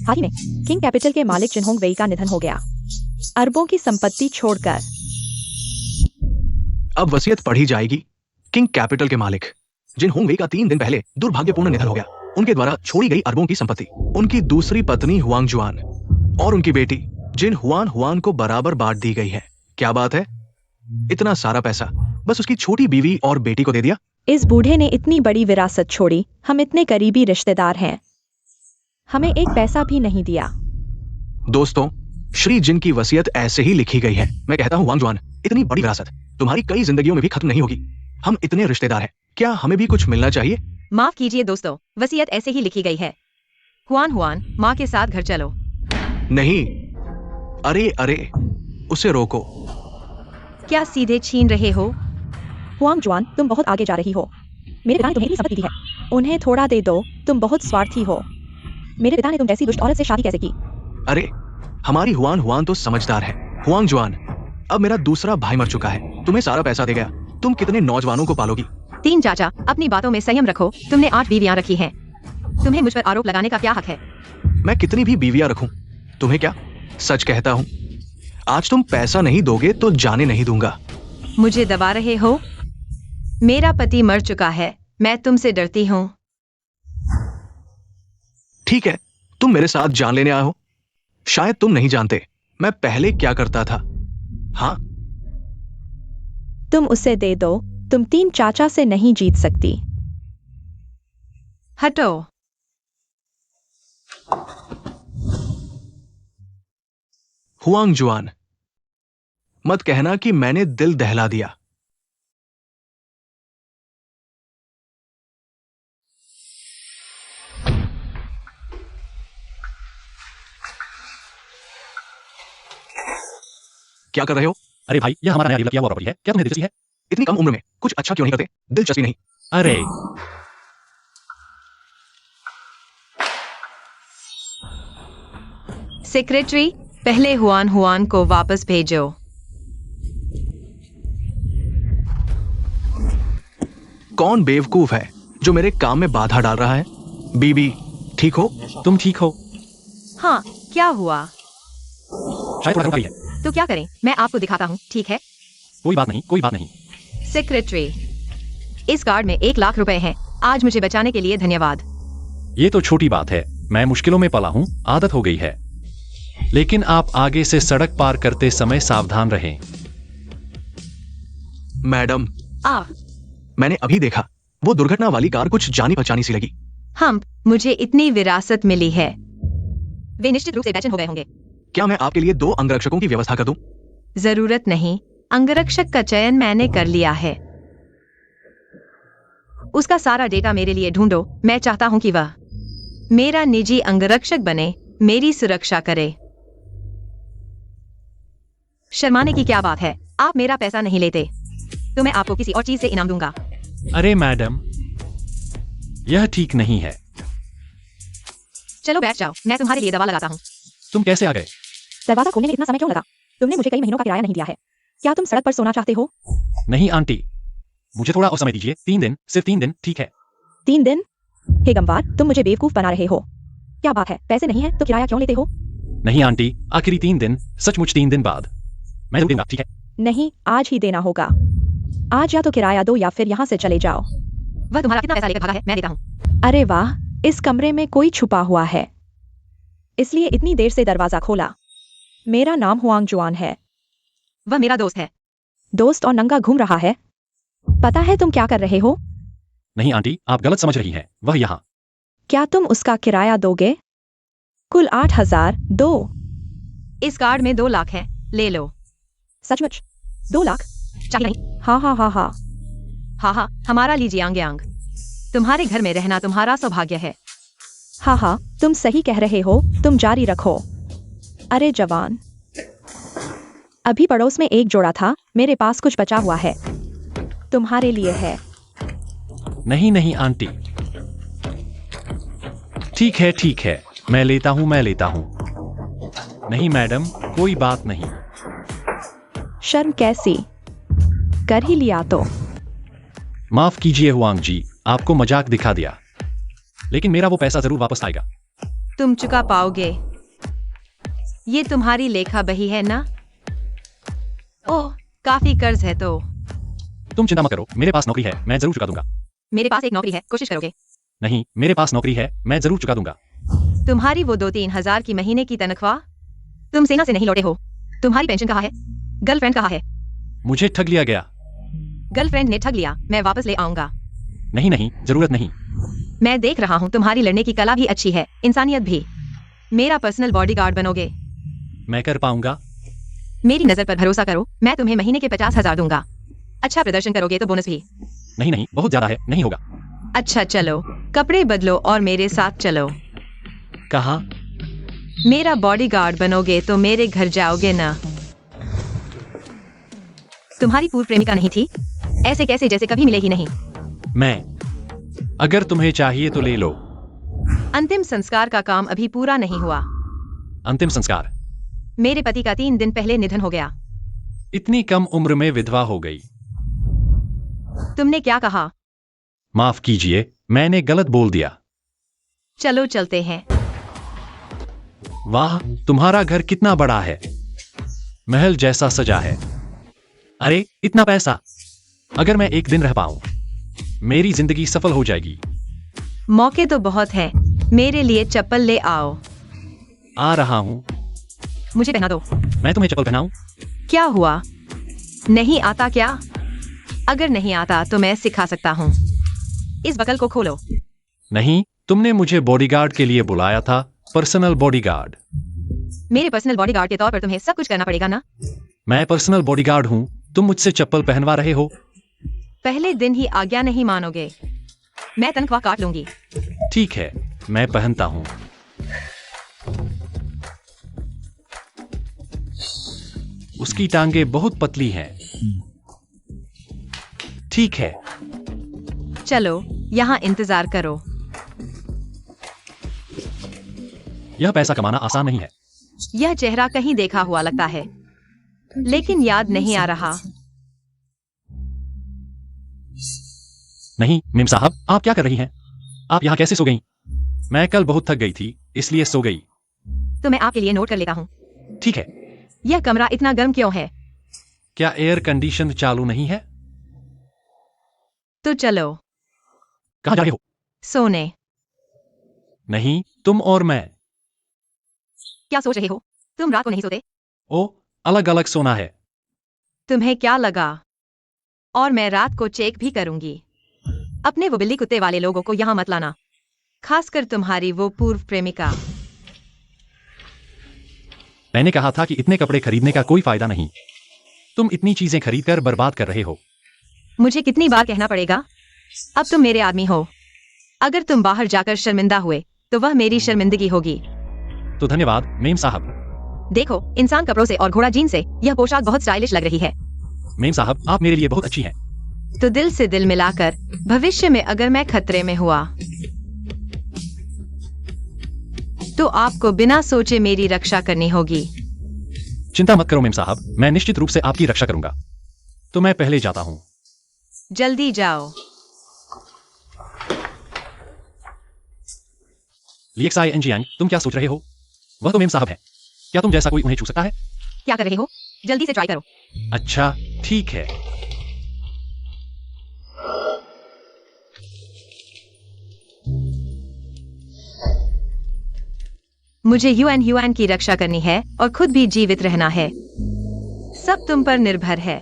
हाल ही में king capital के मालिक जिनहोंग वेई का निधन हो गया, अरबों की संपत्ति छोड़कर। अब वसीयत पढ़ी जाएगी। किंग कैपिटल के मालिक जिनहोंग वेई का 3 दिन पहले दुर्भाग्यपूर्ण निधन हो गया। उनके द्वारा छोड़ी गई अरबों की संपत्ति उनकी दूसरी पत्नी हुआंग जुआन और उनकी बेटी जिन हुआन हुआन को बराबर बांट दी गई है। क्या बात है, इतना सारा पैसा बस उसकी छोटी बीवी और बेटी को दे दिया। इस बूढ़े ने इतनी बड़ी विरासत छोड़ी, हम इतने करीबी रिश्तेदार हैं, हमें एक पैसा भी नहीं दिया। दोस्तों, श्री जिन की वसीयत ऐसे ही लिखी गई है। मैं कहता हूँ हुआंग जुआन, इतनी बड़ी विरासत तुम्हारी कई जिंदगियों में भी खत्म नहीं होगी। हम इतने रिश्तेदार हैं, क्या हमें भी कुछ मिलना चाहिए? माफ कीजिए दोस्तों, वसीयत ऐसे ही लिखी गई है। हुआन हुआन, माँ के साथ घर चलो। नहीं, अरे अरे, उसे रोको। क्या सीधे छीन रहे हो? हुआंग जुआन, तुम बहुत आगे जा रही हो। मेरे पिता ने तुम्हें इतनी संपत्ति दी है, उन्हें थोड़ा दे दो। तुम बहुत स्वार्थी हो। मेरे पिता ने तुम जैसी दुष्ट औरत से शादी कैसे की? अरे, हमारी हुआन हुआन तो समझदार है। हुआंग जुआन, अब मेरा दूसरा भाई मर चुका है, तुम्हें सारा पैसा दे गया, तुम कितने नौजवानों को पालोगी? 3 चाचा, अपनी बातों में संयम रखो। तुमने 8 बीवियां रखी हैं, तुम्हें मुझ पर आरोप लगाने का क्या हक है? मैं कितनी भी बीवियां रखूं, तुम्हें क्या? सच कहता हूं, आज तुम पैसा नहीं दोगे तो जाने नहीं दूंगा। मुझे दबा रहे हो? मेरा पति मर चुका है, मैं तुमसे डरती हूँ। ठीक है, तुम मेरे साथ जान लेने आए हो। शायद तुम नहीं जानते मैं पहले क्या करता था। हाँ, तुम उसे दे दो, तुम 3 चाचा से नहीं जीत सकती। हटो। हुआंग जुआन, मत कहना कि मैंने दिल दहला दिया। क्या कर रहे हो? अरे भाई, यह हमारा नया डेवलप किया हुआ प्रॉपर्टी है, क्या तुम्हें दिलचस्पी है? इतनी कम उम्र में कुछ अच्छा क्यों नहीं करते? दिलचस्पी नहीं। अरे सेक्रेटरी, पहले हुआन हुआन को वापस भेजो। कौन बेवकूफ है जो मेरे काम में बाधा डाल रहा है? बीबी, ठीक हो? तुम ठीक हो? हाँ, क्या हुआ? शायद थोड़ा रुक गई है। तो क्या करें, मैं आपको दिखाता हूँ, ठीक है? कोई बात नहीं, कोई बात नहीं। सेक्रेटरी, इस कार्ड में 1 लाख रुपए हैं। आज मुझे बचाने के लिए धन्यवाद। ये तो छोटी बात है, मैं मुश्किलों में पला हूँ, आदत हो गई है। लेकिन आप आगे से सड़क पार करते समय सावधान रहें। मैडम, आ मैंने अभी देखा, वो दुर्घटना वाली कार कुछ जानी पहचानी सी लगी। मुझे इतनी विरासत मिली है, वे निश्चित रूप से बेचैन हो गए होंगे। क्या मैं आपके लिए 2 अंगरक्षकों की व्यवस्था कर दूं? जरूरत नहीं, अंगरक्षक का चयन मैंने कर लिया है। उसका सारा डेटा मेरे लिए ढूंढो। मैं चाहता हूं कि वह मेरा निजी अंगरक्षक बने, मेरी सुरक्षा करे। शर्माने की क्या बात है? आप मेरा पैसा नहीं लेते तो मैं आपको किसी और चीज से इनाम दूंगा। अरे मैडम, यह ठीक नहीं है। चलो बैठ जाओ, मैं तुम्हारे लिए दवा लगाता हूँ। तुम कैसे आ गए? दरवाजा खोलने में इतना समय क्यों लगा? तुमने मुझे कई महीनों का किराया नहीं दिया है। क्या तुम सड़क पर सोना चाहते हो? नहीं आंटी, मुझे थोड़ा और समय दीजिए। 3 दिन, सिर्फ 3 दिन, ठीक है? 3 दिन? हे गंवार, तुम मुझे बेवकूफ बना रहे हो। क्या बात है, पैसे नहीं है तो किराया क्यों लेते हो? नहीं आंटी, आखिरी 3 दिन, सचमुच 3 दिन बाद मैं दूंगा, ठीक है? नहीं, आज ही देना होगा। आज या तो किराया दो या फिर यहाँ से चले जाओ। वह तुम्हारा कितना पैसा लेकर भागा है, मैं देता हूँ। अरे वाह, इस कमरे में कोई छुपा हुआ है, इसलिए इतनी देर से दरवाजा खोला। मेरा नाम हुआंग जुआन है। वह मेरा दोस्त है। दोस्त और नंगा घूम रहा है? पता है तुम क्या कर रहे हो? नहीं आंटी, आप गलत समझ रही हैं, वह यहाँ। क्या तुम उसका किराया दोगे? कुल 8,000 दो। इस कार्ड में 2 लाख है, ले लो। सचमुच? 2 लाख? चाहिए नहीं? हाँ हाँ हाँ हाँ। हाँ, हमारा लीजिए आंगे आंग। तुम्हारे घर में रहना तुम्हारा सौभाग्य है। हाँ हाँ, तुम सही कह रहे हो, तुम जारी रखो। अरे जवान, अभी पड़ोस में एक जोड़ा था, मेरे पास कुछ बचा हुआ है, तुम्हारे लिए है। नहीं नहीं आंटी, ठीक है, मैं लेता हूँ। नहीं मैडम, कोई बात नहीं। शर्म कैसी, कर ही लिया तो। माफ कीजिए हुआंग जी, आपको मजाक दिखा दिया, लेकिन मेरा वो पैसा जरूर वापस आएगा। तुम चुका पाओगे। ये तुम्हारी लेखा बही है ना? ओह, काफी कर्ज है तो। तुम चिंता मत करो, मेरे पास नौकरी है, मैं जरूर चुका दूंगा। मेरे पास एक नौकरी है, कोशिश करोगे? नहीं, मेरे पास नौकरी है, मैं जरूर चुका दूंगा। तुम्हारी वो 2-3 हजार की महीने की तनख्वाह? तुम सेना से नहीं लौटे हो। तुम्हारी पेंशन कहाँ है? गर्लफ्रेंड कहाँ है? मुझे ठग लिया गया। गर्लफ्रेंड ने ठग लिया, मैं वापस ले आऊंगा। नहीं नहीं, जरूरत नहीं। मैं देख रहा हूँ तुम्हारी लड़ने की कला भी अच्छी है, इंसानियत भी। मेरा पर्सनल बॉडीगार्ड बनोगे? मैं कर पाऊंगा। मेरी नजर पर भरोसा करो, मैं तुम्हें महीने के 50,000 दूंगा। अच्छा प्रदर्शन करोगे तो बोनस भी। नहीं नहीं, बहुत ज्यादा है, नहीं होगा। अच्छा चलो, कपड़े बदलो और मेरे साथ चलो। कहाँ? मेरा बॉडीगार्ड बनोगे तो मेरे घर जाओगे ना? तुम्हारी पूर्व प्रेमिका नहीं थी? ऐसे कैसे जैसे कभी मिले ही नहीं। अगर तुम्हें चाहिए तो ले लो। अंतिम संस्कार का काम अभी पूरा नहीं हुआ। अंतिम संस्कार? मेरे पति का 3 दिन पहले निधन हो गया। इतनी कम उम्र में विधवा हो गई। तुमने क्या कहा? माफ कीजिए, मैंने गलत बोल दिया। चलो चलते हैं। वाह, तुम्हारा घर कितना बड़ा है, महल जैसा सजा है। अरे इतना पैसा, अगर मैं एक दिन रह पाऊं, मेरी जिंदगी सफल हो जाएगी। मौके तो बहुत हैं, मेरे लिए चप्पल ले आओ। आ रहा हूं। मुझे पहना दो। मैं तुम्हें चप्पल पहनाऊं? क्या हुआ? नहीं आता क्या? अगर नहीं आता तो मैं सिखा सकता हूँ। इस बकल को खोलो। नहीं, तुमने मुझे बॉडीगार्ड के लिए बुलाया था, पर्सनल बॉडीगार्ड। मेरे पर्सनल बॉडीगार्ड के तौर पर तुम्हें सब कुछ करना पड़ेगा ना? मैं पर्सनल बॉडीगार्ड हूं, तुम मुझसे चप्पल पहनवा रहे हो। पहले दिन ही आज्ञा नहीं मानोगे, मैं तनख्वाह काट लूंगी। ठीक है, मैं पहनता हूं। उसकी टांगें बहुत पतली हैं। ठीक है। चलो यहाँ इंतजार करो। यह पैसा कमाना आसान नहीं है। यह चेहरा कहीं देखा हुआ लगता है, लेकिन याद नहीं आ रहा। नहीं मेम साहब, आप क्या कर रही हैं? आप यहाँ कैसे सो गईं? मैं कल बहुत थक गई थी, इसलिए सो गई। तो मैं आपके लिए नोट कर लेता हूँ। ठीक है। यह कमरा इतना गर्म क्यों है? क्या एयर कंडीशन चालू नहीं है? तो चलो। कहाँ जा रहे हो? सोने। नहीं, तुम और मैं। क्या सोच रहे हो? तुम रात को नहीं सोते? ओ, अलग अलग सोना है। तुम्हें क्या लगा? और मैं रात को चेक भी करूंगी। अपने वो बिल्ली कुत्ते वाले लोगों को यहाँ मत लाना, खासकर तुम्हारी वो पूर्व प्रेमिका। मैंने कहा था कि इतने कपड़े खरीदने का कोई फायदा नहीं। तुम इतनी चीजें खरीदकर बर्बाद कर रहे हो। मुझे कितनी बार कहना पड़ेगा? अब तुम मेरे आदमी हो। अगर तुम बाहर जाकर शर्मिंदा हुए तो वह मेरी शर्मिंदगी होगी। तो धन्यवाद मेम साहब। देखो, इंसान कपड़ों से और घोड़ा जीन से यह पोशाक बहुत स्टाइलिश लग रही है। मेम साहब, आप मेरे लिए बहुत अच्छी हैं। तो दिल से दिल मिलाकर, भविष्य में अगर मैं खतरे में हुआ तो आपको बिना सोचे मेरी रक्षा करनी होगी। चिंता मत करो मेम साहब, मैं निश्चित रूप से आपकी रक्षा करूंगा। तो मैं पहले जाता हूं। जल्दी जाओ। लिएक्साई एनजियांग, तुम क्या सोच रहे हो? वह तो मेम साहब है। क्या तुम जैसा कोई उन्हें छू सकता है? क्या कर रहे हो? जल्दी से ट्राई करो। अच्छा, ठीक है। मुझे यूएन की रक्षा करनी है और खुद भी जीवित रहना है। सब तुम पर निर्भर है।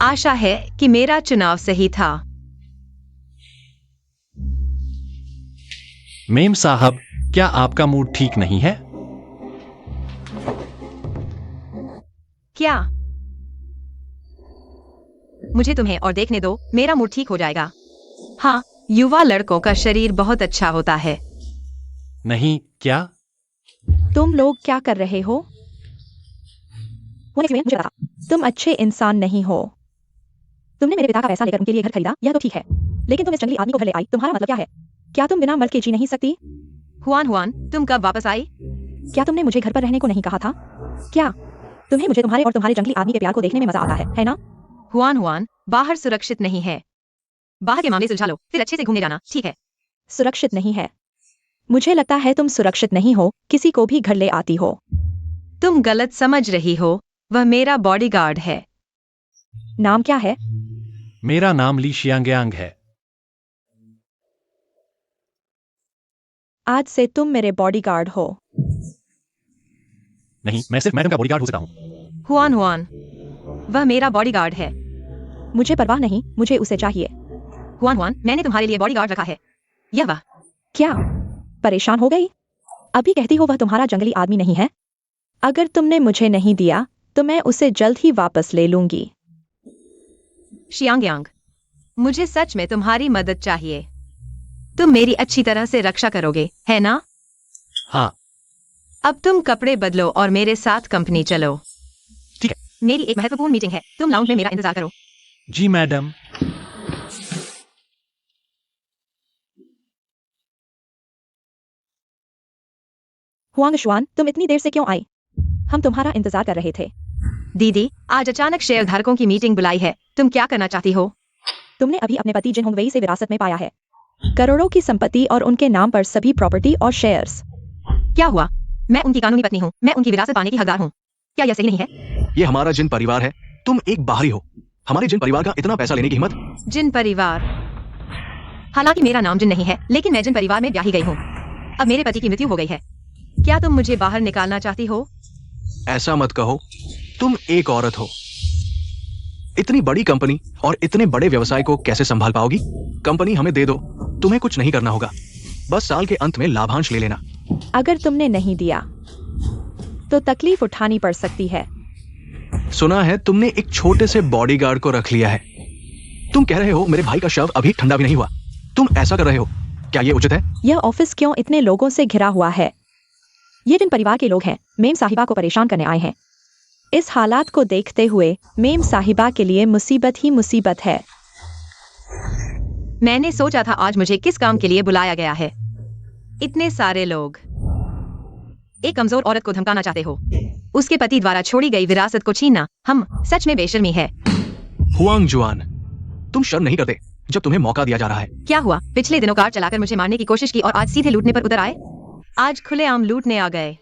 आशा है कि मेरा चुनाव सही था। मेम साहब, क्या आपका मूड ठीक नहीं है? क्या? मुझे तुम्हें और देखने दो, मेरा मूड ठीक हो जाएगा। हाँ, युवा लड़कों का शरीर बहुत अच्छा होता है। नहीं, क्या? तुम लोग क्या कर रहे हो? मुझे पता, तुम अच्छे इंसान नहीं हो। तुमने मेरे पिता का पैसा लेकर उनके लिए घर खरीदा, यह तो ठीक है, लेकिन तुम इस जंगली आदमी को घर ले आई, तुम्हारा मतलब क्या है? क्या तुम बिना मल के जी नहीं सकती? हुआन, तुम कब वापस आई? क्या तुमने मुझे घर पर रहने को नहीं कहा था? क्या तुम्हें मुझे तुम्हारे और तुम्हारे जंगली आदमी के प्यार को देखने में मजा आता है ना? हुआन, बाहर सुरक्षित नहीं है। बाहर के मामले सुलझा लो, फिर अच्छे से घूमने जाना, ठीक है? सुरक्षित नहीं है। मुझे लगता है तुम सुरक्षित नहीं हो, किसी को भी घर ले आती हो। तुम गलत समझ रही हो, वह मेरा बॉडीगार्ड है। नाम क्या है? मेरा नाम ली शियांगयांग है। आज से तुम मेरे बॉडीगार्ड हो। नहीं, मैं सिर्फ मैडम का बॉडीगार्ड हो सकता हूँ। हुआन हुआन, वह मेरा बॉडीगार्ड है। मुझे परवाह नहीं, मुझे उसे चाहिए। हुआन हुआन, मैंने तुम्हारे लिए बॉडीगार्ड रखा है। यह वह। क्या परेशान हो गई? अभी कहती हो वह तुम्हारा जंगली आदमी नहीं है? अगर तुमने मुझे नहीं दिया तो मैं उसे जल्द ही वापस ले लूंगी। शियांगयांग, मुझे सच में तुम्हारी मदद चाहिए। तुम मेरी अच्छी तरह से रक्षा करोगे, है ना? हाँ। अब तुम कपड़े बदलो और मेरे साथ कंपनी चलो। ठीक है। मेरी एक महत्वपूर्ण मीटिंग है, तुम लाउंज में मेरा इंतजार करो। जी मैडम। हुआंग शुआन, तुम इतनी देर से क्यों आई? हम तुम्हारा इंतजार कर रहे थे। दीदी, आज अचानक शेयरधारकों की मीटिंग बुलाई है, तुम क्या करना चाहती हो? तुमने अभी अपने पति जिन होंगवेई से विरासत में पाया है करोड़ों की संपत्ति और उनके नाम पर सभी प्रॉपर्टी और शेयर्स। क्या हुआ? मैं उनकी कानूनी पत्नी हूँ, मैं उनकी विरासत पाने की हकदार हूँ। क्या यह सही नहीं है? ये हमारा जिन परिवार है, तुम एक बाहरी हो। हमारे जिन परिवार का इतना पैसा लेने की हिम्मत। जिन परिवार? हालांकि मेरा नाम जिन नहीं है, लेकिन मैं जिन परिवार में ब्याही गई हूँ। अब मेरे पति की मृत्यु हो गई है। क्या तुम मुझे बाहर निकालना चाहती हो? ऐसा मत कहो, तुम एक औरत हो। इतनी बड़ी कंपनी और इतने बड़े व्यवसाय को कैसे संभाल पाओगी? कंपनी हमें दे दो, तुम्हें कुछ नहीं करना होगा, बस साल के अंत में लाभांश ले लेना। अगर तुमने नहीं दिया तो तकलीफ उठानी पड़ सकती है। सुना है तुमने एक छोटे से बॉडीगार्ड को रख लिया है। तुम कह रहे हो मेरे भाई का शव अभी ठंडा भी नहीं हुआ। तुम ऐसा कर रहे हो, क्या ये उचित है? यह ऑफिस क्यों इतने लोगों से घिरा हुआ है? ये जिन परिवार के लोग हैं, मेम साहिबा को परेशान करने आए हैं। इस हालात को देखते हुए मेम साहिबा के लिए मुसीबत ही मुसीबत है। मैंने सोचा था आज मुझे किस काम के लिए बुलाया गया है। इतने सारे लोग। एक कमजोर औरत को धमकाना चाहते हो। उसके पति द्वारा छोड़ी गई विरासत को छीनना, हम सच में बेशर्मी है। हुआंग जुआन, तुम शर्म नहीं करते जब तुम्हें मौका दिया जा रहा है? क्या हुआ? पिछले दिनों कार चलाकर मुझे मारने की कोशिश की और आज सीधे लूटने पर उतर आए। आज खुलेआम लूटने आ गए।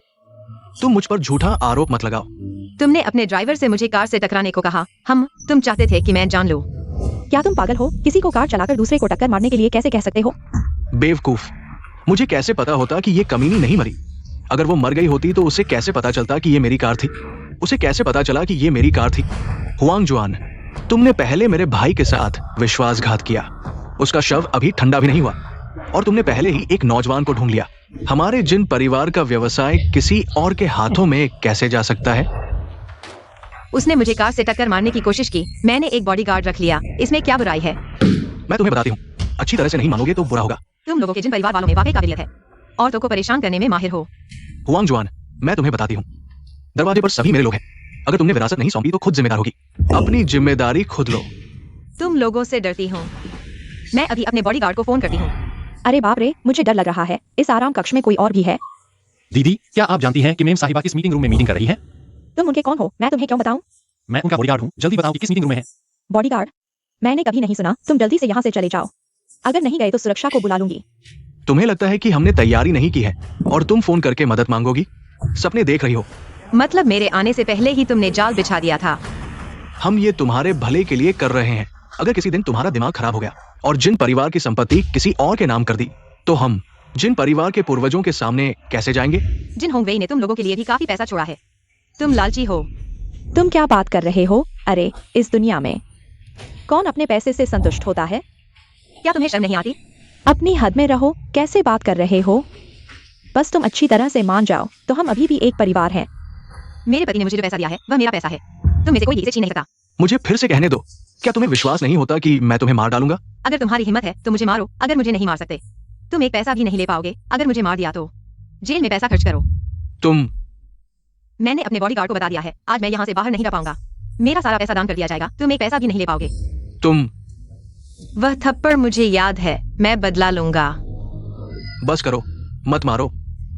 तुम मुझ पर झूठा आरोप मत लगाओ। तुमने अपने ड्राइवर से मुझे कार से टकराने को कहा। तुम चाहते थे कि मैं जान लूं। क्या तुम पागल हो? किसी को कार चलाकर दूसरे को टक्कर मारने के लिए कैसे कह सकते हो? बेवकूफ, मुझे कैसे पता होता कि ये कमीनी नहीं मरी? अगर वो मर गई होती तो उसे कैसे पता चलता कि ये मेरी कार थी? उसे कैसे पता चला कि ये मेरी कार थी? हुआंग जुआन, तुमने पहले मेरे भाई के साथ विश्वासघात किया। उसका शव अभी ठंडा भी नहीं हुआ और तुमने पहले ही एक नौजवान को ढूंढ लिया। हमारे जिन परिवार का व्यवसाय किसी और के हाथों में कैसे जा सकता है? उसने मुझे कार से टक्कर मारने की कोशिश की, मैंने एक बॉडीगार्ड रख लिया, इसमें क्या बुराई है? मैं तुम्हें बताती हूँ, अच्छी तरह से नहीं मानोगे तो बुरा होगा। तुम लोगों के जिन परिवार वालों में वाकई काबिलियत है, औरतों को परेशान करने में माहिर हो। हुआंग जुआन, मैं तुम्हें बताती हूँ, दरवाजे पर सभी मेरे लोग हैं। अगर तुमने विरासत नहीं सौंपी तो खुद जिम्मेदार होगी। अपनी जिम्मेदारी खुद लो। तुम लोगों से डरती हूँ। मैं अभी अपने बॉडीगार्ड को फोन करती हूँ। अरे बाप रे, मुझे डर लग रहा है। इस आराम कक्ष में कोई और भी है? दीदी, क्या आप जानती हैं कि मेम साहिबा किस मीटिंग रूम में मीटिंग कर रही है? तुम उनके कौन हो? मैं तुम्हें क्यों बताऊं? मैं उनका बॉडीगार्ड हूँ, जल्दी बताओ कि किस मीटिंग रूम में है। बॉडीगार्ड? मैंने कभी नहीं सुना। तुम जल्दी से यहाँ से चले जाओ। अगर नहीं गए तो सुरक्षा को बुला लूंगी। तुम्हें लगता है कि हमने तैयारी नहीं की है और तुम फोन करके मदद मांगोगी? सपने देख रही हो? मतलब मेरे आने से पहले ही तुमने जाल बिछा दिया था। हम ये तुम्हारे भले के लिए कर रहे हैं। अगर किसी दिन तुम्हारा दिमाग खराब हो गया और जिन परिवार की संपत्ति किसी और के नाम कर दी तो हम जिन परिवार के पूर्वजों के सामने कैसे जाएंगे? जिन होंगवेई ने तुम लोगों के लिए भी काफी पैसा छोड़ा है। तुम लालची हो। तुम क्या बात कर रहे हो? अरे, इस दुनिया में कौन अपने पैसे से संतुष्ट होता है? क्या तुम्हें शर्म नहीं आती? अपनी हद में रहो। कैसे बात कर रहे हो? बस तुम अच्छी तरह से मान जाओ तो हम अभी भी एक परिवार हैं। मेरे पति ने मुझे जो पैसा दिया है वह मेरा पैसा है। तुम में से कोई इसे छीन नहीं सकता। मुझे फिर से कहने दो, क्या तुम्हें विश्वास नहीं होता कि मैं तुम्हें मार डालूंगा? अगर तुम्हारी हिम्मत है तो मुझे मारो, अगर मुझे नहीं मार सकते। तुम एक पैसा भी नहीं ले पाओगे। अगर मुझे मार दिया तो जेल में पैसा खर्च करो। तुम मैंने अपने बॉडीगार्ड को बता दिया है, आज मैं यहाँ से बाहर नहीं रह पाऊंगा। मेरा सारा पैसा दान कर दिया जाएगा। तुम एक पैसा भी नहीं ले पाओगे। तुम वह थप्पड़ मुझे याद है, मैं बदला लूंगा। बस करो, मत मारो।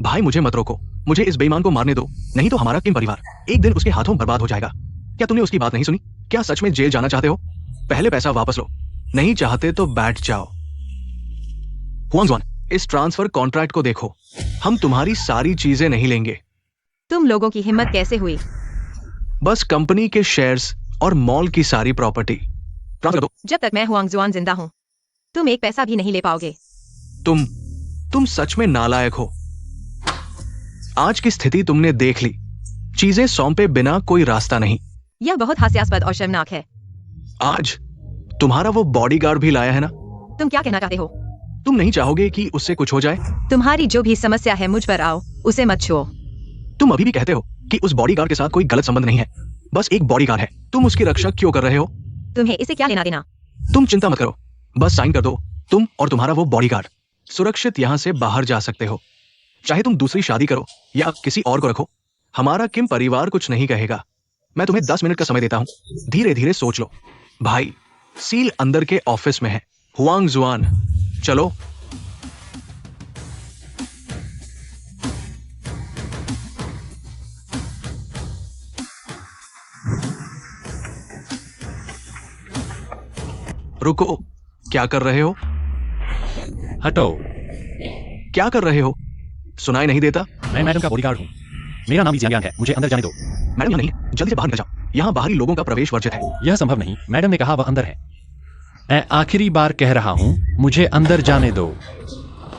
भाई मुझे मत रोको। मुझे इस बेईमान को मारने दो, नहीं तो हमारा किम परिवार एक दिन उसके हाथों बर्बाद हो जाएगा। क्या तुमने उसकी बात नहीं सुनी? क्या सच में जेल जाना चाहते हो? पहले पैसा वापस लो, नहीं चाहते तो बैठ जाओ। हुआंग जुआन, इस ट्रांसफर कॉन्ट्रैक्ट को देखो, हम तुम्हारी सारी चीजें नहीं लेंगे, तुम लोगों की हिम्मत कैसे हुई? बस कंपनी के शेयर्स और मॉल की सारी प्रॉपर्टी ट्रांसफर कर दो। जब तक मैं हुआंगजुआन जिंदा हूँ तुम एक पैसा भी नहीं ले पाओगे। तुम सच में नालायक हो। आज की स्थिति तुमने देख ली, चीजें सौंपे बिना कोई रास्ता नहीं। यह बहुत हास्यास्पद और शर्मनाक है। आज तुम्हारा वो बॉडीगार्ड भी लाया है ना, तुम क्या कहना चाहते हो? तुम नहीं चाहोगे कि उससे कुछ हो जाए? तुम्हारी जो भी समस्या है मुझ पर आओ, उसे मत छुओ। तुम अभी भी कहते हो कि उस बॉडीगार्ड के साथ कोई गलत संबंध नहीं है, बस एक बॉडीगार्ड है। तुम उसकी रक्षा क्यों कर रहे हो? तुम्हें इसे क्या लेना देना? तुम चिंता मत करो, बस साइन कर दो, तुम और तुम्हारा वो बॉडीगार्ड सुरक्षित यहां से बाहर जा सकते हो। चाहे तुम दूसरी शादी करो या किसी और को रखो, हमारा किम परिवार कुछ नहीं कहेगा। मैं तुम्हें 10 मिनट का समय देता हूं, धीरे धीरे सोच लो। भाई, सील अंदर के ऑफिस में है। हुआंगजुआन, चलो। रुको, क्या कर रहे हो? हटो। क्या कर रहे हो? सुनाई नहीं देता? मैं मैडम का बॉडीगार्ड हूँ। मेरा नाम जियांग है, मुझे अंदर जाने दो। मैडम यहाँ नहीं है, जल्दी से बाहर निकल जाओ। यहाँ बाहरी लोगों का प्रवेश वर्जित है। यह संभव नहीं, मैडम ने कहा वह अंदर है। मैं आखिरी बार कह रहा हूँ, मुझे अंदर जाने दो।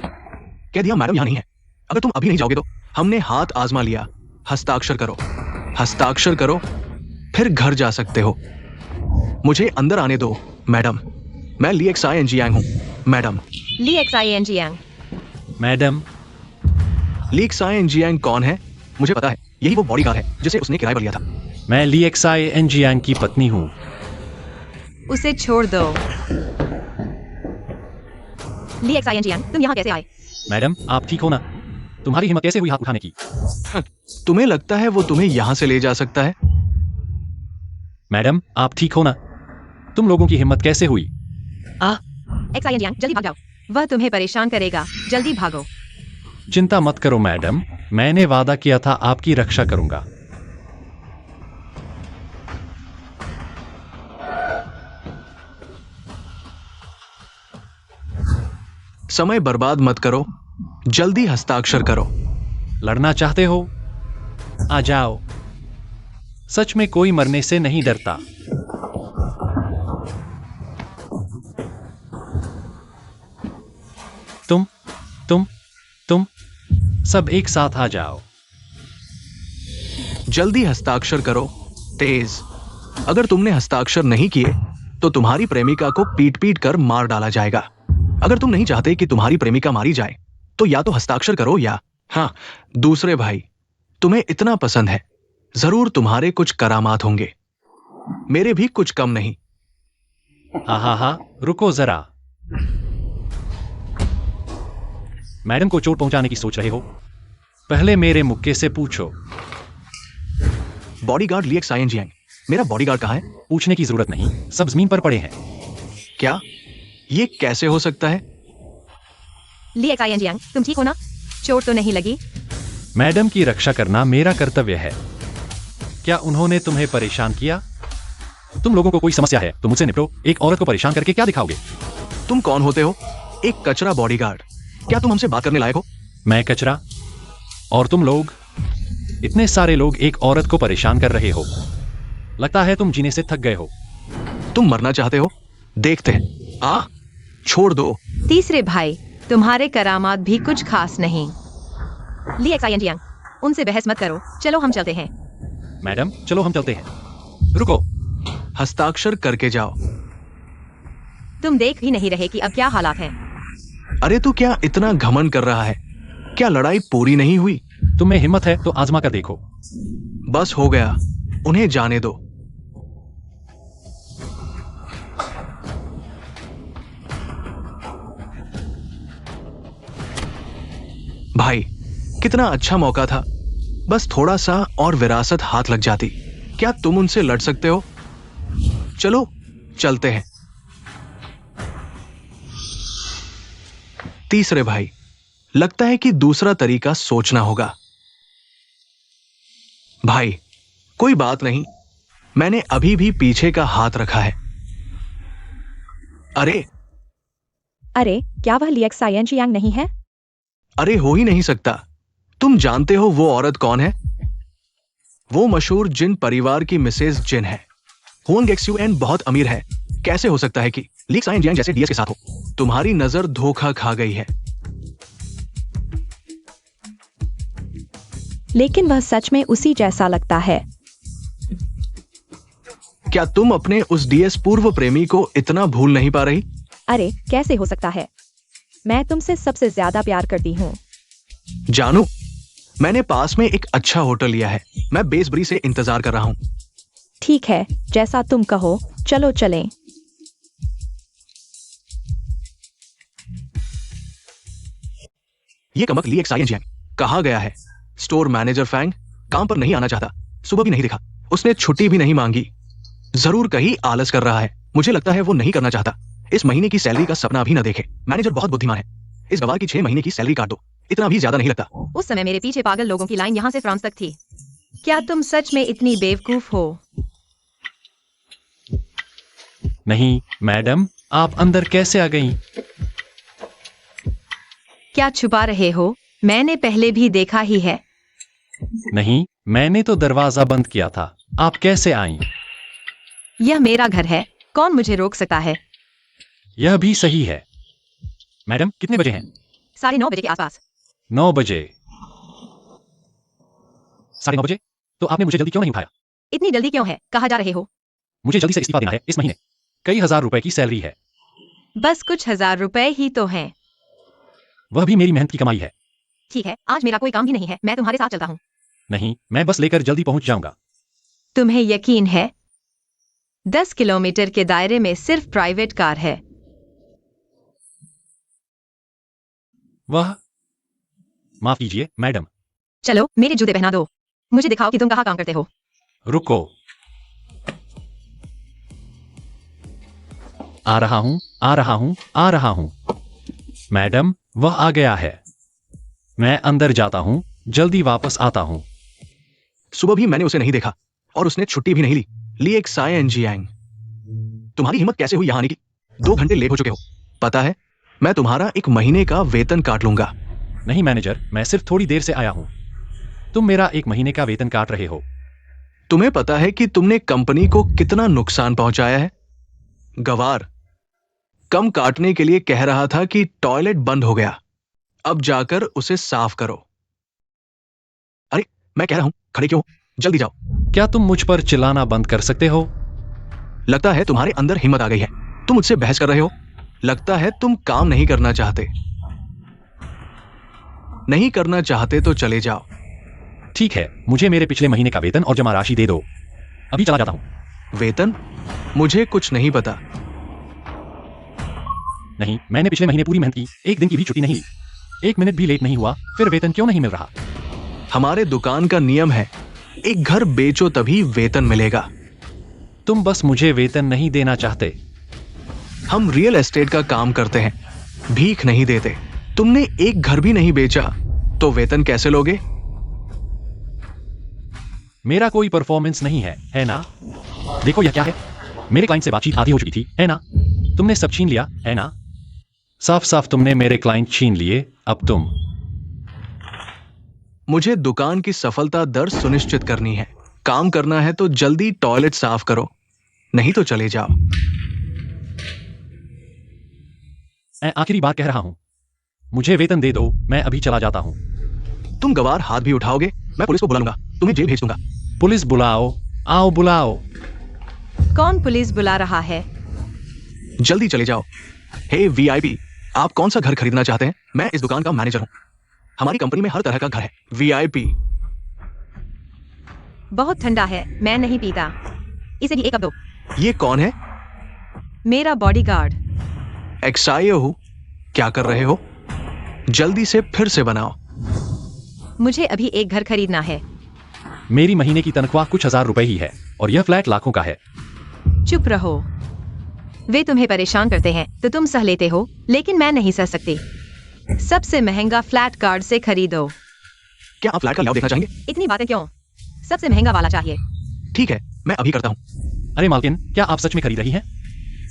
कह दिया मैडम यहाँ नहीं है। अगर तुम अभी नहीं जाओगे तो हमने हाथ आजमा लिया। हस्ताक्षर करो, हस्ताक्षर करो, फिर घर जा सकते हो। मुझे अंदर आने दो मैडम। मैं ली एक्साई एनजियांग हूँ मैडम। ली एक्साई मैडम, ली एक्साई एनजियांग कौन है? मुझे पता है, यही वो बॉडीगार्ड है जिसे उसने किराए पर लिया था। मैं ली एक्साई एनजियांग की पत्नी हूँ। उसे छोड़ दो। ली एक्साई तुम यहाँ कैसे आए? मैडम, आप ठीक हो ना? तुम्हारी हिम्मत कैसे हुई हाथ उठाने की? तुम्हें लगता है वो तुम्हें यहाँ से ले जा सकता है? मैडम, आप ठीक हो ना? तुम लोगों की हिम्मत कैसे हुई? एक्साई जल्दी भाग जाओ, वह तुम्हें परेशान करेगा, जल्दी भागो। चिंता मत करो मैडम, मैंने वादा किया था आपकी रक्षा करूंगा। समय बर्बाद मत करो, जल्दी हस्ताक्षर करो। लड़ना चाहते हो? आ जाओ। सच में कोई मरने से नहीं डरता। तुम सब एक साथ आ जाओ। जल्दी हस्ताक्षर करो, तेज। अगर तुमने हस्ताक्षर नहीं किए तो तुम्हारी प्रेमिका को पीट पीट कर मार डाला जाएगा। अगर तुम नहीं चाहते कि तुम्हारी प्रेमिका मारी जाए तो या तो हस्ताक्षर करो या हाँ, दूसरे भाई, तुम्हें इतना पसंद है, जरूर तुम्हारे कुछ करामात होंगे, मेरे भी कुछ कम नहीं। हा, रुको जरा। मैडम को चोट पहुंचाने की सोच रहे हो? पहले मेरे मुक्के से पूछो। बॉडीगार्ड ली एक्साई एनजियांग, मेरा बॉडीगार्ड कहाँ है? पूछने की जरूरत नहीं, सब जमीन पर पड़े हैं। क्या ये कैसे हो सकता है? ली एक्साई तुम ठीक हो ना? चोट तो नहीं लगी? मैडम की रक्षा करना मेरा कर्तव्य है। क्या उन्होंने तुम्हें परेशान किया? तुम लोगों को कोई समस्या है तो मुझसे निपटो। एक औरत को परेशान करके क्या दिखाओगे? तुम कौन होते हो? एक कचरा बॉडीगार्ड। क्या तुम हमसे बात करने लायक हो? मैं कचरा? और तुम लोग? इतने सारे लोग एक औरत को परेशान कर रहे हो। लगता है तुम जीने से थक गए हो। तुम मरना चाहते हो? देखते हैं। छोड़ दो। तीसरे भाई, तुम्हारे करामात भी कुछ खास नहीं। ली एक्साई उनसे बहस मत करो, चलो हम चलते हैं। मैडम, चलो हम चलते हैं। रुको। हस्ताक्षर करके जाओ। तुम देख भी नहीं रहे कि अब क्या हालात हैं। अरे तू क्या इतना घमंड कर रहा है? क्या लड़ाई पूरी नहीं हुई? तुम्हें हिम्मत है तो आजमा कर देखो। बस हो गया, उन्हें जाने दो। भाई, कितना अच्छा मौका था, बस थोड़ा सा और विरासत हाथ लग जाती। क्या तुम उनसे लड़ सकते हो? चलो चलते हैं। तीसरे भाई, लगता है कि दूसरा तरीका सोचना होगा। भाई, कोई बात नहीं, मैंने अभी भी पीछे का हाथ रखा है। अरे क्या वह ली एक्साई नहीं है? अरे हो ही नहीं सकता। तुम जानते हो वो औरत कौन है? वो मशहूर जिन परिवार की मिसेज जिन है। हुआंग एक्सयूएन बहुत अमीर है। कैसे हो सकता है कि ली क्साई एनजियांग जैसे डीएस के साथ हो? तुम्हारी नजर धोखा खा गई है। लेकिन वह सच में उसी जैसा लगता है। क्या तुम अपने उस डीएस पूर्व प्रेमी को इतना भूल नहीं पा रही? अरे कैसे हो सकता है? मैं तुमसे सबसे ज्यादा प्यार करती हूँ। जानू, मैंने पास में एक अच्छा होटल लिया है। मैं बेसब्री से इंतजार कर रहा हूँ। ठीक है, जैसा तुम कहो, चलो चलें। ये कमक ली एक्साई एनजियांग कहाँ गया है? स्टोर मैनेजर फैंग काम पर नहीं आना चाहता। सुबह भी नहीं दिखा। उसने छुट्टी भी नहीं मांगी। जरूर कहीं आलस कर रहा है। मुझे लगता है वो नहीं करना चाहता। इस महीने की सैलरी का सपना भी न देखे। मैनेजर बहुत बुद्धिमान है। इस गवार की 6 महीने की सैलरी काट दो। इतना भी ज्यादा नहीं लगता। उस समय मेरे पीछे पागल लोगों की लाइन यहाँ से फ्रांस तक थी। क्या तुम सच में इतनी बेवकूफ हो? नहीं मैडम, आप अंदर कैसे आ गईं? क्या छुपा रहे हो? मैंने पहले भी देखा ही है। नहीं, मैंने तो दरवाजा बंद किया था। आप कैसे आईं? यह मेरा घर है, कौन मुझे रोक सकता है? यह भी सही है। मैडम कितने बजे हैं? 9:30 बजे के आसपास। 9 बजे। 9:30 बजे? तो आपने मुझे जल्दी क्यों नहीं उठाया? इतनी जल्दी क्यों है? कहाँ जा रहे हो? मुझे जल्दी से इस्तीफा देना है इस महीने। कई हजार रुपए की सैलरी है। बस कुछ हजार रुपए ही तो हैं। वह भी मेरी मेहनत की कमाई है। ठीक है, आज मेरा कोई काम भी नहीं है, मैं तुम्हारे साथ चलता हूँ। नहीं, मैं बस लेकर जल्दी पहुंच जाऊंगा। तुम्हें यकीन है? 10 किलोमीटर के दायरे में सिर्फ प्राइवेट कार है। वह माफ कीजिए मैडम। चलो मेरे जूते पहना दो। मुझे दिखाओ कि तुम कहाँ काम करते हो। रुको, आ रहा हूं, आ रहा हूं, आ रहा हूं। मैडम वह आ गया है। मैं अंदर जाता हूं, जल्दी वापस आता हूं। सुबह भी मैंने उसे नहीं देखा और उसने छुट्टी भी नहीं ली। ली एक्साई एनजियांग, तुम्हारी हिम्मत कैसे हुई यहाँ आने की? 2 घंटे लेट हो चुके हो। पता है, मैं तुम्हारा 1 महीने का वेतन काट लूंगा। नहीं मैनेजर, मैं सिर्फ थोड़ी देर से आया हूं। तुम मेरा 1 महीने का वेतन काट रहे हो। तुम्हें पता है कि तुमने कंपनी को कितना नुकसान पहुंचाया है? गवार कम काटने के लिए कह रहा था कि टॉयलेट बंद हो गया। अब जाकर उसे साफ करो। अरे मैं कह रहा हूं, खड़े क्यों हो? जल्दी जाओ। क्या तुम मुझ पर चिल्लाना बंद कर सकते हो? लगता है तुम्हारे अंदर हिम्मत आ गई है। तुम मुझसे बहस कर रहे हो। लगता है तुम काम नहीं करना चाहते। नहीं करना चाहते तो चले जाओ। ठीक है, मुझे मेरे पिछले महीने का वेतन और जमा राशि दे दो। अभी चला जाता हूं। वेतन? मुझे कुछ नहीं पता। नहीं, मैंने पिछले महीने पूरी मेहनत की, 1 दिन की भी छुट्टी नहीं ली, 1 मिनट भी लेट नहीं हुआ, फिर वेतन क्यों नहीं मिल रहा? हमारे दुकान का नियम है, एक घर बेचो तभी वेतन मिलेगा। तुम बस मुझे वेतन नहीं देना चाहते। हम रियल एस्टेट का काम करते हैं, भीख नहीं देते। तुमने एक घर भी नहीं बेचा तो वेतन कैसे लोगे? मेरा कोई परफॉर्मेंस नहीं है ना? देखो यह क्या है? मेरे क्लाइंट से बातचीत आधी हो चुकी थी, है ना? तुमने सब छीन लिया, है ना? साफ साफ तुमने मेरे क्लाइंट छीन लिए। अब तुम। मुझे दुकान की सफलता दर सुनिश्चित करनी है। काम करना है तो जल्दी टॉयलेट साफ करो, नहीं तो चले जाओ। मैं आखिरी बार कह रहा हूं, मुझे वेतन दे दो, मैं अभी चला जाता हूं। तुम गवार हाथ भी उठाओगे, मैं पुलिस को बुला लूंगा, तुम्हें जेल भेज दूंगा। पुलिस बुलाओ, आओ बुलाओ। कौन पुलिस बुला रहा है? जल्दी चले जाओ। हे वीआईपी, आप कौन सा घर खरीदना चाहते हैं? मैं इस दुकान का मैनेजर हूं। हमारी कंपनी में हर तरह का घर है। वीआईपी। बहुत ठंडा है, मैं नहीं पीता। इसे भी 1 कप दो। ये कौन है? मेरा बॉडीगार्ड। एक्साइयो हूं। क्या कर रहे हो? जल्दी से फिर से बनाओ। मुझे अभी एक घर खरीदना है। मेरी महीने की तनख्वाह कुछ हजार रुपए ही है और यह फ्लैट लाखों का है। चुप रहो। वे तुम्हें परेशान करते हैं तो तुम सह लेते हो, लेकिन मैं नहीं सह सकती। सबसे महंगा फ्लैट कार्ड से खरीदो। क्या आप फ्लैट का लेआउट देखना चाहेंगे? इतनी बातें क्यों? सबसे महंगा वाला चाहिए। ठीक है, मैं अभी करता हूं। अरे मालकिन, क्या आप सच में खरीद रही हैं?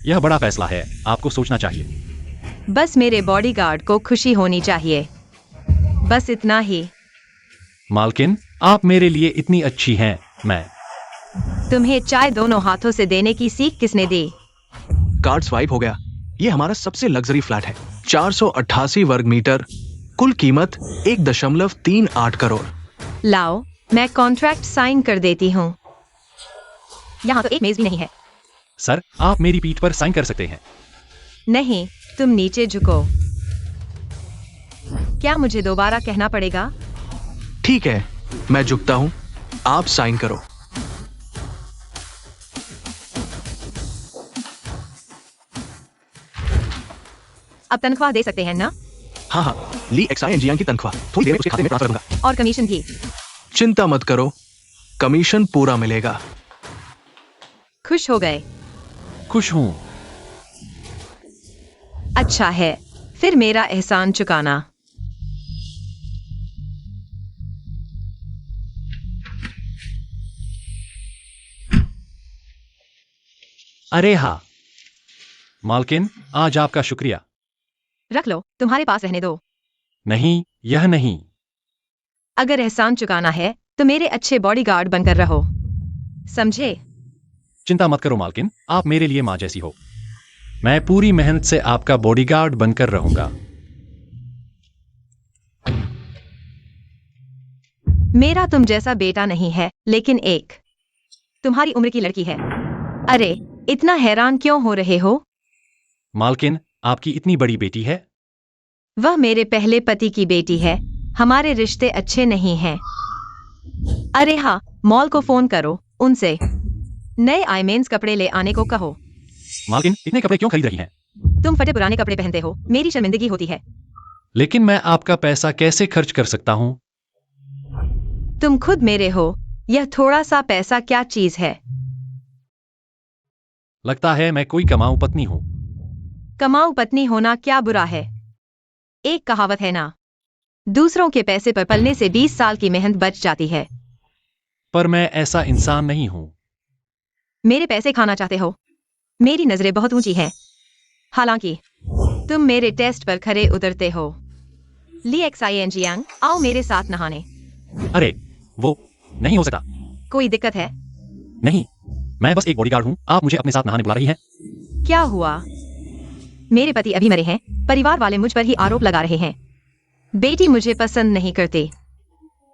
यह बड़ा फैसला है, आपको सोचना चाहिए। बस मेरे बॉडीगार्ड को खुशी होनी चाहिए। बस इतना ही। मालकिन, आप मेरे लिए इतनी अच्छी हैं। मैं तुम्हें चाय दोनों हाथों से देने की सीख किसने दी? कार्ड स्वाइप हो गया। ये हमारा सबसे लग्जरी फ्लैट है, 488 वर्ग मीटर, कुल कीमत 1.38 करोड़। लाओ, मैं कॉन्ट्रैक्ट साइन कर देती हूँ। यहाँ तो एक मेज भी नहीं है। सर, आप मेरी पीठ पर साइन कर सकते हैं। नहीं, तुम नीचे झुको। क्या मुझे दोबारा कहना पड़ेगा? ठीक है, मैं झुकता हूं, आप साइन करो। अब तनख्वाह दे सकते हैं ना? हाँ हाँ, ली एक्साई एनजियांग की तनख्वाह थोड़ी देर में उसके खाते में ट्रांसफर करूंगा। और कमीशन भी। चिंता मत करो, कमीशन पूरा मिलेगा। खुश हो गए? खुश हूं। अच्छा है, फिर मेरा एहसान चुकाना। अरे हाँ मालकिन, आज आपका शुक्रिया। रख लो, तुम्हारे पास रहने दो। नहीं, यह नहीं। अगर एहसान चुकाना है तो मेरे अच्छे बॉडीगार्ड बनकर रहो, समझे? चिंता मत करो मालकिन, आप मेरे लिए माँ जैसी हो। मैं पूरी मेहनत से आपका बॉडीगार्ड बनकर रहूंगा। मेरा तुम जैसा बेटा नहीं है, लेकिन एक तुम्हारी उम्र की लड़की है। अरे, इतना हैरान क्यों हो रहे हो? मालकिन, आपकी इतनी बड़ी बेटी है? वह मेरे पहले पति की बेटी है। हमारे रिश्ते अच्छे नहीं हैं। अरे हाँ, मॉल को फोन करो, उनसे नए आईमेंस कपड़े ले आने को कहो। मालकिन, इतने कपड़े क्यों खरीद रही हैं? तुम फटे पुराने कपड़े पहनते हो, मेरी शर्मिंदगी होती है। लेकिन मैं आपका पैसा कैसे खर्च कर सकता हूँ? तुम खुद मेरे हो, यह थोड़ा सा पैसा क्या चीज है? लगता है मैं कोई कमाऊ पत्नी हूँ। कमाऊ पत्नी होना क्या बुरा है? एक कहावत है ना, दूसरों के पैसे पर पलने से 20 साल की मेहनत बच जाती है। पर मैं ऐसा इंसान नहीं हूँ। मेरे पैसे खाना चाहते हो? मेरी नजरें बहुत ऊंची हैं। हालांकि तुम मेरे टेस्ट पर खरे उतरते हो। ली एक्साई जियांग, आओ मेरे साथ नहाने। अरे, वो नहीं हो सकता। कोई दिक्कत है? नहीं, मैं बस एक बॉडीगार्ड हूँ। आप मुझे अपने साथ नहाने बुला रही हैं? क्या हुआ? मेरे पति अभी मरे हैं, परिवार वाले मुझ पर ही आरोप लगा रहे हैं। बेटी मुझे पसंद नहीं करती।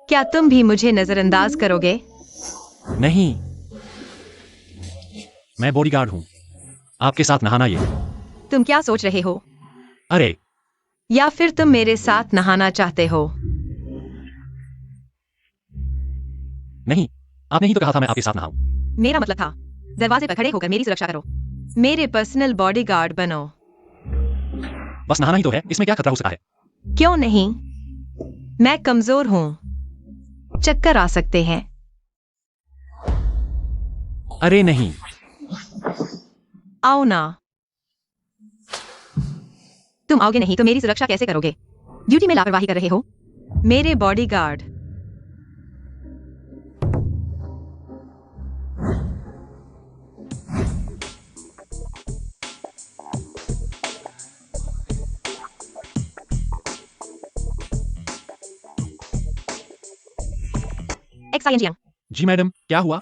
क्या तुम भी मुझे नजरअंदाज करोगे? नहीं, मैं बॉडीगार्ड हूँ। आपके साथ नहाना ये। तुम क्या सोच रहे हो? अरे, या फिर तुम मेरे साथ नहाना चाहते हो? नहीं, आपने ही तो कहा था मैं आपके साथ नहाऊं। मेरा मतलब था, दरवाजे पर खड़े होकर मेरी सुरक्षा करो। मेरे पर्सनल बॉडीगार्ड बनो। बस नहाना ही तो है, इसमें क्या खतरा हो सकता है? क्यों नहीं? मैं कमजोर हूं, चक्कर आ सकते हैं। अरे नहीं। आओ ना। तुम आओगे नहीं तो मेरी सुरक्षा कैसे करोगे? ड्यूटी में लापरवाही कर रहे हो। मेरे बॉडीगार्ड। एक्साई जियांग, जी मैडम, क्या हुआ?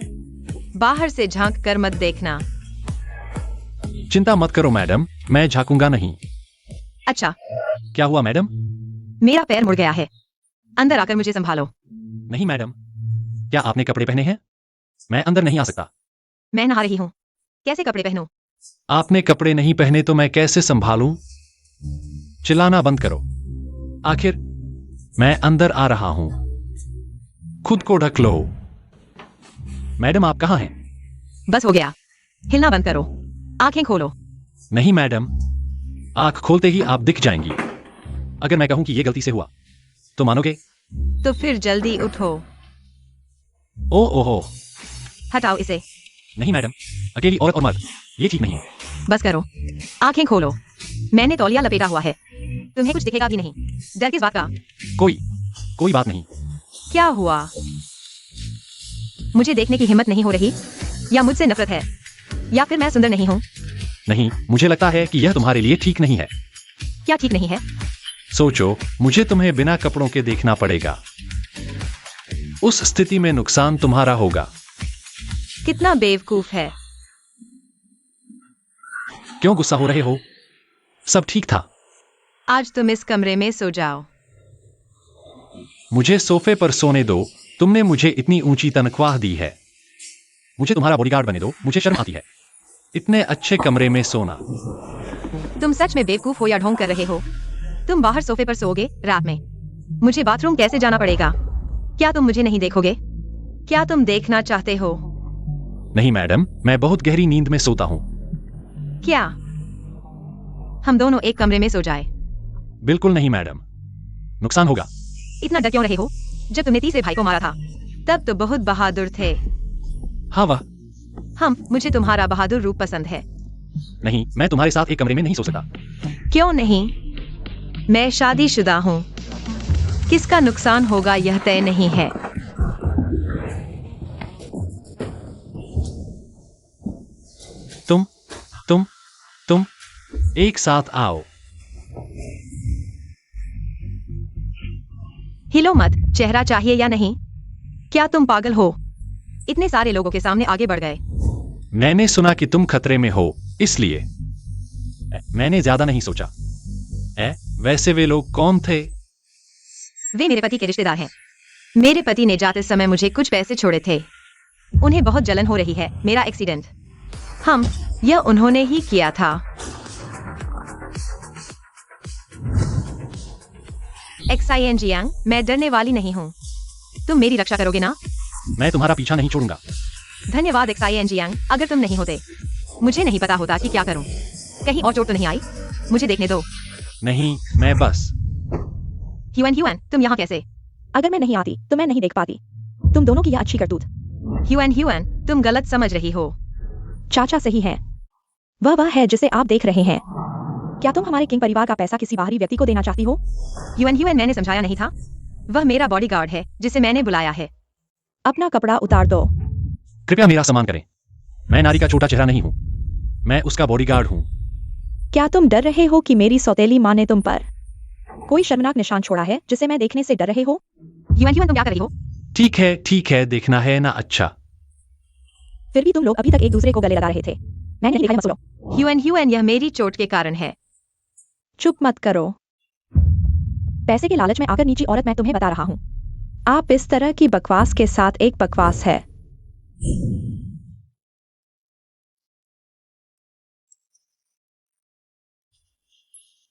बाहर से झांक कर मत देखना। चिंता मत करो मैडम, मैं झांकूंगा नहीं। अच्छा, क्या हुआ मैडम? मेरा पैर मुड़ गया है। अंदर आकर मुझे संभालो। नहीं मैडम, क्या आपने कपड़े पहने हैं? मैं अंदर नहीं आ सकता। मैं नहा रही हूँ, कैसे कपड़े पहनूं? आपने कपड़े नहीं पहने तो मैं कैसे संभालूं? चिल्लाना बंद करो। आखिर मैं अंदर आ रहा हूं। खुद को ढक लो। मैडम, आप कहाँ हैं? बस हो गया, हिलना बंद करो, आंखें खोलो। नहीं मैडम, आंख खोलते ही आप दिख जाएंगी। अगर मैं कहूं कि यह गलती से हुआ तो मानोगे? तो फिर जल्दी उठो। ओ ओहो। हटाओ इसे। नहीं मैडम, अकेली औरत और मर्द, ये ठीक नहीं है। बस करो, आंखें खोलो। मैंने तौलिया लपेटा हुआ है, तुम्हें कुछ दिखेगा भी नहीं। डर किस बात का? कोई बात नहीं। क्या हुआ? मुझे देखने की हिम्मत नहीं हो रही? या मुझसे नफरत है? या फिर मैं सुंदर नहीं हूँ? नहीं, मुझे लगता है कि यह तुम्हारे लिए ठीक नहीं है। क्या ठीक नहीं है? सोचो, मुझे तुम्हें बिना कपड़ों के देखना पड़ेगा। उस स्थिति में नुकसान तुम्हारा होगा। कितना बेवकूफ है। क्यों गुस्सा हो रहे हो? सब ठीक था। आज तुम इस कमरे में सो जाओ। मुझे सोफे पर सोने दो। तुमने मुझे इतनी ऊंची तनख्वाह दी है। मुझे तुम्हारा बॉडीगार्ड बने दो। मुझे शर्म आती है इतने अच्छे कमरे में सोना। तुम सच में बेवकूफ हो या ढोंग कर रहे हो? तुम बाहर सोफे पर सोओगे रात में? मुझे बाथरूम कैसे जाना पड़ेगा? क्या तुम मुझे नहीं देखोगे? क्या तुम देखना चाहते हो? नहीं मैडम, मैं बहुत गहरी नींद में सोता हूं। क्या हम दोनों एक कमरे में सो जाए? बिल्कुल नहीं मैडम, नुकसान होगा। इतना डर क्यों रहे हो? जब तुमने तीसरे भाई को मारा था तब तो बहुत बहादुर थे। हाँ वाह। मुझे तुम्हारा बहादुर रूप पसंद है। नहीं, मैं तुम्हारे साथ एक कमरे में नहीं सो सकता। क्यों नहीं? मैं शादीशुदा हूँ। किसका नुकसान होगा यह तय नहीं है। तुम एक साथ आओ। हिलो मत। चेहरा चाहिए या नहीं? क्या तुम पागल हो? इतने सारे लोगों के सामने आगे बढ़ गए। मैंने सुना कि तुम खतरे में हो, इसलिए मैंने ज्यादा नहीं सोचा। वैसे वे लोग कौन थे? वे मेरे पति के रिश्तेदार हैं। मेरे पति ने जाते समय मुझे कुछ पैसे छोड़े थे। उन्हें बहुत जलन हो रही है। मेरा एक्सीडेंट यह उन्होंने ही किया था। XIN जियांग, मैं डरने वाली नहीं हूँ। तुम मेरी रक्षा करोगे ना? मैं तुम्हारा पीछा नहीं छोड़ूंगा। धन्यवाद XIN जियांग। अगर तुम नहीं होते मुझे नहीं पता होता कि क्या करूं। कहीं और चोट तो नहीं आई? मुझे देखने दो। नहीं, मैं बस। ह्यूएन, तुम यहाँ कैसे? अगर मैं नहीं आती तो मैं नहीं देख पाती तुम दोनों की यह अच्छी करतूत। ह्यूएन, तुम गलत समझ रही हो। चाचा सही है। वह है जिसे आप देख रहे हैं। क्या तुम हमारे किंग परिवार का पैसा किसी बाहरी व्यक्ति को देना चाहती हो? ह्यूएन, मैंने समझाया नहीं था। वह मेरा बॉडीगार्ड है जिसे मैंने बुलाया है। अपना कपड़ा उतार दो। कृपया मेरा सम्मान करें। मैं नारी का छोटा चेहरा नहीं हूं। मैं उसका बॉडीगार्ड हूं। क्या तुम डर रहे हो कि मेरी सौतेली माँ ने तुम पर कोई शर्मनाक निशान छोड़ा है जिसे मैं देखने से डर रहे हो? ह्यूएन, तुम क्या कर रही हो? ठीक है, देखना है ना? अच्छा। फिर भी तुम लोग अभी तक एक दूसरे को गले लगा रहे थे। मैंने देखा, मत सुनो। ह्यूएन, यह मेरी चोट के कारण है। चुप मत करो। पैसे के लालच में आकर नीची औरत, मैं तुम्हें बता रहा हूँ। आप इस तरह की बकवास के साथ एक बकवास है।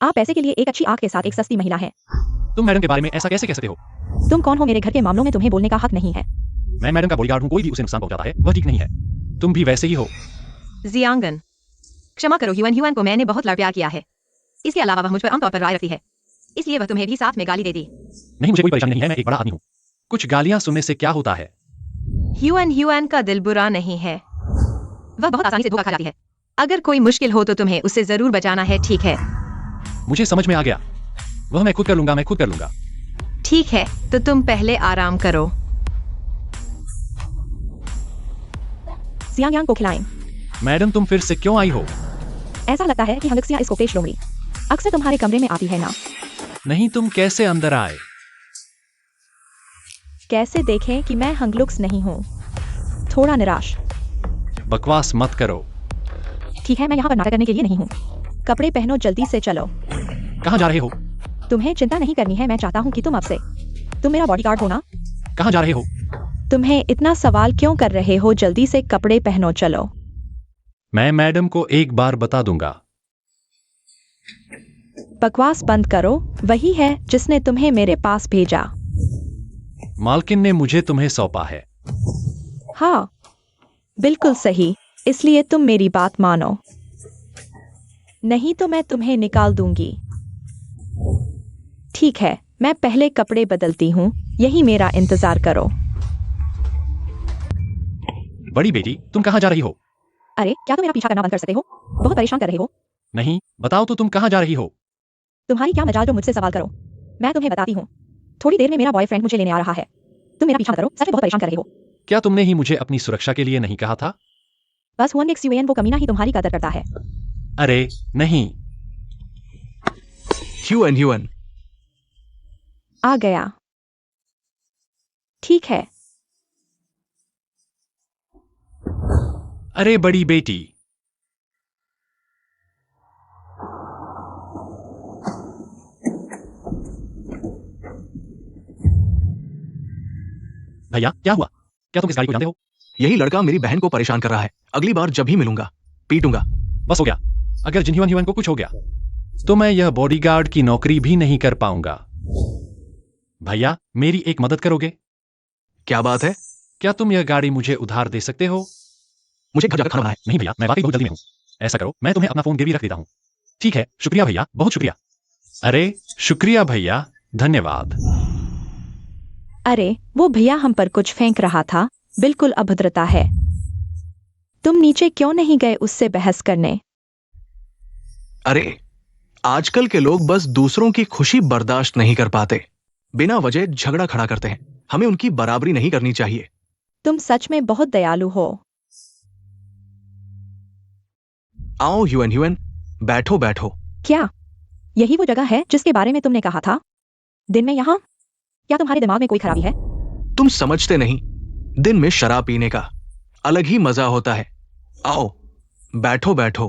आप पैसे के लिए एक अच्छी आंख के साथ एक सस्ती महिला है। तुम मैडम के बारे में ऐसा कैसे कह सकते हो? तुम कौन हो? मेरे घर के मामलों में तुम्हें बोलने का हक नहीं है। मैं मैडम का बॉडीगार्ड हूं। कोई भी उसे नुकसान पहुंचाता है वह ठीक नहीं है। तुम भी वैसे ही हो। जियांगन, क्षमा करो ह्यूएन को मैंने बहुत प्यार किया है। इसके अलावा वह मुझ पर आमतौर पर राय रखती है, इसलिए वह तुम्हें भी साथ में गाली दे दी। नहीं, मुझे कोई परेशानी नहीं है। मैं एक बड़ा आदमी हूँ। कुछ गालियां सुनने से क्या होता है? ह्यूएन का दिल बुरा नहीं है। वह बहुत आसानी से धोखा खा जाती है। अगर कोई मुश्किल हो तो तुम्हें उससे जरूर बचाना है, ठीक है? मुझे समझ में आ गया। वह मैं खुद कर लूंगा। ठीक है, तो तुम पहले आराम करो। जियांग को खिलाएं। मैडम, तुम फिर से क्यों आई हो? ऐसा लगता है कि हंगक्सियां इसको पेश लोमड़ी अक्सर तुम्हारे कमरे में आती है ना? नहीं, तुम कैसे अंदर आए? कैसे देखें कि मैं हंगलुक्स नहीं हूँ? थोड़ा निराश। बकवास मत करो। ठीक है, मैं यहाँ पर नाटक करने के लिए नहीं हूँ। कपड़े पहनो, जल्दी से चलो। कहाँ जा रहे हो? तुम्हें चिंता नहीं करनी है। मैं चाहता हूँ कि तुम मेरा बॉडीगार्ड हो ना? कहाँ जा रहे हो? तुम्हें इतना सवाल क्यों कर रहे हो? जल्दी से कपड़े पहनो, चलो। मैं मैडम को एक बार बता दूंगा। बकवास बंद करो। वही है जिसने तुम्हें मेरे पास भेजा। मालकिन ने मुझे तुम्हें सौंपा है। हाँ, बिल्कुल सही। इसलिए तुम मेरी बात मानो, नहीं तो मैं तुम्हें निकाल दूंगी। ठीक है, मैं पहले कपड़े बदलती हूँ। यही मेरा इंतजार करो। बड़ी बेटी, तुम कहाँ जा रही हो? अरे, क्या तुम मेरा पीछा करना बंद कर सकते हो? बहुत परेशान कर रहे हो। नहीं, बताओ तो तुम कहाँ जा रही हो? तुम्हारी क्या मजाल जो मुझसे सवाल करो। मैं तुम्हें बताती हूँ। थोड़ी देर में मेरा बॉयफ्रेंड मुझे लेने आ रहा है। तुम मेरा पीछा करो, सच में बहुत परेशान कर रहे हो। क्या तुमने ही मुझे अपनी सुरक्षा के लिए नहीं कहा था? बस XUAN वो कमीना ही तुम्हारी कदर करता है। अरे नहीं। ह्यूएन, आ गया। ठीक है। अरे बड़ी बेटी, भैया क्या हुआ? क्या तुम इस गाड़ी को जानते हो? यही लड़का मेरी बहन को परेशान कर रहा है। अगली बार जब भी मिलूंगा पीटूंगा। बस हो गया। अगर जिन्ह्युआन ह्युआन को कुछ हो गया तो मैं यह बॉडीगार्ड की नौकरी भी नहीं कर पाऊंगा। भैया मेरी एक मदद करोगे? क्या बात है? क्या तुम यह गाड़ी मुझे उधार दे सकते हो? मुझे घर जाकर खाना बनाना है। नहीं भैया, मैं वाकई बहुत जल्दी में हूं। ऐसा करो, मैं तुम्हें अपना फोन गिरवी रख देता हूं। ठीक है, शुक्रिया भैया, बहुत शुक्रिया। अरे शुक्रिया भैया, धन्यवाद। अरे वो भैया हम पर कुछ फेंक रहा था। बिल्कुल अभद्रता है। तुम नीचे क्यों नहीं गए उससे बहस करने? अरे आजकल के लोग बस दूसरों की खुशी बर्दाश्त नहीं कर पाते, बिना वजह झगड़ा खड़ा करते हैं। हमें उनकी बराबरी नहीं करनी चाहिए। तुम सच में बहुत दयालु हो। आओ ह्यूएन ह्यूएन, बैठो बैठो। क्या यही वो जगह है जिसके बारे में तुमने कहा था? दिन में यहाँ? क्या तुम्हारे दिमाग में कोई खराबी है? तुम समझते नहीं, दिन में शराब पीने का अलग ही मजा होता है। आओ बैठो बैठो।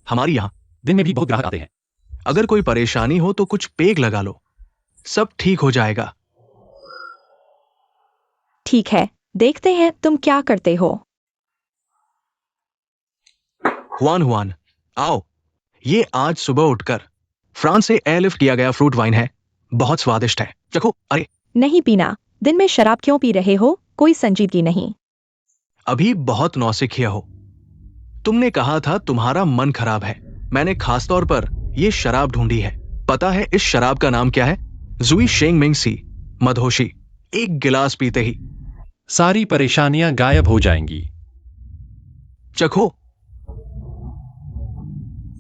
हमारी यहां दिन में भी बहुत ग्राहक आते हैं। अगर कोई परेशानी हो तो कुछ पेग लगा लो, सब ठीक हो जाएगा। ठीक है, देखते हैं तुम क्या करते हो। हुआन हुआन, आओ। ये आज सुबह उठकर फ्रांस से एयरलिफ्ट किया गया फ्रूट वाइन है। बहुत स्वादिष्ट है, चखो। अरे नहीं पीना। दिन में शराब क्यों पी रहे हो? कोई संजीदगी नहीं। अभी बहुत नौसिखिया हो। तुमने कहा था तुम्हारा मन खराब है। मैंने खासतौर पर यह शराब ढूंढी है। पता है इस शराब का नाम क्या है? जुई शेंग मिंग सी, मधोशी। एक गिलास पीते ही सारी परेशानियां गायब हो जाएंगी। चखो।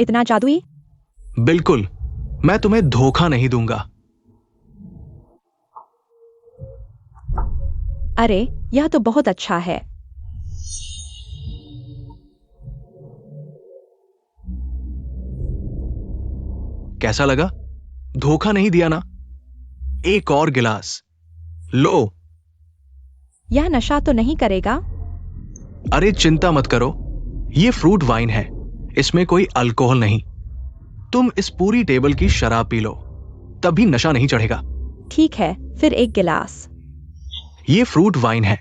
इतना जादुई? बिल्कुल, मैं तुम्हें धोखा नहीं दूंगा। अरे यह तो बहुत अच्छा है। कैसा लगा? धोखा नहीं दिया ना? एक और गिलास लो। यह नशा तो नहीं करेगा? अरे चिंता मत करो, ये फ्रूट वाइन है, इसमें कोई अल्कोहल नहीं। तुम इस पूरी टेबल की शराब पी लो, तब भी नशा नहीं चढ़ेगा। ठीक है, फिर एक गिलास। ये फ्रूट वाइन है,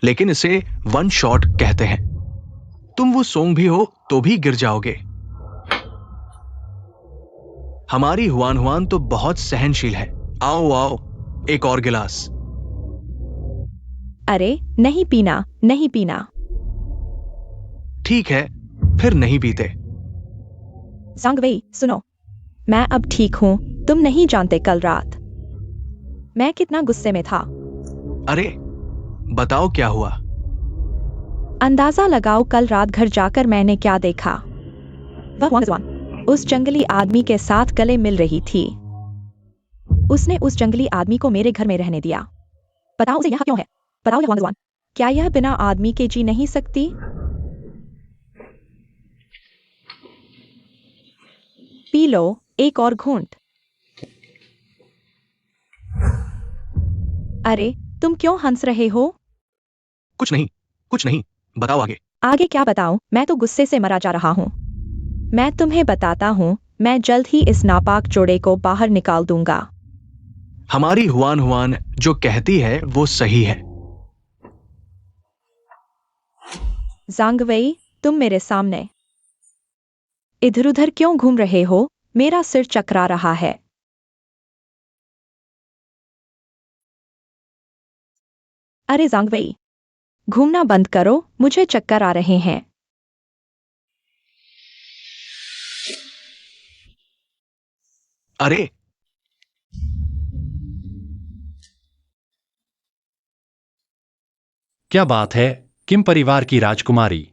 लेकिन इसे वन शॉट कहते हैं। तुम वो सोंग भी हो तो भी गिर जाओगे। हमारी हुआन हुआन तो बहुत सहनशील है। आओ आओ, एक और गिलास। अरे नहीं पीना, नहीं पीना। ठीक है, फिर नहीं पीते। सांगवेई सुनो, मैं अब ठीक हूं। तुम नहीं जानते कल रात मैं कितना गुस्से में था। अरे बताओ क्या हुआ? अंदाजा लगाओ कल रात घर जाकर मैंने क्या देखा। वह वांगजुआन उस जंगली आदमी के साथ गले मिल रही थी। उसने उस जंगली आदमी को मेरे घर में रहने दिया। बताओ उसे यहाँ क्यों है? बताओ यह वांगजुआन, क्या यह बिना आदमी के जी नहीं सकती? पी लो एक और घूंट। अरे तुम क्यों हंस रहे हो? कुछ नहीं, कुछ नहीं, बताओ आगे। आगे क्या बताऊं? मैं तो गुस्से से मरा जा रहा हूं। मैं तुम्हें बताता हूं, मैं जल्द ही इस नापाक जोड़े को बाहर निकाल दूंगा। हमारी हुआन हुआन जो कहती है वो सही है। जांगवेई, तुम मेरे सामने इधर उधर क्यों घूम रहे हो? मेरा सिर चकरा रहा है। अरे जांगवेई, घूमना बंद करो, मुझे चक्कर आ रहे हैं। अरे क्या बात है, किम परिवार की राजकुमारी।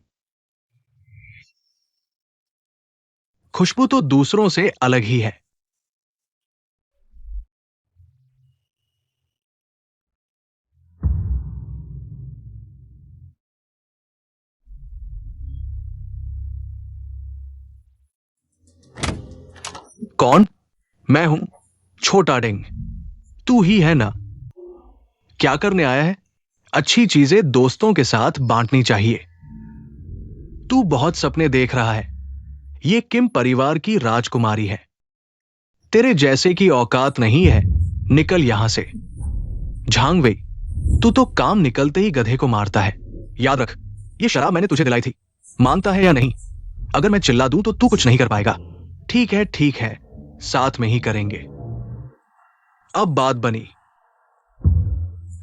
खुशबू तो दूसरों से अलग ही है। कौन? मैं हूं छोटा डिंग। तू ही है ना? क्या करने आया है? अच्छी चीजें दोस्तों के साथ बांटनी चाहिए। तू बहुत सपने देख रहा है। ये किम परिवार की राजकुमारी है। तेरे जैसे की औकात नहीं है। निकल यहां से। झांग वेई, तू तो काम निकलते ही गधे को मारता है। याद रख, ये शराब मैंने तुझे दिलाई थी। मानता है या नहीं? अगर मैं चिल्ला दूं तो तू कुछ नहीं कर पाएगा। ठीक है ठीक है, साथ में ही करेंगे। अब बात बनी,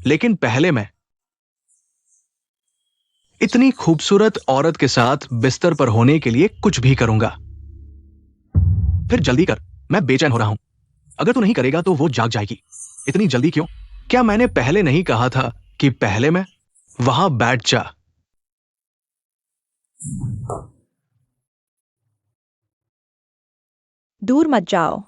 लेकिन पहले मैं इतनी खूबसूरत औरत के साथ बिस्तर पर होने के लिए कुछ भी करूंगा। फिर जल्दी कर, मैं बेचैन हो रहा हूं। अगर तू नहीं करेगा तो वो जाग जाएगी। इतनी जल्दी क्यों? क्या मैंने पहले नहीं कहा था कि पहले मैं? वहां बैठ जा। दूर मत जाओ।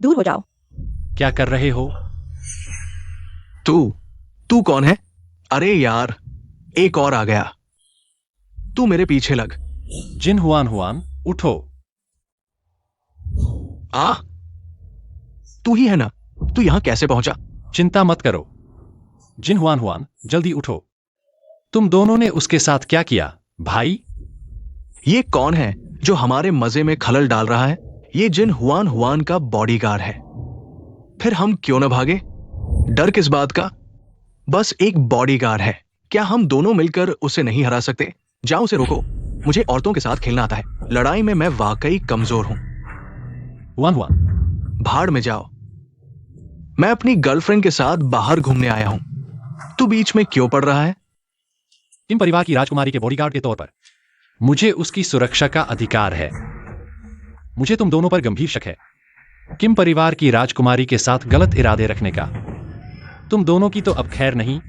दूर हो जाओ। क्या कर रहे हो? तू तू कौन है? अरे यार, एक और आ गया। तू मेरे पीछे लग। जिन हुआन हुआन, उठो। आ, तू ही है ना? तू यहां कैसे पहुंचा? चिंता मत करो। जिन हुआन हुआन, जल्दी उठो। तुम दोनों ने उसके साथ क्या किया, भाई? ये कौन है जो हमारे मजे में खलल डाल रहा है? ये जिन हुआन हुआन का बॉडीगार्ड है। फिर हम क्यों न भागे? डर किस बात का? बस एक बॉडीगार्ड है। क्या हम दोनों मिलकर उसे नहीं हरा सकते? जाओ उसे रोको। मुझे औरतों के साथ खेलना आता है। लड़ाई में मैं वाकई कमजोर हूं। हुआन हुआन, भाड़ में जाओ। मैं अपनी गर्लफ्रेंड के साथ बाहर घूमने आया हूं। तू बीच में क्यों पड़ रहा है? किम परिवार की राजकुमारी के बॉडीगार्ड के तौर पर मुझे उसकी सुरक्षा का अधिकार है। मुझे तुम दोनों पर गंभीर शक है, किम परिवार की राजकुमारी के साथ गलत इरादे रखने का। तुम दोनों की तो अब खैर नहीं।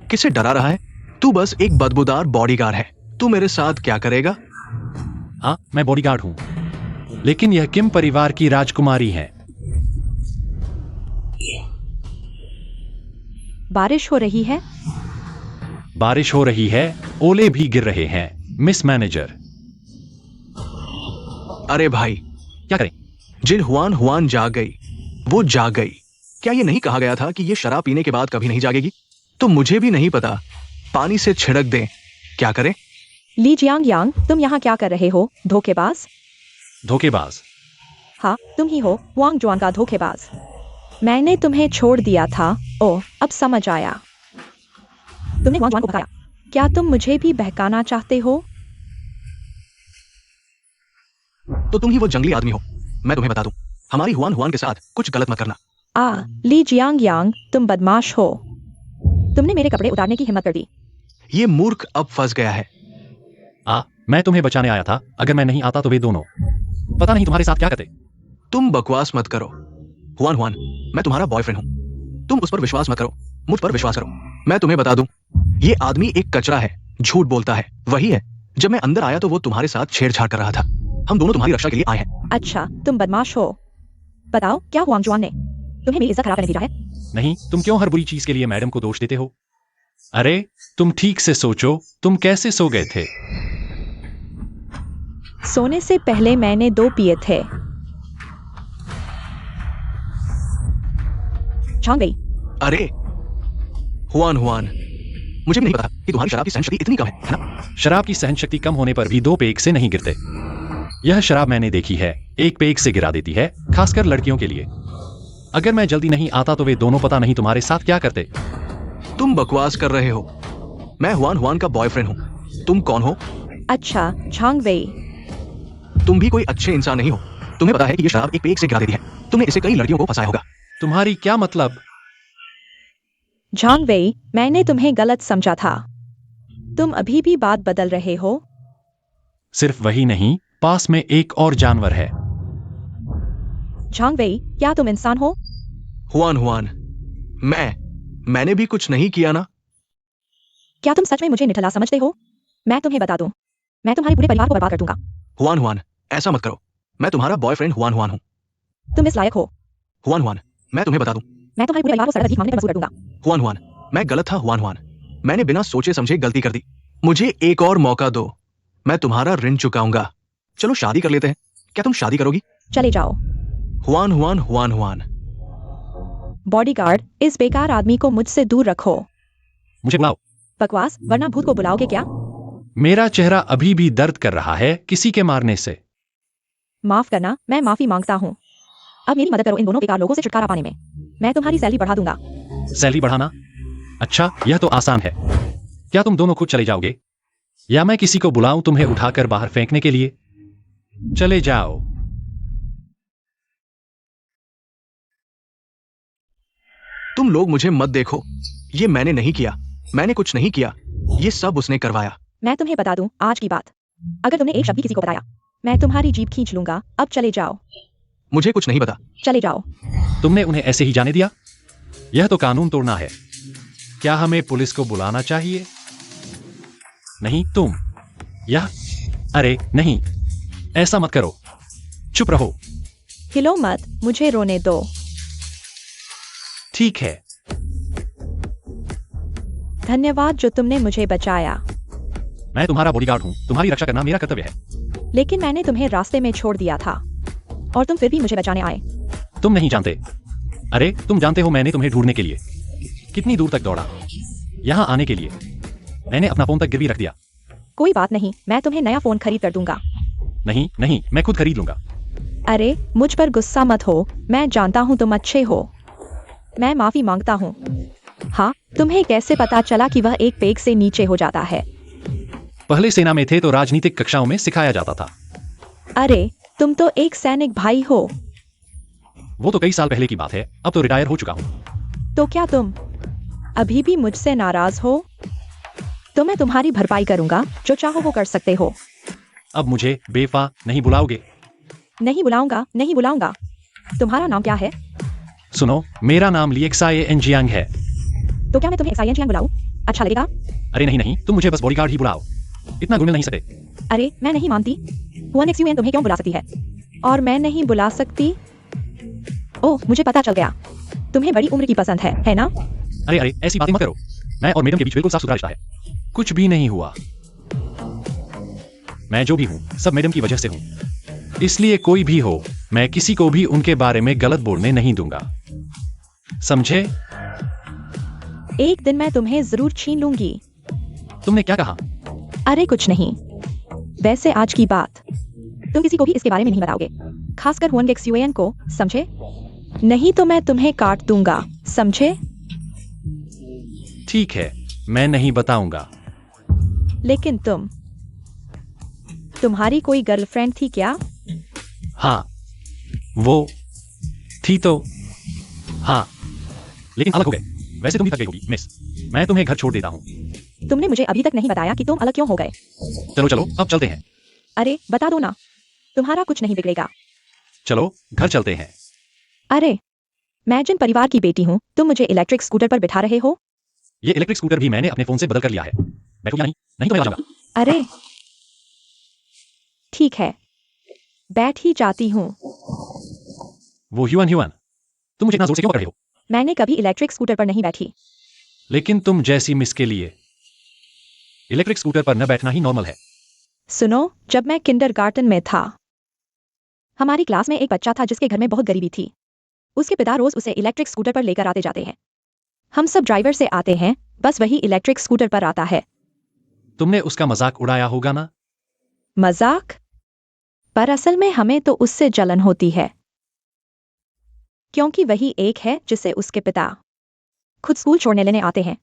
किसे डरा रहा है? तू बस एक बदबूदार बॉडीगार्ड है। तू मेरे साथ क्या करेगा? हाँ, मैं बॉडीगार्ड हूं, लेकिन यह किम परिवार की राजकुमारी है। बारिश हो रही है। बारिश हो रही है, ओले भी गिर रहे हैं, मिस मैनेजर। अरे भाई, क्या करें? जिन हुआन हुआन जाग गई। वो जाग गई। क्या ये नहीं कहा गया था कि ये शराब पीने के बाद कभी नहीं जागेगी? तो मुझे भी नहीं पता। पानी से छिड़क दें। क्या करें? ली जियांग यांग, तुम यहाँ क्या कर रहे हो, धोखेबाज? धोखेबाज? हाँ, तुम ही हो वांग जुआन का धोखेबाज। मैंने तुम्हें छोड़ दिया था। ओ, अब समझ आया। तुमने वांग जुआन को भगाया। क्या तुम मुझे भी बहकाना चाहते हो? तो तुम ही वो जंगली आदमी हो। मैं तुम्हें बता दूं, हमारी हुआन हुआन के साथ कुछ गलत मत करना। ली जियांग यांग, तुम बदमाश हो। तुमने मेरे कपड़े उतारने की हिम्मत कर दी। ये मूर्ख अब फंस गया है। मैं तुम्हें बचाने आया था। अगर मैं नहीं आता तो वे दोनों पता नहीं तुम्हारे साथ क्या करते। तुम बकवास मत करो। हुआन हुआन, मैं तुम्हारा बॉयफ्रेंड हूं। तुम उस पर विश्वास मत करो, मुझ पर विश्वास करो। मैं तुम्हें बता दूं, ये आदमी एक कचरा है, झूठ बोलता है। वही है। जब मैं अंदर आया तो वो तुम्हारे साथ छेड़छाड़ कर रहा था। हम दोनों तुम्हारी रक्षा के लिए आए हैं। अच्छा, तुम बदमाश हो। बताओ, क्या वांग जुआन ने तुम्हें मेरी इज्जत खराब करने भेजा है? नहीं, तुम क्यों हर बुरी चीज के लिए मैडम को दोष देते हो? अरे, तुम ठीक से सोचो, तुम कैसे सो गए थे? सोने से पहले मैंने 2 पिए थे। झांग गई। अरे हुआन हुआन, मुझे भी नहीं पता कि तुम्हारी शराब की सहनशक्ति इतनी कम है ना? शराब की सहनशक्ति कम होने पर भी 2 पेग से नहीं गिरते। यह शराब मैंने देखी है, 1 पेग से गिरा देती है, खासकर लड़कियों के लिए। अगर मैं जल्दी नहीं आता तो वे दोनों पता नहीं तुम्हारे साथ क्या करते। तुम बकवास कर रहे हो। मैं हुआन हुआन का बॉयफ्रेंड हूं। तुम कौन हो? अच्छा, झांग वेई। तुम भी कोई अच्छे इंसान नहीं हो। तुम्हें पता है कि ये शराब एक पेग से गिरा देती है। तुमने इसे कई लड़कियों को फंसाया होगा। तुम्हारी क्या मतलब? झांग वेई, मैंने तुम्हें गलत समझा था। तुम अभी भी बात बदल रहे हो। सिर्फ वही नहीं, पास में एक और जानवर है। झांग वेई, क्या तुम इंसान हो? हुआन हुआन, मैंने भी कुछ नहीं किया ना। क्या तुम सच में मुझे निठला समझते हो? मैं तुम्हें बता दूं, मैं तुम्हारे पूरे परिवार को बर्बाद कर दूंगा। हुआन हुआन, ऐसा मत करो। मैं तुम्हारा बॉयफ्रेंड हुआन हुआन हूं। तुम इस लायक हो। हुआन हुआन, मैं तुम्हें बता दूं। मैं तुम्हारे पूरे परिवार को सड़क पर भीख मांगने पर मजबूर कर दूंगा। हुआन हुआन, मैं गलत था हुआन हुआन। मैंने बिना सोचे समझे गलती कर दी। मुझे एक और मौका दो, मैं तुम्हारा ऋण चुकाऊंगा। चलो शादी कर लेते हैं, क्या तुम शादी करोगी? चले जाओ। Hwan Hwan Hwan Hwan. Bodyguard, इस बेकार आदमी को मुझसे दूर रखो। मुझे बुलाओ। बकवास, वरना भूत को बुलाओगे क्या? मेरा चेहरा अभी भी दर्द कर रहा है किसी के मारने से। माफ करना, मैं माफी मांगता हूँ। अब मेरी मदद करो इन दोनों बेकार लोगों से छुटकारा पाने में। मैं तुम्हारी सैलरी बढ़ा दूंगा। सैलरी बढ़ाना? अच्छा, यह तो आसान है। क्या तुम दोनों खुद चले जाओगे या मैं किसी को बुलाऊं तुम्हें उठाकर बाहर फेंकने के लिए? चले जाओ। तुम लोग मुझे मत देखो, ये मैंने नहीं किया। मैंने कुछ नहीं किया, ये सब उसने करवाया। मैं तुम्हें बता दूं आज की बात, अगर तुमने एक शब्द भी किसी को बताया, मैं तुम्हारी जीभ खींच लूंगा। अब चले जाओ। मुझे कुछ नहीं पता। चले जाओ। तुमने उन्हें ऐसे ही जाने दिया? यह तो कानून तोड़ना है। क्या हमें पुलिस को बुलाना चाहिए? नहीं तुम यह अरे नहीं, ऐसा मत करो। चुप रहो। हिलो मत, मुझे रोने दो। ठीक है। धन्यवाद जो तुमने मुझे बचाया। मैं तुम्हारा बॉडीगार्ड हूं, तुम्हारी रक्षा करना मेरा कर्तव्य है। लेकिन मैंने तुम्हें रास्ते में छोड़ दिया था और तुम फिर भी मुझे बचाने आए। तुम नहीं जानते। अरे तुम जानते हो मैंने तुम्हें ढूंढने के लिए कितनी दूर तक दौड़ा यहां आने के लिए। मैंने अपना फोन तक गिरवी रख दिया। कोई बात नहीं, मैं तुम्हें नया फोन खरीद कर दूंगा। नहीं नहीं, मैं खुद खरीद लूंगा। अरे मुझ पर गुस्सा मत हो, मैं जानता हूँ तुम अच्छे हो। मैं माफी मांगता हूँ। हाँ, तुम्हें कैसे पता चला कि वह एक पेग से नीचे हो जाता है? पहले सेना में थे तो राजनीतिक कक्षाओं में सिखाया जाता था। अरे तुम तो एक सैनिक भाई हो। वो तो कई साल पहले की बात है, अब तो रिटायर हो चुका हूं। तो क्या तुम अभी भी मुझसे नाराज हो? तो मैं तुम्हारी भरपाई करूंगा, जो चाहो वो कर सकते हो। अब मुझे बेफा नहीं बुलाओगे? नहीं बुलाऊंगा, नहीं बुलाऊंगा। तुम्हारा नाम क्या है? सुनो, मेरा नाम लिएक्साए एनजियांग है। तो क्या मैं तुम्हें एक्साइएन चियांग बुलाऊं? अच्छा लगेगा? अरे नहीं नहीं, तुम मुझे बस बॉडीगार्ड ही बुलाओ, इतना घुल नहीं सकते। अरे मैं नहीं मानती। हुआन एक्सयूएन तुम्हें क्यों बुला सकती है और मैं नहीं बुला सकती? ओह, मुझे पता चल गया। तुम्हें बड़ी उम्र की पसंद है ना? अरे अरे, ऐसी बातें मत करो। मैं और मैडम के बीच बिल्कुल साफ सुथरा रिश्ता है। कुछ भी नहीं हुआ। मैं जो भी हूं सब मैडम की वजह से हूं। इसलिए कोई भी हो, मैं किसी को भी उनके बारे में गलत बोलने नहीं दूंगा, समझे? एक दिन मैं तुम्हें जरूर छीन लूंगी। तुमने क्या कहा? अरे कुछ नहीं। वैसे आज की बात तुम किसी को भी इसके बारे में नहीं बताओगे, खासकर हुआन एक्सयूएन को, समझे? नहीं तो मैं तुम्हें काट दूंगा, समझे? ठीक है, मैं नहीं बताऊंगा। लेकिन तुम्हारी कोई गर्लफ्रेंड थी क्या? हाँ, वो थी तो हाँ, लेकिन अलग हो गए। वैसे तुम भी थक गई होगी मिस, मैं तुम्हें घर छोड़ देता हूँ। तुमने मुझे अभी तक नहीं बताया कि तुम अलग क्यों हो गए। चलो चलो, अब चलते हैं। अरे बता दो ना, तुम्हारा कुछ नहीं बिगड़ेगा। चलो घर चलते हैं। अरे मैं जिन परिवार की बेटी हूँ, तुम मुझे इलेक्ट्रिक स्कूटर पर बिठा रहे हो? ये इलेक्ट्रिक स्कूटर भी मैंने अपने फोन से बदल कर लिया है। बैठो या नहीं, नहीं तो मैं आ जाऊंगा। अरे ठीक है, बैठ ही जाती हूँ। वो ह्यूअन ह्यूअन, तुम मुझे इतना जोर से क्यों कर रहे हो? मैंने कभी इलेक्ट्रिक स्कूटर पर नहीं बैठी। लेकिन तुम जैसी मिस के लिए इलेक्ट्रिक स्कूटर पर न बैठना ही नॉर्मल है। सुनो, जब मैं किंडरगार्टन में था, हमारी क्लास में एक बच्चा था जिसके घर में बहुत गरीबी थी। उसके पिता रोज उसे इलेक्ट्रिक स्कूटर पर लेकर आते जाते हैं। हम सब ड्राइवर से आते हैं, बस वही इलेक्ट्रिक स्कूटर पर आता है। तुमने उसका मजाक उड़ाया होगा ना? मजाक? पर असल में हमें तो उससे जलन होती है, क्योंकि वही एक है जिसे उसके पिता खुद स्कूल छोड़ने लेने आते हैं।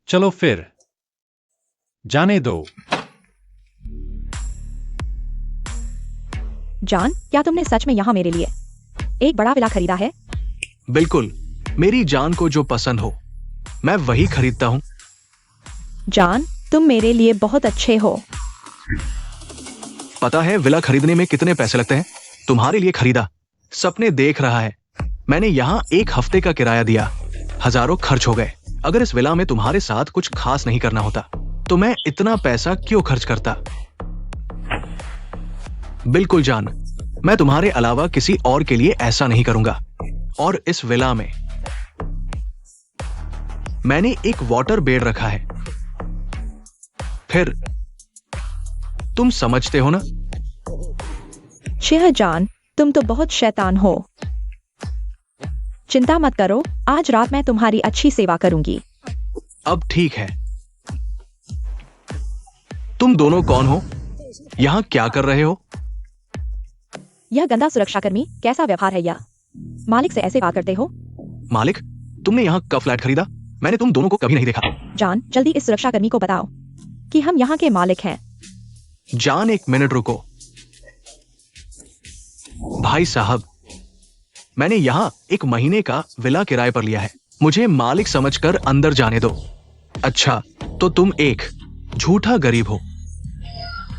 चलो फिर जाने दो। जान, क्या तुमने सच में यहाँ मेरे लिए एक बड़ा विला खरीदा है? बिल्कुल, मेरी जान को जो पसंद हो मैं वही खरीदता हूँ। जान, तुम मेरे लिए बहुत अच्छे हो। पता है विला खरीदने में कितने पैसे लगते हैं? तुम्हारे लिए खरीदा, सपने देख रहा है। मैंने यहाँ 1 हफ्ते का किराया दिया, हजारों खर्च हो गए। अगर इस विला में तुम्हारे साथ कुछ खास नहीं करना होता तो मैं इतना पैसा क्यों खर्च करता? बिल्कुल जान, मैं तुम्हारे अलावा किसी और के लिए ऐसा नहीं करूंगा। और इस विला में मैंने एक वाटर बेड रखा है। फिर तुम समझते हो ना? शहजान, तुम तो बहुत शैतान हो। चिंता मत करो, आज रात मैं तुम्हारी अच्छी सेवा करूंगी। अब ठीक है। तुम दोनों कौन हो? यहां क्या कर रहे हो? यह गंदा सुरक्षाकर्मी, कैसा व्यवहार है यह? मालिक से ऐसे बात करते हो? मालिक, तुमने यहां कब फ्लैट खरीदा? मैंने तुम दोनों को कभी नहीं देखा। जान, जल्दी इस सुरक्षाकर्मी को बताओ कि हम यहाँ के मालिक हैं। जान, एक मिनट रुको। भाई साहब, मैंने यहां एक महीने का विला किराए पर लिया है। मुझे मालिक समझकर अंदर जाने दो। अच्छा, तो तुम एक झूठा गरीब हो।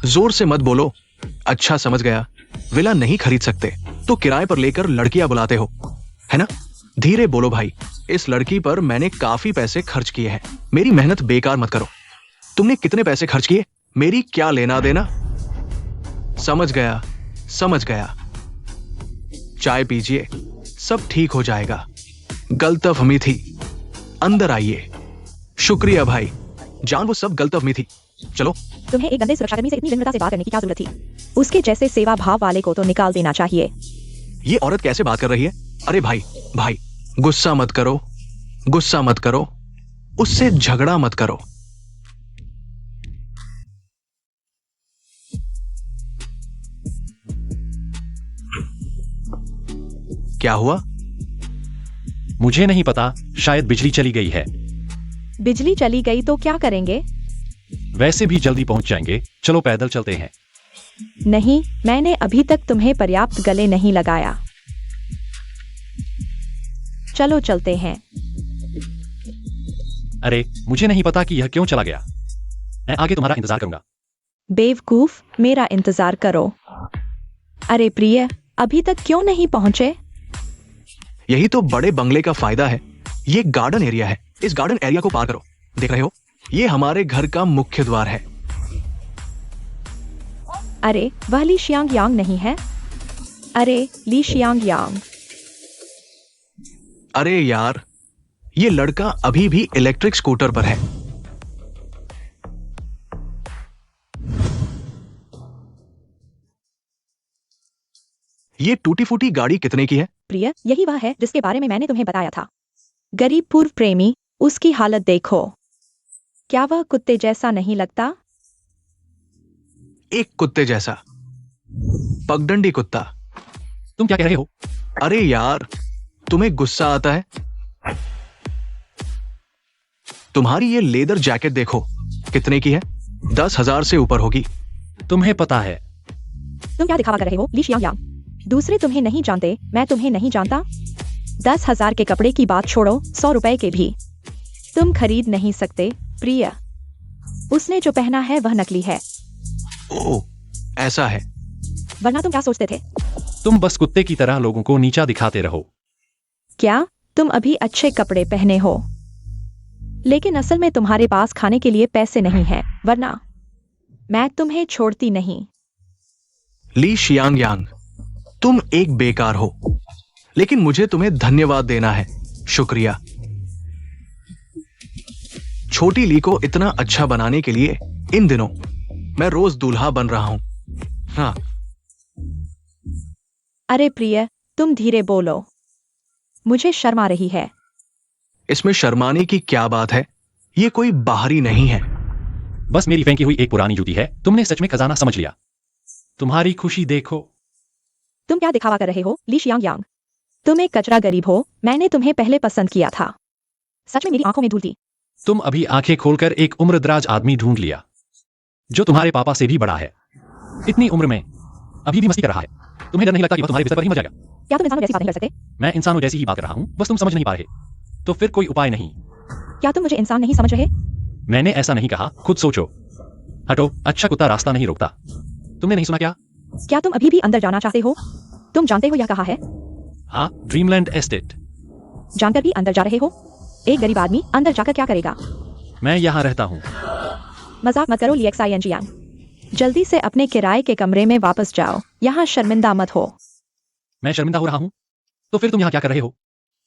जोर से मत बोलो। अच्छा, समझ गया। विला नहीं खरीद सकते तो किराए पर लेकर लड़कियां बुलाते हो, है ना? धीरे बोलो भाई। इस लड़की पर मैंने काफी पैसे खर्च किए हैं। मेरी मेहनत बेकार मत करो। तुमने कितने पैसे खर्च किए? मेरी क्या लेना देना? समझ गया, समझ गया। चाय पीजिए, सब ठीक हो जाएगा। गलतफहमी थी। अंदर आइए। शुक्रिया भाई। जान, वो सब गलतफहमी थी। चलो। तुम्हें एक गंदे सुरक्षाकर्मी से इतनी विनम्रता से बात करने की क्या जरूरत थी? उसके जैसे सेवा भाव वाले को तो निकाल देना चाहिए। ये औरत कैसे बात कर रही है? अरे भाई, भाई, गुस्सा मत करो, गुस्सा मत करो। उससे झगड़ा मत करो। क्या हुआ? मुझे नहीं पता, शायद बिजली चली गई है। बिजली चली गई तो क्या करेंगे? वैसे भी जल्दी पहुंच जाएंगे। चलो पैदल चलते हैं। नहीं, मैंने अभी तक तुम्हें पर्याप्त गले नहीं लगाया। चलो चलते हैं। अरे, मुझे नहीं पता कि यह क्यों चला गया। मैं आगे तुम्हारा इंतजार करूंगा। बेवकूफ, मेरा इंतजार करो। अरे प्रिय, अभी तक क्यों नहीं पहुंचे? यही तो बड़े बंगले का फायदा है। ये गार्डन एरिया है। इस गार्डन एरिया को पार करो। देख रहे हो? ये हमारे घर का मुख्य द्वार है। अरे, वह ली शियांग यांग नहीं है? अरे, ली शियांग यांग। अरे यार, ये लड़का अभी भी इलेक्ट्रिक स्कूटर पर है। ये टूटी फूटी गाड़ी कितने की है? प्रिय, यही वह है जिसके बारे में मैंने तुम्हें बताया था। गरीब पूर्व प्रेमी, उसकी हालत देखो। क्या वह कुत्ते जैसा नहीं लगता? एक कुत्ते जैसा। पगडंडी कुत्ता। तुम क्या कह रहे हो? अरे यार, तुम्हें गुस्सा आता है? तुम्हारी ये लेदर जैकेट देखो, कितने की है? 10,000 से ऊपर होगी। तुम्हें पता है। तुम क्या दिखावा कर रहे हो, ली शियांग यांग? दूसरे तुम्हें नहीं जानते, मैं तुम्हें नहीं जानता। 10,000 के कपड़े की बात छोड़ो, 100 रुपए के भी तुम खरीद नहीं सकते। प्रिय, उसने जो पहना है वह नकली है। ओह, ऐसा है। वरना तुम क्या सोचते थे? तुम बस कुत्ते की तरह लोगों को नीचा दिखाते रहो। क्या तुम अभी अच्छे कपड़े पहने हो, लेकिन असल में तुम्हारे पास खाने के लिए पैसे नहीं हैं, वरना मैं तुम्हें छोड़ती नहीं। ली शियांग यांग, तुम एक बेकार हो, लेकिन मुझे तुम्हें धन्यवाद देना है। शुक्रिया। छोटी ली को इतना अच्छा बनाने के लिए इन दिनों मैं रोज दूल्हा बन रहा हूं। हाँ। अरे प्रिय, तुम धीरे बोलो, मुझे शर्म आ रही है। इसमें शर्माने की क्या बात है? ये कोई बाहरी नहीं है। बस मेरी फेंकी हुई एक पुरानी जूती है। तुमने सच में खजाना समझ लिया। तुम्हारी खुशी देखो। तुम क्या दिखावा कर रहे हो, ली शियांग यांग? तुम एक कचरा गरीब हो। मैंने तुम्हें पहले पसंद किया था। सच में मेरी आंखों में धूल थी। तुम अभी आंखें खोलकर एक उम्रदराज आदमी ढूंढ लिया, जो तुम्हारे पापा से भी बड़ा है। इतनी उम्र में अभी भी मस्ती कर रहा है। तुम्हें डर नहीं लगता कि वह तुम्हारे बिस्तर पर ही मर जाएगा? क्या तुम इंसानों जैसी बात नहीं कर सकते? मैं इंसानों जैसी ही बात कर रहा हूं, बस तुम समझ नहीं पा रहे। तो फिर कोई उपाय नहीं? क्या तुम मुझे इंसान नहीं समझ रहे? मैंने ऐसा नहीं कहा, खुद सोचो। हटो, अच्छा कुत्ता रास्ता नहीं रोकता। तुमने नहीं सुना क्या? क्या तुम अभी भी अंदर जाना चाहते हो? तुम जानते हो यह कहाँ है? हाँ, ड्रीमलैंड एस्टेट। जानकर भी अंदर जा रहे हो? एक गरीब आदमी अंदर जाकर क्या करेगा? मैं यहाँ रहता हूँ। मजाक मत करो, ली एक्स आई एन जी यांग। जल्दी से अपने किराए के कमरे में वापस जाओ, यहाँ शर्मिंदा मत हो। मैं शर्मिंदा हो रहा हूँ? तो फिर तुम यहाँ क्या कर रहे हो?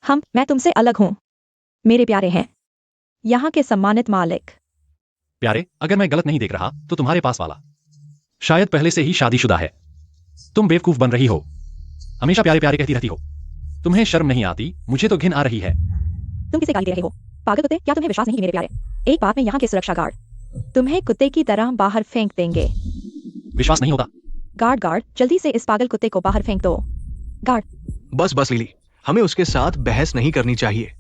मैं तुमसे अलग हूँ। मेरे प्यारे हैं, यहाँ के सम्मानित मालिक। प्यारे, अगर मैं गलत नहीं देख रहा तो तुम्हारे पास वाला शायद पहले से ही शादीशुदा है। तुम बेवकूफ बन रही हो, हमेशा प्यारे प्यारे कहती रहती हो। तुम्हें शर्म नहीं आती? मुझे तो घिन आ रही है। तुम किसे गाली दे रहे हो? पागल कुत्ते, क्या तुम्हें विश्वास नहीं मेरे प्यारे? एक बात में यहाँ के सुरक्षा गार्ड तुम्हें कुत्ते की तरह बाहर फेंक देंगे। विश्वास नहीं होता? गार्ड, जल्दी से इस पागल कुत्ते को बाहर फेंक दो। गार्ड। बस लिली, हमें उसके साथ बहस नहीं करनी चाहिए।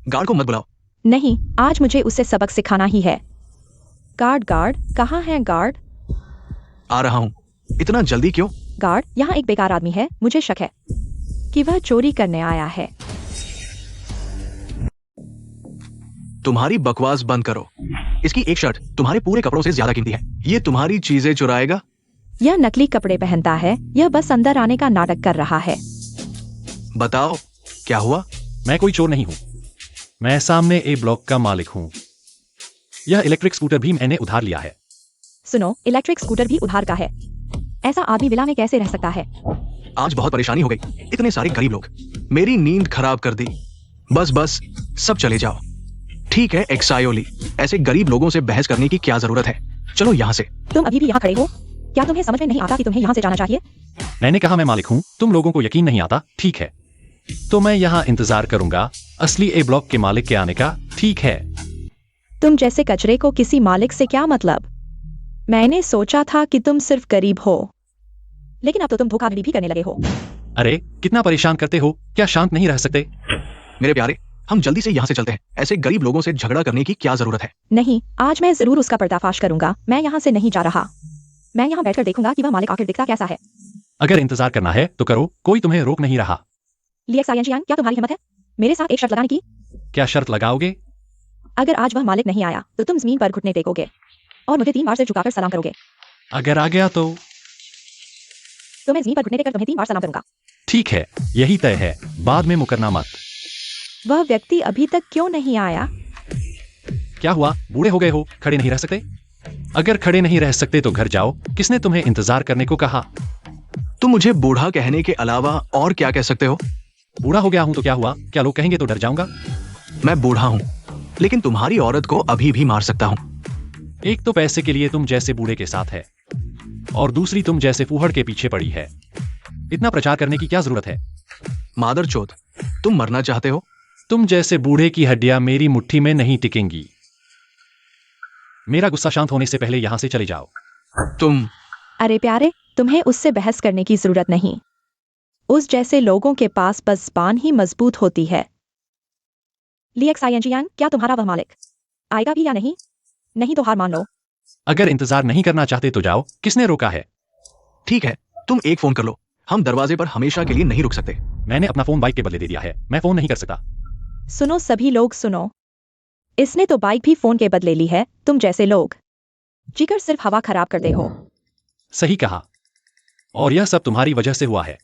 गार्ड को मत बुलाओ। नहीं, आज मुझे उसे सबक सिखाना ही है। गार्ड, कहाँ है गार्ड? आ रहा हूँ। इतना जल्दी क्यों? गार्ड, यहाँ एक बेकार आदमी है, मुझे शक है कि वह चोरी करने आया है। तुम्हारी बकवास बंद करो। इसकी एक शर्ट तुम्हारे पूरे कपड़ों से ज्यादा कीमती है। ये तुम्हारी चीजें चुराएगा? यह नकली कपड़े पहनता है, यह बस अंदर आने का नाटक कर रहा है। बताओ क्या हुआ? मैं कोई चोर नहीं हूँ, मैं सामने ए ब्लॉक का मालिक हूँ। यह इलेक्ट्रिक स्कूटर भी मैंने उधार लिया है। सुनो, इलेक्ट्रिक स्कूटर भी उधार का है। ऐसा आदमी विला में कैसे रह सकता है? आज बहुत परेशानी हो गई, इतने सारे गरीब लोग, मेरी नींद खराब कर दी। बस सब चले जाओ। ठीक है एक्सायोली, ऐसे गरीब लोगों से बहस करने की क्या जरूरत है? चलो यहाँ से। तुम अभी भी यहाँ खड़े हो? क्या तुम्हें समझ में नहीं आता कि तुम्हें यहाँ से जाना चाहिए? मैंने कहा मैं मालिक हूँ, तुम लोगों को यकीन नहीं आता? ठीक है, तो मैं यहाँ इंतजार करूंगा असली ए ब्लॉक के मालिक के आने का। ठीक है। तुम जैसे कचरे को किसी मालिक से क्या मतलब? मैंने सोचा था कि तुम सिर्फ गरीब हो, लेकिन अब तो तुम धोखाधड़ी भी करने लगे हो। अरे कितना परेशान करते हो, क्या शांत नहीं रह सकते? मेरे प्यारे, हम जल्दी से यहाँ से चलते हैं। ऐसे गरीब लोगों से झगड़ा करने की क्या जरूरत है? नहीं, आज मैं जरूर उसका पर्दाफाश करूंगा। मैं यहाँ से नहीं जा रहा। मैं यहाँ बैठकर देखूंगा कि वह मालिक आखिर दिखता कैसा है। अगर इंतजार करना है तो करो, कोई तुम्हें रोक नहीं रहा। लिएक्सायंशियांग, क्या तुम्हारी हिम्मत है मेरे साथ एक शर्त लगाने की? क्या शर्त लगाओगे? अगर आज वह मालिक नहीं आया तो तुम जमीन पर घुटने टेकोगे और मुझे 3 बार सिर झुकाकर सलाम करोगे। अगर आ गया तो मैं जमीन पर घुटने टेकर तुम्हें 3 बार सलाम करूंगा। ठीक है, यही तय है, बाद में मुकरना मत। वह व्यक्ति अभी तक क्यों नहीं आया? क्या हुआ, बूढ़े हो गए हो, खड़े नहीं रह सकते? अगर खड़े नहीं रह सकते तो घर जाओ। किसने तुम्हें इंतजार करने को कहा? तुम मुझे बूढ़ा कहने के अलावा और क्या कह सकते हो? बूढ़ा हो गया हूं तो क्या हुआ? क्या लोग कहेंगे तो डर जाऊंगा? मैं बूढ़ा हूँ, लेकिन तुम्हारी औरत को अभी भी मार सकता हूँ। एक तो पैसे के लिए तुम जैसे बूढ़े के साथ है, और दूसरी तुम जैसे फूहड़ के पीछे पड़ी है। इतना प्रचार करने की क्या जरूरत है? मादरचोद, तुम मरना चाहते हो? तुम जैसे बूढ़े की हड्डियां मेरी मुट्ठी में नहीं टिकेंगी। मेरा गुस्सा शांत होने से पहले यहां से चले जाओ। तुम अरे प्यारे, तुम्हें उससे बहस करने की जरूरत नहीं। उस जैसे लोगों के पास बस ज़बान ही मजबूत होती है। लिएक्सायंशियांग, क्या तुम्हारा वह मालिक आएगा भी या नहीं? नहीं तो हार मान लो। अगर इंतजार नहीं करना चाहते तो जाओ, किसने रोका है? ठीक है, तुम एक फोन कर लो। हम दरवाजे पर हमेशा के लिए नहीं रुक सकते। मैंने अपना फोन बाइक के बदले दे दिया है, मैं फोन नहीं कर सकता। सुनो सभी लोग सुनो, इसने तो बाइक भी फोन के बदले ली है। तुम जैसे लोग जीकर सिर्फ हवा खराब करते हो। सही कहा, और यह सब तुम्हारी वजह से हुआ है।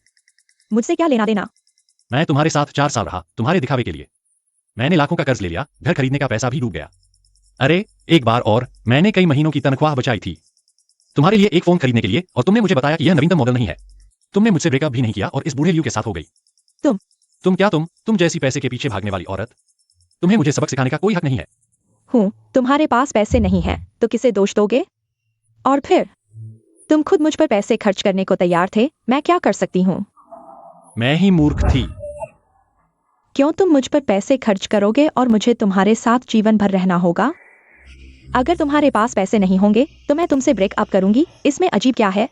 मुझसे क्या लेना देना? मैं तुम्हारे साथ 4 साल रहा, तुम्हारे दिखावे के लिए। मैंने लाखों का कर्ज ले लिया, घर खरीदने का पैसा भी डूब गया। अरे एक बार और, मैंने कई महीनों की तनख्वाह बचाई थी तुम्हारे लिए एक फोन खरीदने के लिए, और तुमने मुझे बताया कि यह नवीनतम मॉडल नहीं है। तुमने मुझसे ब्रेकअप भी नहीं किया और इस बूढ़े लियो के साथ हो गई। तुम जैसी पैसे के पीछे भागने वाली औरत, तुम्हें मुझे सबक सिखाने का कोई हक नहीं है। तुम्हारे पास पैसे नहीं है तो किसे दोष दोगे? और फिर तुम खुद मुझ पर पैसे खर्च करने को तैयार थे, मैं क्या कर सकती हूँ? मैं ही मूर्ख थी। क्यों तुम मुझ पर पैसे खर्च करोगे और मुझे तुम्हारे साथ जीवन भर रहना होगा? अगर तुम्हारे पास पैसे नहीं होंगे तो मैं तुमसे ब्रेकअप करूंगी। इसमें अजीब क्या है?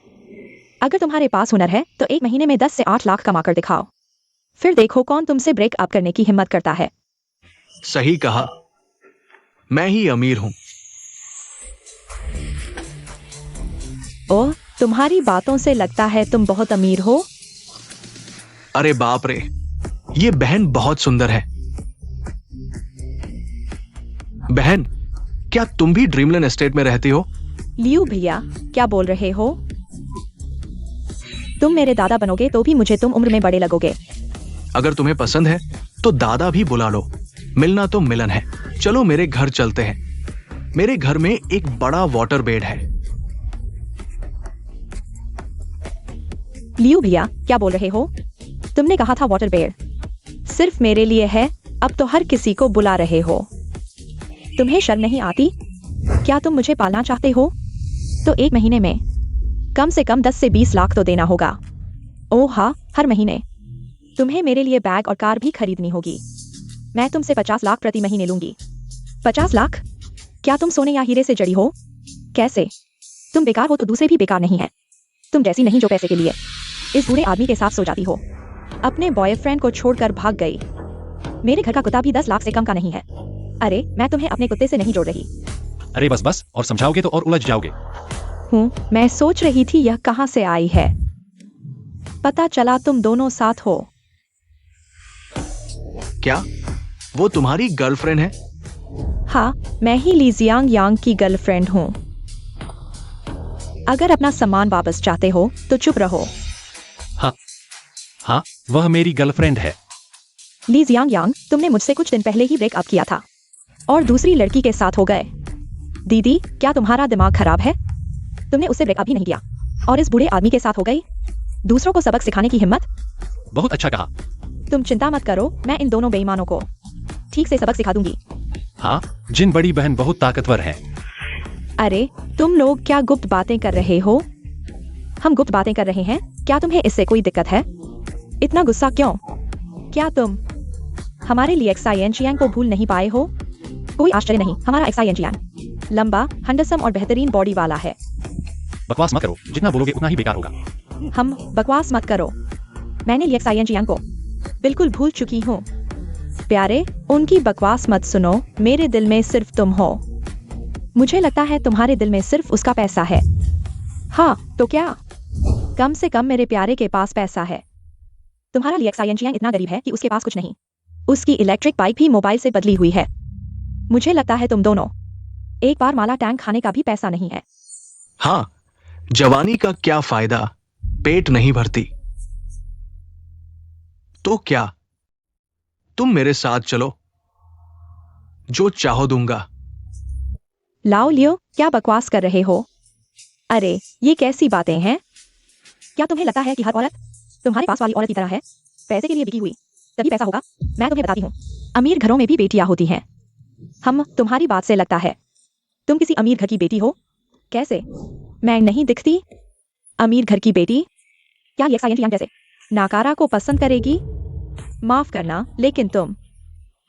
अगर तुम्हारे पास हुनर है तो 1 महीने में 10 से 8 लाख कमा कर दिखाओ, फिर देखो कौन तुमसे ब्रेकअप करने की हिम्मत करता है। सही कहा, मैं ही अमीर हूं। ओह, तुम्हारी बातों से लगता है तुम बहुत अमीर हो। अरे बाप रे, ये बहन बहुत सुंदर है। बहन, क्या तुम भी ड्रीमलैंड एस्टेट में रहती हो? लियू भैया, क्या बोल रहे हो? तुम मेरे दादा बनोगे तो भी मुझे तुम उम्र में बड़े लगोगे। अगर तुम्हें पसंद है तो दादा भी बुला लो। मिलना तो मिलन है। चलो मेरे घर चलते हैं। मेरे घर में एक बड़ा वाटर बेड है। लियो भैया, क्या बोल रहे हो? तुमने कहा था वाटर बेयर सिर्फ मेरे लिए है, अब तो हर किसी को बुला रहे हो। तुम्हें शर्म नहीं आती? क्या तुम मुझे पालना चाहते हो? तो 1 महीने में कम से कम 10 से 20 लाख तो देना होगा। ओह हाँ, हर महीने। तुम्हें मेरे लिए बैग और कार भी खरीदनी होगी। मैं तुमसे 50 लाख प्रति महीने लूंगी। 50 लाख? क्या तुम सोने या हीरे से जड़ी हो? कैसे? तुम बेकार हो तो दूसरे भी बेकार नहीं है। तुम जैसी नहीं जो पैसे के लिए इस बूढ़े आदमी के साथ सो जाती हो। अपने बॉयफ्रेंड को छोड़कर भाग गई। मेरे घर का कुत्ता भी 10 लाख से कम का नहीं है। अरे मैं तुम्हें अपने कुत्ते से नहीं जोड़ रही अरे बस बस, और समझाओगे तो और उलझ जाओगे। हूँ। मैं सोच रही थी यह कहाँ से आई है। पता चला तुम दोनों साथ हो। क्या वो तुम्हारी गर्लफ्रेंड है? हाँ, मैं ही ली जियांग यांग की गर्लफ्रेंड हूँ। अगर अपना सामान वापस चाहते हो तो चुप रहो। हाँ, वह मेरी गर्लफ्रेंड है। ली जियांग यांग, तुमने मुझसे कुछ दिन पहले ही ब्रेकअप किया था और दूसरी लड़की के साथ हो गए। दीदी, क्या तुम्हारा दिमाग खराब है? तुमने उससे ब्रेकअप ही नहीं किया और इस बूढ़े आदमी के साथ हो गई। दूसरों को सबक सिखाने की हिम्मत। बहुत अच्छा कहा। तुम चिंता मत करो, मैं इन दोनों बेईमानों को ठीक से सबक सिखा दूंगी। हाँ, जिन बड़ी बहन बहुत ताकतवर है। अरे तुम लोग क्या गुप्त बातें कर रहे हो? हम गुप्त बातें कर रहे हैं? क्या तुम्हें इससे कोई दिक्कत है? इतना गुस्सा क्यों? क्या तुम हमारे लिए एक्सायन चियांग को भूल नहीं पाए हो? कोई आश्चर्य नहीं, हमारा एक्सायन चियांग लंबा, हैंडसम और बेहतरीन बॉडी वाला है। बकवास मत करो, जितना बोलोगे उतना ही बेकार होगा। हम बकवास मत करो। मैंने लिए एक्सायन चियांग को बिल्कुल भूल चुकी हूँ। प्यारे, उनकी बकवास मत सुनो। मेरे दिल में सिर्फ तुम हो। मुझे लगता है तुम्हारे दिल में सिर्फ उसका पैसा है। हाँ तो क्या? कम से कम मेरे प्यारे के पास पैसा है। तुम्हारा लिए एक्सायन चियांग इतना गरीब है कि उसके पास कुछ नहीं। उसकी इलेक्ट्रिक बाइक भी मोबाइल से बदली हुई है। मुझे लगता है तुम दोनों एक बार माला टैंक खाने का भी पैसा नहीं है। हाँ, जवानी का क्या फायदा, पेट नहीं भरती। तो क्या तुम मेरे साथ चलो, जो चाहो दूंगा। लाओ लियो, क्या बकवास कर रहे हो? अरे ये कैसी बातें हैं? क्या तुम्हें लगता है कि हर औरत तुम्हारे पास वाली औरत की तरह है, पैसे के लिए बिकी हुई? तभी पैसा होगा। मैं तुम्हें बताती हूँ, अमीर घरों में भी बेटियां होती हैं। हम तुम्हारी बात से लगता है तुम किसी अमीर घर की बेटी हो। कैसे? मैं नहीं दिखती अमीर घर की बेटी? क्या ये एक्सायन चियांग जैसे नाकारा को पसंद करेगी? माफ करना, लेकिन तुम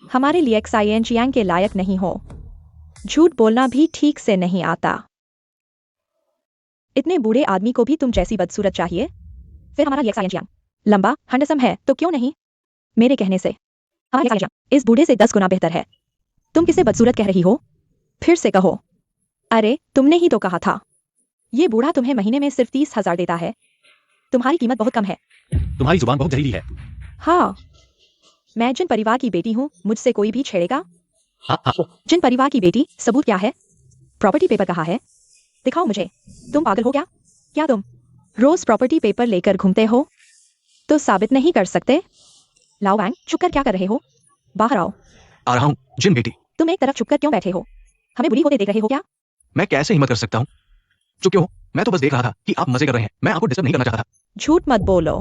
हमारे लिए एक्सायन चियांग के लायक नहीं हो। झूठ बोलना भी ठीक से नहीं आता। इतने बूढ़े आदमी को भी तुम जैसी बदसूरत चाहिए? फिर हमारा लिए एक्सायन चियांग लंबा, हैंडसम है तो क्यों नहीं? मेरे कहने से हमारा एक्सायन चियांग इस बूढ़े से 10 गुना बेहतर है। तुम किसे बदसूरत कह रही हो? फिर से कहो। अरे तुमने ही तो कहा था। ये बूढ़ा तुम्हें महीने में सिर्फ 30,000 देता है। तुम्हारी कीमत बहुत कम है। तुम्हारी जुबान बहुत जहरीली है। हाँ, मैं जिन परिवार की बेटी हूँ मुझसे कोई भी छेड़ेगा? हाँ, जिन परिवार की बेटी, सबूत क्या है? प्रॉपर्टी पेपर कहाँ है? दिखाओ मुझे। तुम पागल हो क्या? क्या तुम रोज प्रॉपर्टी पेपर लेकर घूमते हो? तो साबित नहीं कर सकते? लाओ वैंग, चुप कर क्या कर रहे हो? बाहर आओ। आ रहा हूं। जिन बेटी, तुम एक तरफ चुपकर क्यों बैठे हो? हमें बुरी होते देख रहे हो क्या? मैं कैसे हिम्मत कर सकता हूं? चुप क्यों हो? मैं तो बस देख रहा था कि आप मजे कर रहे हैं। मैं आपको डिस्टर्ब नहीं करना चाहता था। झूठ मत बोलो।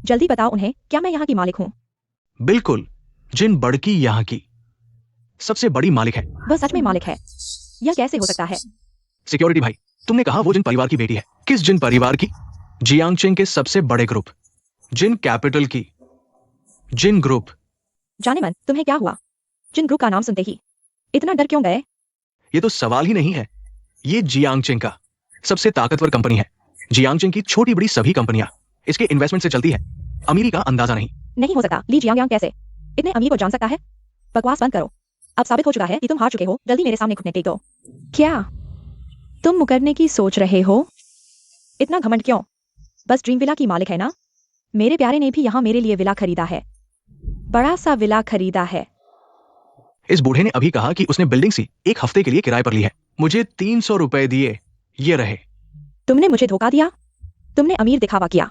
जल्दी बताओ उन्हें, क्या मैं यहाँ की मालिक हूँ? बिल्कुल, जिन बड़की यहाँ की सबसे बड़ी मालिक है। वह सच में मालिक है? यह कैसे हो सकता है? सिक्योरिटी भाई, तुमने कहा वो जिन परिवार की बेटी है। किस जिन परिवार की? जियांगचेंग के सबसे बड़े ग्रुप, जिन कैपिटल की। जिन ग्रुप। जाने मन, तुम्हें क्या हुआ? जिन ग्रुप का नाम सुनते ही इतना डर क्यों गए? ये तो सवाल ही नहीं है। ये जियांगचेंग का सबसे ताकतवर कंपनी है। जियांगचेंग की छोटी बड़ी सभी कंपनियां इसके इन्वेस्टमेंट से चलती है। अमीरी का अंदाजा नहीं। नहीं हो सकता। ली जियांग यांग कैसे इतने अमीर को जान सकता है? बकवास बंद करो। अब साबित हो चुका है कि तुम हार चुके हो। जल्दी मेरे सामने घुटने टेक दो। क्या तुम मुकरने की सोच रहे हो? इतना घमंड क्यों? बस ड्रीम विला की मालिक है ना? मेरे प्यारे ने भी यहाँ मेरे लिए विला खरीदा है। बड़ा सा विला खरीदा है। इस बूढ़े ने अभी कहा कि उसने बिल्डिंग सी 1 हफ्ते के लिए किराए पर ली है। मुझे 300 रुपए दिए, ये रहे। तुमने मुझे धोखा दिया। तुमने अमीर दिखावा किया।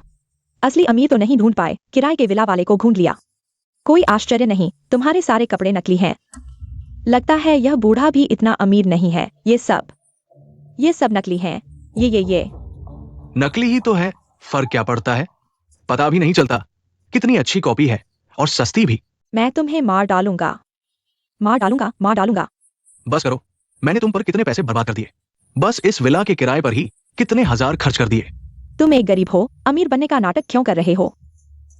असली अमीर तो नहीं ढूंढ पाए, किराए के विला वाले को ढूंढ लिया। कोई आश्चर्य नहीं, तुम्हारे सारे कपड़े नकली हैं। लगता है यह बूढ़ा भी इतना अमीर नहीं है। ये सब नकली हैं। ये नकली ही तो है, फर्क क्या पड़ता है? पता भी नहीं चलता। कितनी अच्छी कॉपी है और सस्ती भी। मैं तुम्हें मार डालूंगा, मार डालूंगा, मार डालूंगा। बस करो। मैंने तुम पर कितने पैसे बर्बाद कर दिए। बस इस विला के किराए पर ही कितने हजार खर्च कर दिए। तुम एक गरीब हो, अमीर बनने का नाटक क्यों कर रहे हो?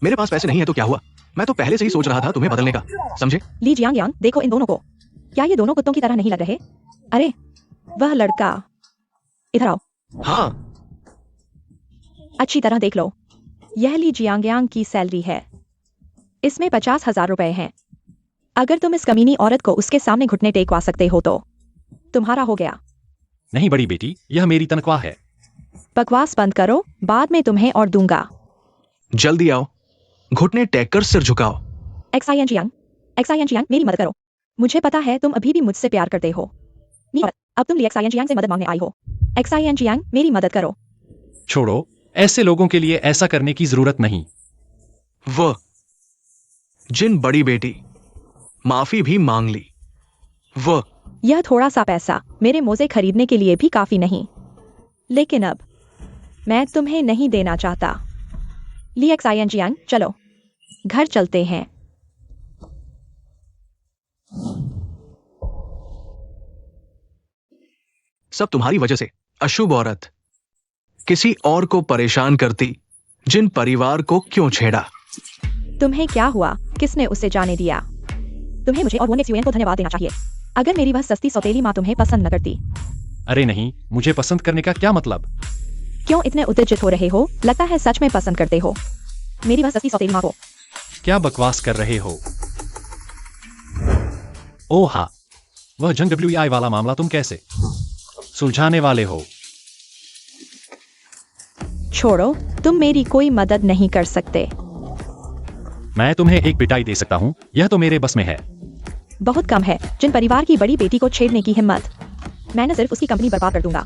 मेरे पास पैसे नहीं है तो क्या हुआ? मैं तो पहले से ही सोच रहा था तुम्हें बदलने का, समझे? ली जियांग यांग, देखो इन दोनों को। क्या ये दोनों कुत्तों की तरह नहीं लग रहे? अरे वह लड़का, इधर आओ, हाँ, अच्छी तरह देख लो। यह ली जियांग यांग की सैलरी है। इसमें 50,000 रुपए हैं। अगर तुम इस कमीनी औरत को उसके सामने घुटने टेकवा सकते हो तो तुम्हारा हो गया। नहीं बड़ी बेटी, यह मेरी तनख्वाह है। बकवास बंद करो, बाद में तुम्हें और दूंगा। जल्दी आओ, घुटने टेक कर सिर झुकाओ। एक्सायन जियांग, मेरी मदद करो। मुझे पता है तुम अभी भी मुझसे प्यार करते हो। नहीं, और अब तुम ली एक्सायन जियांग से मदद मांगने आई हो। एक्सायन जियांग, मेरी मदद करो। छोड़ो, ऐसे लोगों के लिए ऐसा करने की जरूरत नहीं। वो जिन बड़ी बेटी माफी भी मांग ली। वो यह थोड़ा सा पैसा मेरे मोजे खरीदने के लिए भी काफी नहीं, लेकिन अब मैं तुम्हें नहीं देना चाहता। ली एक्सायन जियांग, चलो घर चलते हैं। सब तुम्हारी वजह से। अशुभ औरत किसी और को परेशान करती, जिन परिवार को क्यों छेड़ा? तुम्हें क्या हुआ? किसने उसे जाने दिया? तुम्हें मुझे और वो नेक्स्ट यूएन को धन्यवाद देना चाहिए। अगर मेरी वह सस्ती सौतेली माँ तुम्हें पसंद न करती। अरे नहीं, मुझे पसंद करने का क्या मतलब? क्यों इतने उत्तेजित हो रहे हो? लगता है सच में पसंद करते हो मेरी वह सस्ती सौतेली माँ को। क्या बकवास कर रहे हो? ओह हाँ, वह जंग WEI वाला मामला तुम कैसे सुलझाने वाले हो? छोड़ो, तुम मेरी कोई मदद नहीं कर सकते। मैं तुम्हें एक पिटाई दे सकता हूँ, यह तो मेरे बस में है। बहुत कम है जिन परिवार की बड़ी बेटी को छेड़ने की हिम्मत। मैं न सिर्फ उसकी कंपनी बर्बाद कर दूंगा,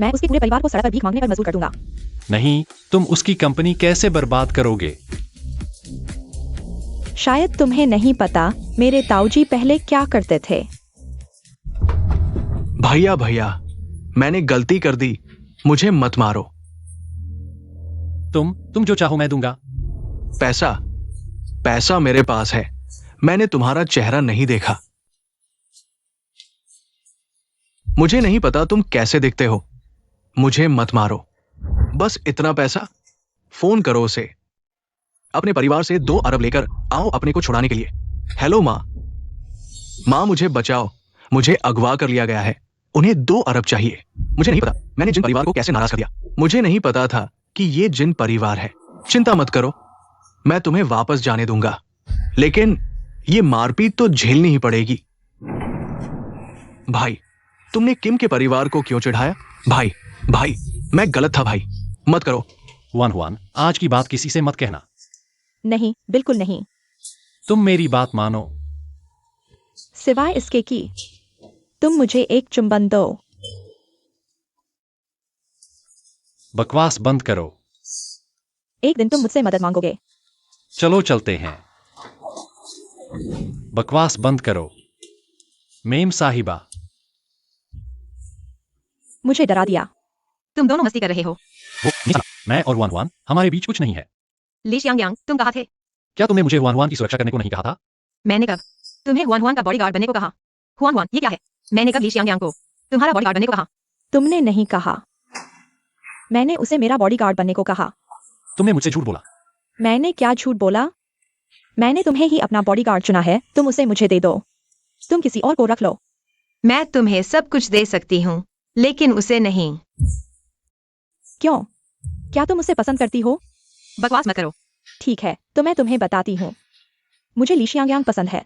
मैं उसके पूरे परिवार को सड़क पर भीख मांगने पर मजबूर कर दूंगा। नहीं, तुम उसकी कंपनी कैसे बर्बाद करोगे? शायद तुम्हें नहीं पता मेरे ताऊजी पहले क्या करते थे। भैया भैया, मैंने गलती कर दी, मुझे मत मारो। तुम जो चाहो मैं दूंगा। पैसा पैसा मेरे पास है। मैंने तुम्हारा चेहरा नहीं देखा। मुझे नहीं पता तुम कैसे दिखते हो। मुझे मत मारो। बस इतना पैसा। फोन करो उसे। अपने परिवार से 2 अरब लेकर आओ अपने को छुड़ाने के लिए। हेलो माँ। माँ मुझे बचाओ, मुझे अगवा कर लिया गया है। उन्हें 2 अरब चाहिए। मुझे नहीं पता मैंने जिन परिवार को कैसे नाराज कर दिया। मुझे नहीं पता था कि ये जिन परिवार है। चिंता मत करो, मैं तुम्हें वापस जाने दूंगा, लेकिन ये मारपीट तो झेलनी ही पड़ेगी। भाई, तुमने किम के परिवार को क्यों चिढ़ाया? भाई भाई, मैं गलत था भाई, मत करो। वन, आज की बात किसी से मत कहना। नहीं, बिल्कुल नहीं। तुम मेरी बात मानो। सिवाय इसके कि तुम मुझे एक चुंबन दो। बकवास बंद करो। एक दिन तुम मुझसे मदद मांगोगे। चलो चलते हैं। बकवास बंद करो। मेम साहिबा। मुझे डरा दिया। तुम दोनों मस्ती कर रहे हो। मैं और वन, हमारे बीच कुछ नहीं है। ली शियांग यांग, तुम कहाँ थे? क्या तुमने मुझे वन की सुरक्षा करने को नहीं कहा था? मैंने कब तुम्हें हुआन का बॉडीगार्ड बनने को कहा? हुआन, ये क्या है? मैंने कब ली शियांग यांग को तुम्हारा बॉडीगार्ड बनने को कहा? तुमने नहीं कहा। मैंने उसे मेरा बॉडीगार्ड बनने को कहा। तुमने मुझसे झूठ बोला। मैंने क्या झूठ बोला? मैंने तुम्हें ही अपना बॉडीगार्ड चुना है। तुम उसे मुझे दे दो। तुम किसी और को रख लो। मैं तुम्हें सब कुछ दे सकती हूँ, लेकिन उसे नहीं। क्यों? क्या तुम उसे पसंद करती हो? बकवास मत करो। ठीक है, तो मैं तुम्हें बताती हूँ। मुझे ली शियांग यांग पसंद है।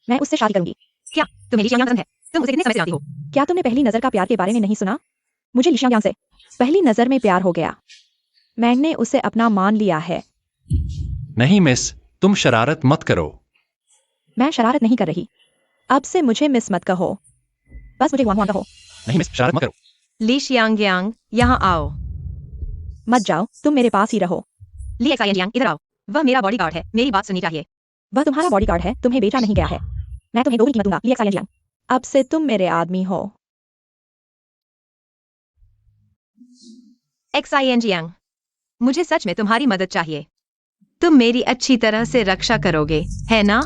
मैं उससे शादी करूंगी। क्या तुम्हें ली शियांग यांग पसंद है? तुम उसे कितने समय से जानती हो? क्या तुमने पहली नजर का प्यार के बारे में नहीं सुना? मुझे ली शियांग यांग से पहली नजर में प्यार हो गया। मैंने उसे अपना मान लिया है। नहीं मिस, तुम शरारत मत करो। मैं शरारत नहीं कर रही। अब से मुझे मिस मत कहो, बस मुझे हुआन कहो। नहीं मिस, शरारत मत करो। ली शियांग यांग, यहाँ आओ। मत जाओ, तुम मेरे पास ही रहो। ली एक्सायन यांग, इधर आओ। वह मेरा बॉडीगार्ड है, मेरी बात सुननी चाहिए। वह तुम्हारा बॉडीगार्ड है, तुम्हें बेचा नहीं गया है। मैं तुम्हें 2 की कीमत दूंगा, ली एक्सायन यांग। अब से तुम मेरे आदमी हो। एक्सायन यांग, मुझे सच में तुम्हारी मदद चाहिए। तुम मेरी अच्छी तरह से रक्षा करोगे, है ना?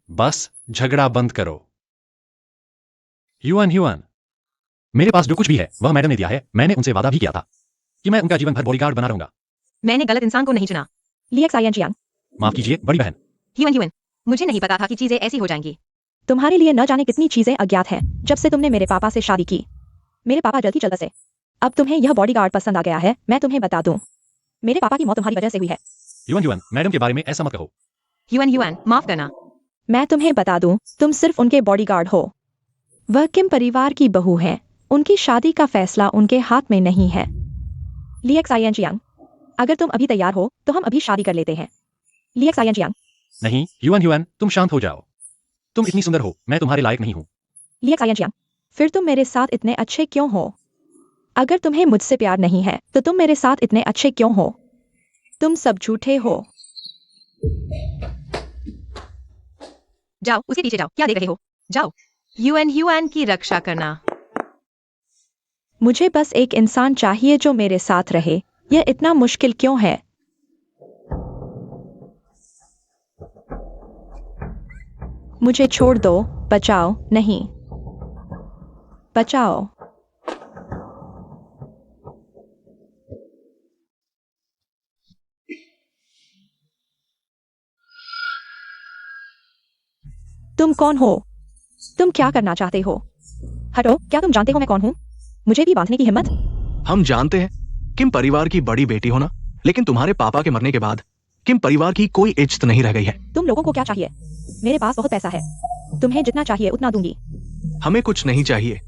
बस झगड़ा बंद करो। युआन युआन, मेरे पास जो कुछ भी है वह मैडम ने दिया है। मैंने उनसे वादा भी किया था कि मैं उनका जीवन भर बॉडीगार्ड बना रहूंगा। मैंने गलत इंसान को नहीं चुना। लियक्स आयन जियांग, माफ कीजिए बड़ी बहन। ह्यून ह्यून, मुझे नहीं पता था कि चीजें ऐसी हो जाएंगी। तुम्हारे लिए न जाने कितनी चीजें अज्ञात हैं जब से तुमने मेरे पापा से शादी की। मेरे पापा जल्द ही चल बसे। अब तुम्हें यह बॉडीगार्ड पसंद आ गया है। मैं तुम्हें बता दूं, मेरे पापा की मौत तुम्हारी वजह से हुई है। युआन युआन, मैडम के बारे में ऐसा मत कहो। ह्यून ह्यून, माफ करना। मैं तुम्हें बता दूं, तुम सिर्फ उनके बॉडीगार्ड हो। वह किम परिवार की बहू हैं। उनकी शादी का फैसला उनके हाथ में नहीं है। लियक्स आयन जियांग, अगर तुम अभी तैयार हो तो हम अभी शादी कर लेते हैं। लियक्स आयन जियांग, नहीं युआन युआन, तुम शांत हो जाओ। तुम इतनी सुंदर हो, मैं तुम्हारे लायक नहीं हूँ। लियक्स आयन जियांग, फिर तुम मेरे साथ इतने अच्छे क्यों हो? अगर तुम्हें मुझसे प्यार नहीं है तो तुम मेरे साथ इतने अच्छे क्यों हो? तुम सब झूठे हो। जाओ, उसके पीछे जाओ। क्या देख रहे हो? जाओ। ह्यून ह्यून की रक्षा करना। मुझे बस एक इंसान चाहिए जो मेरे साथ रहे। यह इतना मुश्किल क्यों है? मुझे छोड़ दो। बचाओ। नहीं, बचाओ। तुम कौन हो? तुम क्या करना चाहते हो? हटो। क्या तुम जानते हो मैं कौन हूँ? मुझे भी बांधने की हिम्मत? हम जानते हैं किम परिवार की बड़ी बेटी होना, लेकिन तुम्हारे पापा के मरने के बाद किम परिवार की कोई इज्जत नहीं रह गई है। तुम लोगों को क्या चाहिए? मेरे पास बहुत पैसा है। तुम्हें जितना चाहिए उतना दूंगी। हमें कुछ नहीं चाहिए,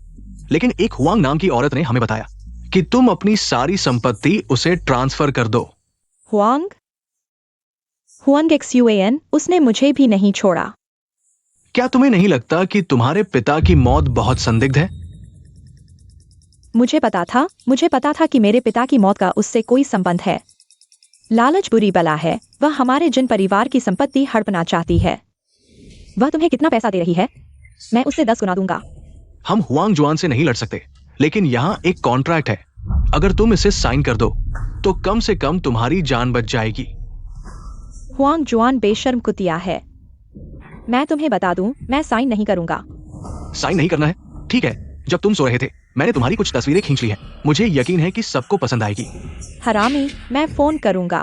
लेकिन एक हुआंग नाम की औरत ने हमें बताया कि तुम अपनी सारी संपत्ति उसे ट्रांसफर कर दो। हुआंग? हुआंग XUAN, उसने मुझे भी नहीं छोड़ा। क्या तुम्हें नहीं लगता कि तुम्हारे पिता की मौत बहुत संदिग्ध है? मुझे पता था कि मेरे पिता की मौत का उससे कोई संबंध है। लालच बुरी बला है। वह हमारे जिन परिवार की संपत्ति हड़पना चाहती है। वह तुम्हें कितना पैसा दे रही है? मैं उससे 10 गुना दूंगा। हम हुआंग जुआन से नहीं लड़ सकते, लेकिन यहाँ एक कॉन्ट्रैक्ट है। अगर तुम इसे साइन कर दो तो कम से कम तुम्हारी जान बच जाएगी। हुआंग जुआन बेशर्म कुतिया है। मैं तुम्हें बता दूं, मैं साइन नहीं करूंगा। साइन नहीं करना है? ठीक है। जब तुम सो रहे थे मैंने तुम्हारी कुछ तस्वीरें खींच ली हैं। मुझे यकीन है कि सबको पसंद आएगी। हरामी, मैं फोन करूंगा।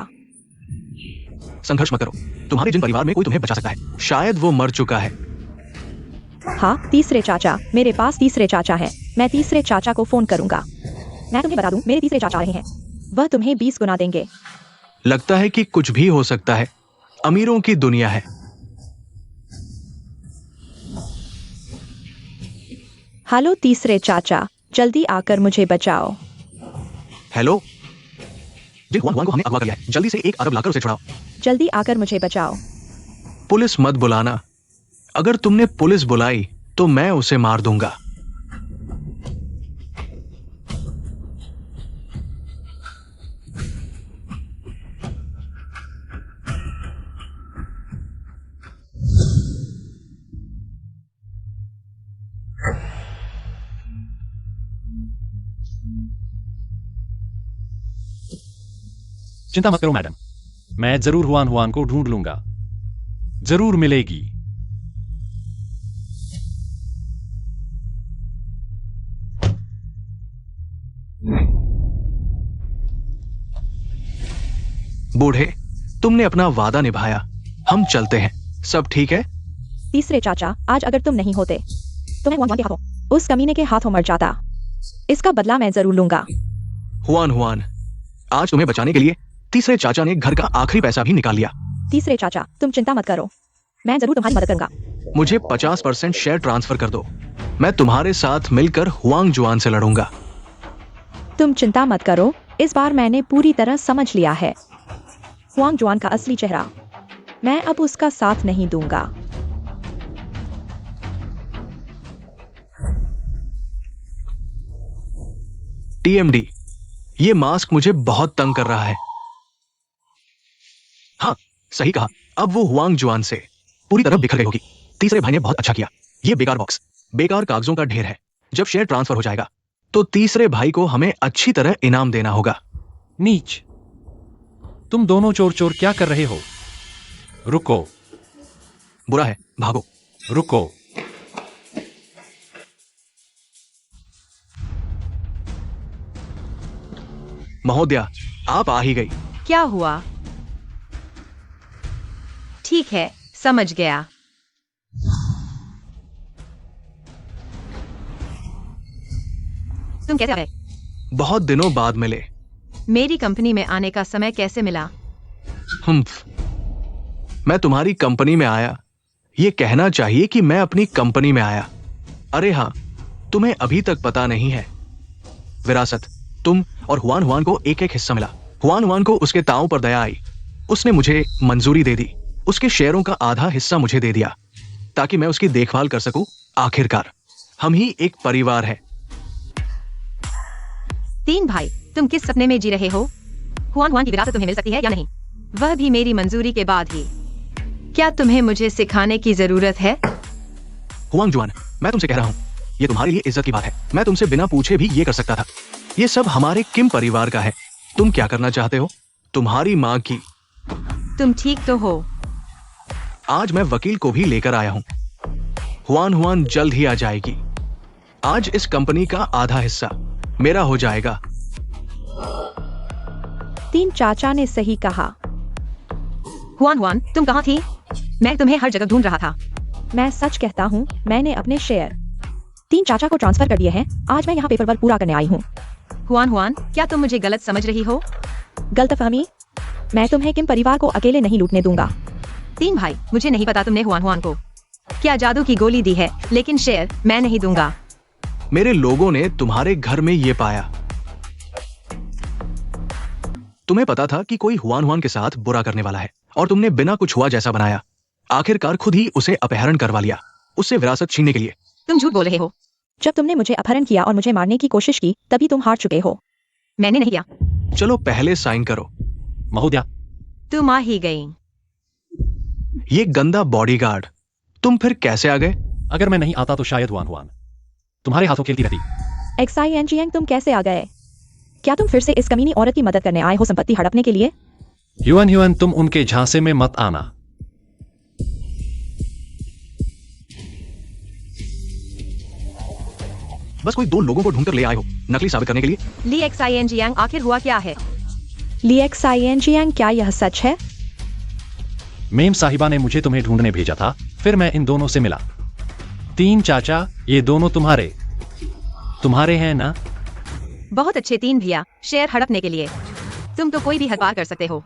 संघर्ष मत करो। तुम्हारे जिन परिवार में कोई तुम्हें बचा सकता है, शायद वो मर चुका है। हाँ, तीसरे चाचा। मेरे पास तीसरे चाचा है। मैं तीसरे चाचा को फोन करूंगा। मैं तुम्हें बता दूं, मेरे तीसरे चाचा आ रहे हैं। वह तुम्हें 20 गुना देंगे। लगता है कि कुछ भी हो सकता है। अमीरों की दुनिया है। हेलो तीसरे चाचा, जल्दी आकर मुझे बचाओ। हेलो, जिन हुआंग को हमने अगवा किया है, जल्दी से 1 अरब लाकर उसे छुड़ाओ। जल्दी आकर मुझे बचाओ। पुलिस मत बुलाना। अगर तुमने पुलिस बुलाई तो मैं उसे मार दूंगा। चिंता मत करो मैडम, मैं जरूर हुआन हुआन को ढूंढ लूंगा। जरूर मिलेगी। बूढ़े, तुमने अपना वादा निभाया। हम चलते हैं। सब ठीक है? तीसरे चाचा, आज अगर तुम नहीं होते तो मैं हुआन के हाथों, उस कमीने के हाथों मर जाता। इसका बदला मैं जरूर लूंगा। हुआन हुआन, आज तुम्हें बचाने के लिए तीसरे चाचा ने घर का आखिरी पैसा भी निकाल लिया। तीसरे चाचा, तुम चिंता मत करो। मैं जरूर तुम्हारी मदद करूंगा। मुझे 50% शेयर ट्रांसफर कर दो। मैं तुम्हारे साथ मिलकर हुआंग जुआन से लड़ूंगा। तुम चिंता मत करो। इस बार मैंने पूरी तरह समझ लिया है हुआंग जुआन का असली चेहरा। मैं अब उसका साथ नहीं दूंगा। TMD, ये मास्क मुझे बहुत तंग कर रहा है। हाँ, सही कहा। अब वो हुआंग जुआन से पूरी तरह बिखर गई होगी। तीसरे भाई ने बहुत अच्छा किया। ये बेकार बॉक्स, बेकार कागजों का ढेर है। जब शेयर ट्रांसफर हो जाएगा तो तीसरे भाई को हमें अच्छी तरह इनाम देना होगा। नीच, तुम दोनों चोर चोर क्या कर रहे हो? रुको, बुरा है, भागो। रुको। महोदया, आप आ ही गई। क्या हुआ? ठीक है, समझ गया। तुम कैसे आ गए? बहुत दिनों बाद मिले। मेरी कंपनी में आने का समय कैसे मिला? मैं तुम्हारी कंपनी में आया, ये कहना चाहिए कि मैं अपनी कंपनी में आया। अरे हाँ, तुम्हें अभी तक पता नहीं है, विरासत, तुम और हुआन हुआन को एक एक हिस्सा मिला। हुआन हुआन को उसके ताऊ पर दया आई, उसने मुझे मंजूरी दे दी, उसके शेयरों का आधा हिस्सा मुझे दे दिया ताकि मैं उसकी देखभाल कर सकूं। आखिरकार हम ही एक परिवार है। 3 भाई, तुम किस सपने में जी रहे हो? हुआन हुआन की विरासत तुम्हें मिल सकती है या नहीं, वह भी मेरी मंजूरी के बाद ही। क्या तुम्हें मुझे सिखाने की जरूरत है? हुआंग जुआन, मैं तुमसे कह रहा हूं, ये तुम्हारे लिए इज्जत की बात है। मैं तुमसे बिना पूछे भी ये कर सकता था। ये सब हमारे किम परिवार का है। तुम क्या करना चाहते हो? तुम्हारी माँ की। तुम ठीक तो हो? आज मैं वकील को भी लेकर आया हूं। हुआन हुआन जल्द ही आ जाएगी। आज इस कंपनी का आधा हिस्सा मेरा हो जाएगा। 3 चाचा ने सही कहा। हुआन हुआन, तुम कहाँ थी? मैं तुम्हें हर जगह ढूंढ रहा था। मैं सच कहता हूँ, मैंने अपने शेयर 3 चाचा को ट्रांसफर कर दिए हैं। आज मैं यहाँ पेपर वर्क पूरा करने आई हूँ। हुआन हुआन, क्या तुम मुझे गलत समझ रही हो? गलतफहमी? मैं तुम्हें किम परिवार को अकेले नहीं लूटने दूंगा। 3 भाई, मुझे नहीं पता तुमने हुआन हुआन को क्या जादू की गोली दी है, लेकिन शेयर मैं नहीं दूंगा। मेरे लोगों ने तुम्हारे घर में ये पाया। तुम्हें पता था कि कोई हुआन हुआन के साथ बुरा करने वाला है और तुमने बिना कुछ हुआ जैसा बनाया। आखिरकार खुद ही उसे अपहरण करवा लिया, उससे विरासत छीनने के लिए। तुम झूठ बोल रहे हो। जब तुमने मुझे अपहरण किया और मुझे मारने की कोशिश की, तभी तुम हार चुके हो। मैंने नहीं किया। चलो पहले साइन करो। महोदया, तुम आ ही गई। ये गंदा बॉडीगार्ड, तुम फिर कैसे आ गए? अगर मैं नहीं आता तो शायद हुआन हुआन तुम्हारे हाथों खेलती रहती। XINGN, तुम कैसे आ गए? क्या तुम फिर से इस कमीनी औरत की मदद करने आए हो संपत्ति हड़पने के लिए? ह्यूअन ह्यूअन, तुम उनके झांसे में मत आना। बस कोई 2 लोगों को ढूंढकर ले आए हो, नकली साबित करने के लिए। ली XINGN, आखिर हुआ क्या है? ली XINGN, क्या यह सच है? मेम साहिबा ने मुझे तुम्हें ढूंढने भेजा था, फिर मैं इन दोनों से मिला। 3 चाचा, ये दोनों तुम्हारे हैं ना? बहुत अच्छे 3 भैया, शेयर हड़पने के लिए तुम तो कोई भी हद पार कर सकते हो।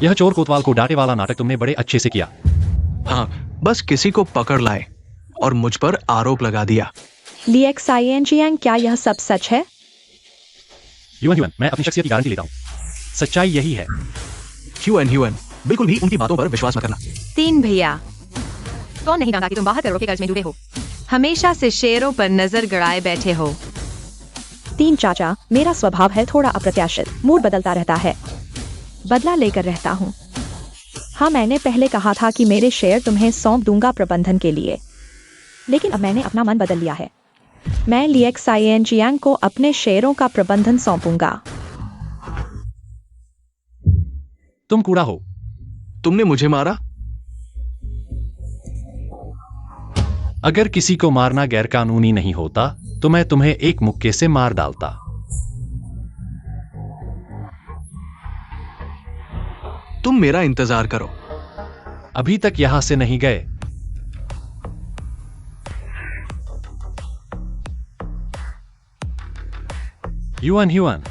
यह चोर कोतवाल को डांटे वाला नाटक तुमने बड़े अच्छे से किया। हाँ, बस किसी को पकड़ लाए और मुझ पर आरोप लगा दिया। ली XINGN, क्या यह सब सच है? ह्यूअन, मैं अपनी शख्सियत की गारंटी लेता हूँ, सच्चाई यही है। ह्यूअन, बिल्कुल भी उनकी बातों पर विश्वास मत करना। 3 भैया, कौन नहीं जानता कि तुम बाहर करोड़ के कर्ज में डूबे हो, हमेशा से शेयरों पर नजर गड़ाए बैठे हो। 3 चाचा, मेरा स्वभाव है थोड़ा अप्रत्याशित, मूड बदलता रहता है, बदला लेकर रहता हूँ। हाँ, मैंने पहले कहा था कि मेरे शेयर तुम्हें सौंप दूंगा प्रबंधन के लिए, लेकिन अब मैंने अपना मन बदल लिया है। मैं ली XINGN को अपने शेयरों का प्रबंधन सौंपूंगा। तुम कूड़ा हो। तुमने मुझे मारा। अगर किसी को मारना गैरकानूनी नहीं होता तो मैं तुम्हें एक मुक्के से मार डालता। तुम मेरा इंतजार करो। अभी तक यहां से नहीं गए। ह्यूअन,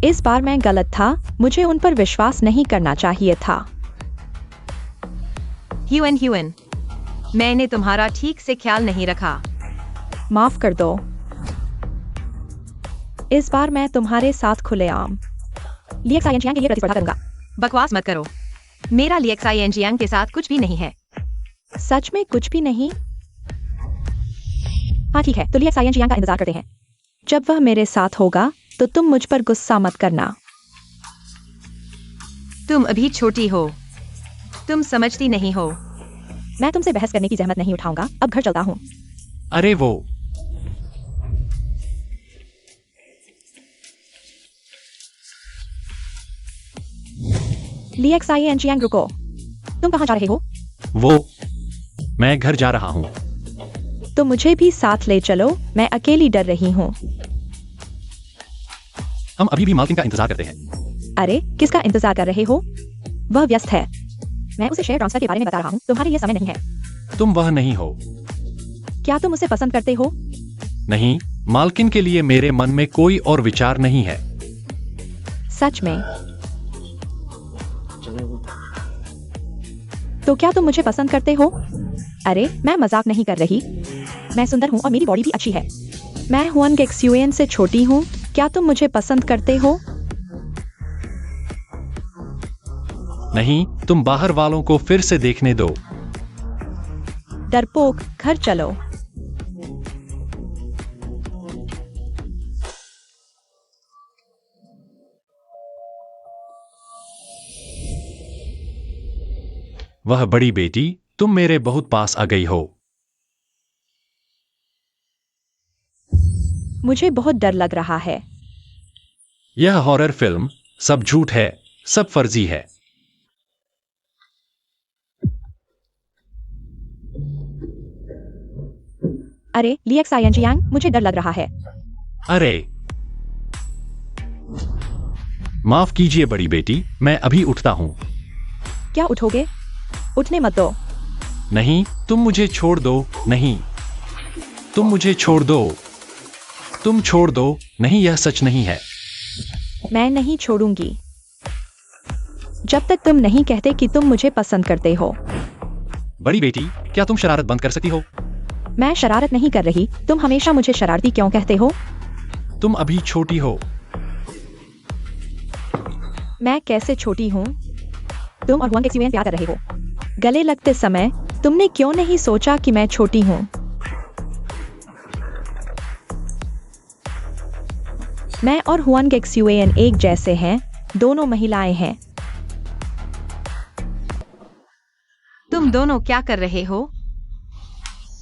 इस बार मैं गलत था, मुझे उन पर विश्वास नहीं करना चाहिए था। ह्यूअन, मैंने तुम्हारा ठीक से ख्याल नहीं रखा। माफ कर दो। इस बार मैं तुम्हारे साथ खुलेआम ली XINGN के लिए प्रतिस्पर्धा करूंगा। बकवास मत करो, मेरा ली XINGN के साथ कुछ भी नहीं है। सच में कुछ भी नहीं? हाँ ठीक है, तो ली XINGN का इंतजार करते हैं। जब वह मेरे साथ होगा तो तुम मुझ पर गुस्सा मत करना। तुम अभी छोटी हो, तुम समझती नहीं हो। मैं तुमसे बहस करने की जहमत नहीं उठाऊंगा, अब घर चलता हूँ। अरे वो ली एक्स आई एन चियांग रुको, तुम कहाँ जा रहे हो? वो, मैं घर जा रहा हूँ। तो मुझे भी साथ ले चलो, मैं अकेली डर रही हूँ। हम अभी भी मालकिन का इंतजार करते हैं। अरे किसका इंतजार कर रहे हो? वह व्यस्त है। मैं उसे शेयर ट्रांसफर के बारे में बता रहा हूँ, तुम्हारे लिए समय नहीं है। तुम वह नहीं हो। क्या तुम उसे पसंद करते हो? नहीं, मालकिन के लिए मेरे मन में कोई और विचार नहीं है। सच में? तो क्या तुम मुझे पसंद करते हो? अरे मैं मजाक नहीं कर रही, मैं सुंदर हूँ और मेरी बॉडी भी अच्छी है। मैं हुआन गेक्सुएन से छोटी हूँ, क्या तुम मुझे पसंद करते हो? नहीं, तुम बाहर वालों को फिर से देखने दो। डरपोक, घर चलो। वह बड़ी बेटी, तुम मेरे बहुत पास आ गई हो। मुझे बहुत डर लग रहा है। यह हॉरर फिल्म सब झूठ है, सब फर्जी है। अरे ली एक्स आई एन चियांग, मुझे डर लग रहा है। अरे माफ कीजिए बड़ी बेटी, मैं अभी उठता हूं। क्या उठोगे? उठने मत दो। नहीं, तुम मुझे छोड़ दो। नहीं, तुम मुझे छोड़ दो। तुम छोड़ दो। नहीं, यह सच नहीं है। मैं नहीं छोड़ूंगी जब तक तुम नहीं कहते कि तुम मुझे पसंद करते हो। बड़ी बेटी, क्या तुम शरारत बंद कर सकती हो? मैं शरारत नहीं कर रही, तुम हमेशा मुझे शरारती क्यों कहते हो? तुम अभी छोटी हो। मैं कैसे छोटी हूँ? तुम और हुआंग गेक्सुएन प्यार कर रहे हो। गले लगते समय तुमने क्यों नहीं सोचा कि मैं छोटी हूँ? मैं और हुआन गेक्सुएन एक जैसे हैं, दोनों महिलाएं हैं। तुम दोनों क्या कर रहे हो?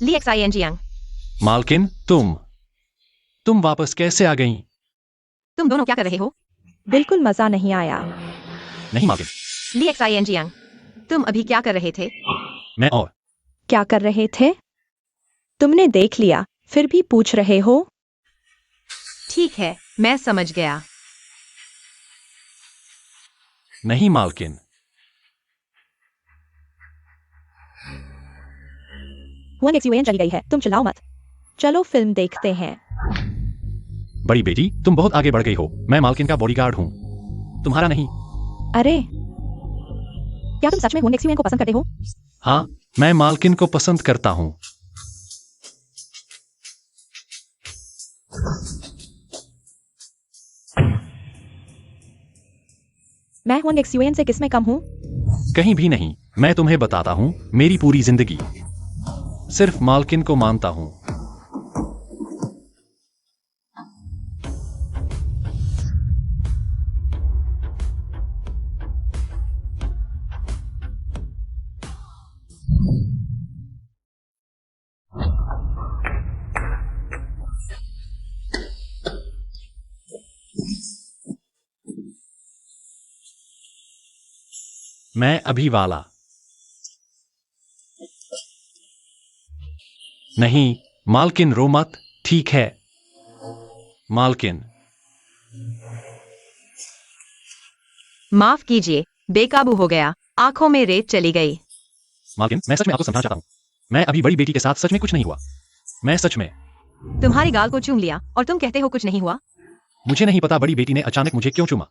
ली एक्स आई एन चियांग, मालकिन, तुम वापस कैसे आ गईं? तुम दोनों क्या कर रहे हो? बिल्कुल मजा नहीं आया। नहीं मालकिन, ली एक्स आई एन चियांग, तुम अभी क्या कर रहे थे? मैं और क्या कर रहे थे? तुमने देख लिया, फिर भी पूछ रहे हो? ठीक है, मैं समझ गया। नहीं मालकिन। हुआंग गेक्सुएन चली गई है, तुम चिल्लाओ मत। चलो फिल्म देखते हैं। बड़ी बेटी, तुम बहुत आगे बढ़ गई हो। मैं मालकिन का बॉडीगार्ड हूं, तुम्हारा नहीं। अरे क्या तुम सच में हुआंग गेक्सुएन को पसंद करते हो? हाँ, मैं मालकिन को पसंद करता हूं। मैं हुआंग गेक्सुएन से किस में कम हूँ? कहीं भी नहीं। मैं तुम्हें बताता हूं, मेरी पूरी जिंदगी सिर्फ मालकिन को मानता हूं। मैं अभी वाला नहीं। मालकिन रो मत, ठीक है? मालकिन, माफ कीजिए, बेकाबू हो गया, आंखों में रेत चली गई। मालकिन, मैं सच में आपको समझाना चाहता हूं। मैं अभी बड़ी बेटी के साथ सच में कुछ नहीं हुआ। मैं सच में। तुम्हारी गाल को चूम लिया और तुम कहते हो कुछ नहीं हुआ? मुझे नहीं पता बड़ी बेटी ने अचानक मुझे क्यों चूमा।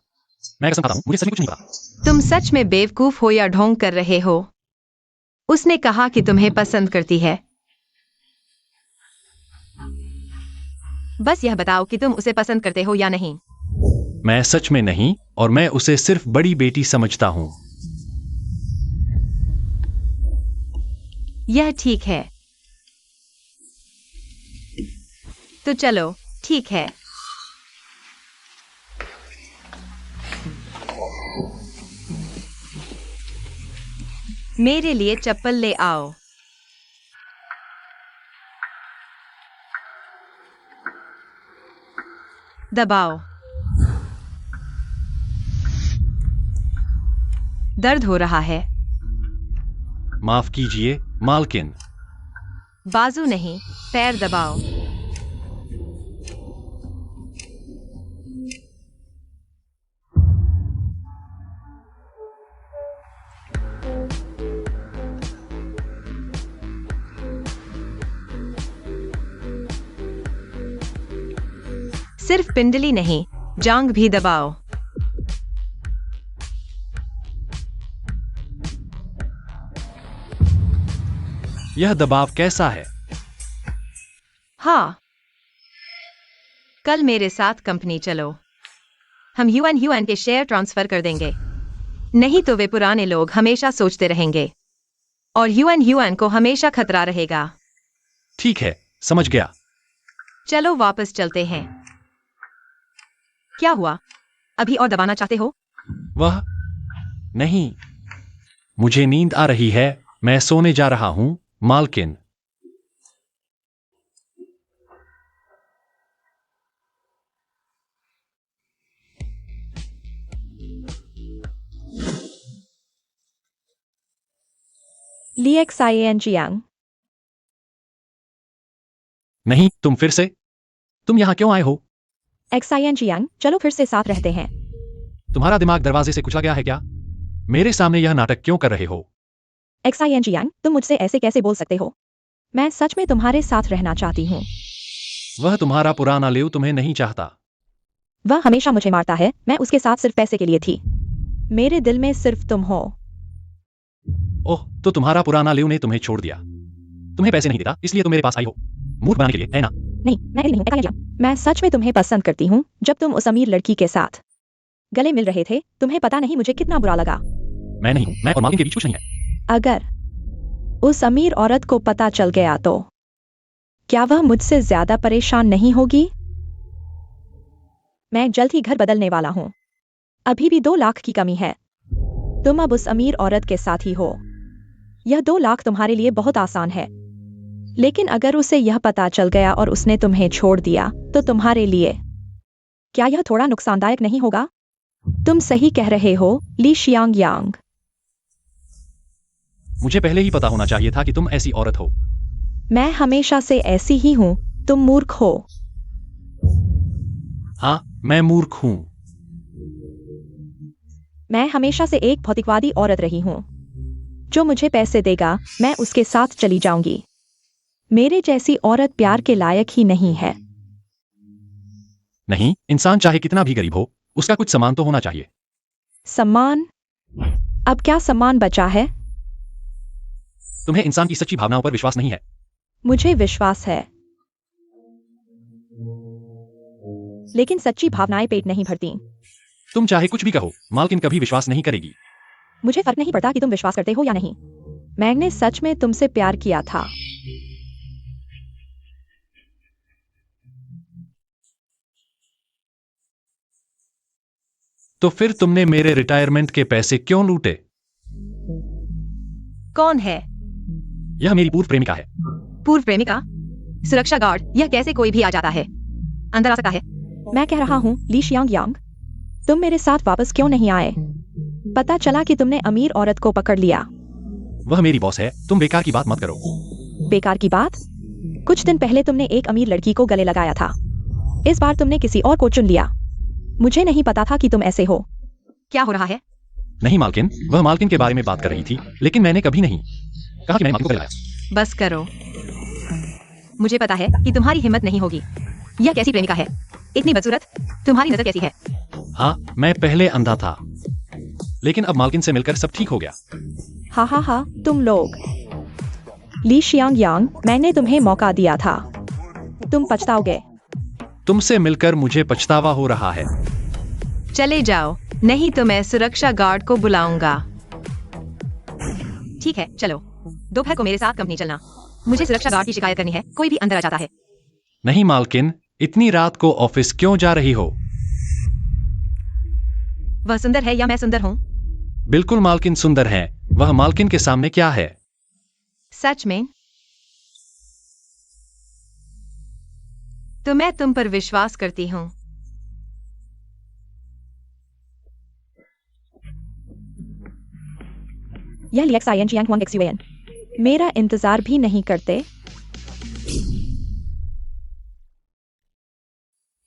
मैं कसम खाता हूं, मुझे सच में कुछ नहीं पता। तुम सच में बेवकूफ हो या ढोंग कर रहे हो? उसने कहा कि तुम्हें पसंद करती है। बस यह बताओ कि तुम उसे पसंद करते हो या नहीं। मैं सच में नहीं, और मैं उसे सिर्फ बड़ी बेटी समझता हूं। यह ठीक है। तो चलो, ठीक है। मेरे लिए चप्पल ले आओ। दबाओ। दर्द हो रहा है। माफ कीजिए मालकिन। बाजू नहीं, पैर दबाओ। सिर्फ पिंडली नहीं, जांग भी दबाओ। यह दबाव कैसा है? हाँ, कल मेरे साथ कंपनी चलो। हम यूएन के शेयर ट्रांसफर कर देंगे। नहीं तो वे पुराने लोग हमेशा सोचते रहेंगे और यूएन को हमेशा खतरा रहेगा। ठीक है, समझ गया। चलो वापस चलते हैं। क्या हुआ? अभी और दबाना चाहते हो? वह नहीं, मुझे नींद आ रही है। मैं सोने जा रहा हूं मालकिन। लिएक्साइएन जियांग। नहीं, तुम फिर से? तुम यहां क्यों आए हो? एक्साइएन जियांग, चलो फिर से साथ रहते हैं। तुम्हारा दिमाग दरवाजे से कुचला गया है क्या? मेरे सामने यह नाटक क्यों कर रहे हो? एक्साइएन जियांग, तुम मुझसे ऐसे कैसे बोल सकते हो? मैं सच में तुम्हारे साथ रहना चाहती हूँ। वह तुम्हारा पुराना लिव तुम्हें नहीं चाहता। वह हमेशा मुझे मारता है। मैं उसके साथ सिर्फ पैसे के लिए थी। मेरे दिल में सिर्फ तुम हो। ओह, तो तुम्हारा पुराना लिव ने तुम्हें छोड़ दिया। तुम्हें पैसे नहीं देता, इसलिए तुम मेरे पास आई हो मूर्ख बनाने के लिए, है ना? नहीं, मैं नहीं हूँ एक्साइएन जियांग। मैं सच में तुम्हें पसंद करती हूँ। जब तुम उस अमीर लड़की के साथ गले मिल रहे थे, तुम्हें पता नहीं मुझे कितना बुरा लगा। मैं नहीं हूं, मैं और मालकिन के बीच कुछ नहीं है। अगर उस अमीर औरत को पता चल गया तो क्या वह मुझसे ज्यादा परेशान नहीं होगी? मैं जल्द ही घर बदलने वाला हूं। अभी भी 2 लाख की कमी है। तुम अब उस अमीर औरत के साथ ही हो। यह 2 लाख तुम्हारे लिए बहुत आसान है। लेकिन अगर उसे यह पता चल गया और उसने तुम्हें छोड़ दिया, तो तुम्हारे लिए क्या यह थोड़ा नुकसानदायक नहीं होगा? तुम सही कह रहे हो, ली शियांग यांग। मुझे पहले ही पता होना चाहिए था कि तुम ऐसी औरत हो। मैं हमेशा से ऐसी ही हूं। तुम मूर्ख हो। हाँ, मैं मूर्ख हूं। मैं हमेशा से एक भौतिकवादी औरत रही हूं। जो मुझे पैसे देगा, मैं उसके साथ चली जाऊंगी। मेरे जैसी औरत प्यार के लायक ही नहीं है। नहीं, इंसान चाहे कितना भी गरीब हो, उसका कुछ सम्मान तो होना चाहिए। सम्मान? अब क्या सम्मान बचा है? तुम्हें इंसान की सच्ची भावनाओं पर विश्वास नहीं है। मुझे विश्वास है, लेकिन सच्ची भावनाएं पेट नहीं भरती। तुम चाहे कुछ भी कहो, मालकिन कभी विश्वास नहीं करेगी। मुझे फर्क नहीं पड़ता कि तुम विश्वास करते हो या नहीं। मैंने सच में तुमसे प्यार किया था। तो फिर तुमने मेरे रिटायरमेंट के पैसे क्यों लूटे? कौन है? यह मेरी पूर्व प्रेमिका है। पूर्व प्रेमिका? सुरक्षा गार्ड? यह कैसे कोई भी आ जाता है? अंदर आ सकता है? मैं कह रहा हूँ, ली शियांग यांग, तुम मेरे साथ वापस क्यों नहीं आए? पता चला कि तुमने अमीर औरत को पकड़ लिया। वह मेरी बॉस है, तुम बेकार की बात मत करो। बेकार की बात? कुछ दिन पहले तुमने एक अमीर लड़की को गले लगाया था। इस बार तुमने किसी और को चुन लिया। मुझे नहीं पता था कि तुम ऐसे हो। क्या हो रहा है? नहीं मालकिन, वह मालकिन के बारे में बात कर रही थी, लेकिन मैंने कभी नहीं कहा कि मैंने मालकिन को गलाया। बस करो। मुझे पता है कि तुम्हारी हिम्मत नहीं होगी। यह कैसी प्रेमिका है? इतनी बदसूरत? तुम्हारी नजर कैसी है? हाँ, मैं पहले अंधा था, लेकिन अब मालकिन से मिलकर सब ठीक हो गया। हा हा हा, तुम लोग। ली शियांग यांग, मैंने तुम्हें मौका दिया था। तुम पछताओगे। तुमसे मिलकर मुझे पछतावा हो रहा है। चले जाओ, नहीं तो मैं सुरक्षा गार्ड को बुलाऊंगा। ठीक है, चलो। दोपहर को मेरे साथ कंपनी चलना। मुझे सुरक्षा गार्ड की शिकायत करनी है। कोई भी अंदर आ जाता है। नहीं मालकिन, इतनी रात को ऑफिस क्यों जा रही हो? वह सुंदर है या मैं सुंदर हूँ? बिल्कुल मालकिन सुंदर है। वह मालकिन के सामने क्या है? सच में? तो मैं तुम पर विश्वास करती हूँ। यह लिएक्स यांग हुआंग XUAN मेरा इंतजार भी नहीं करते।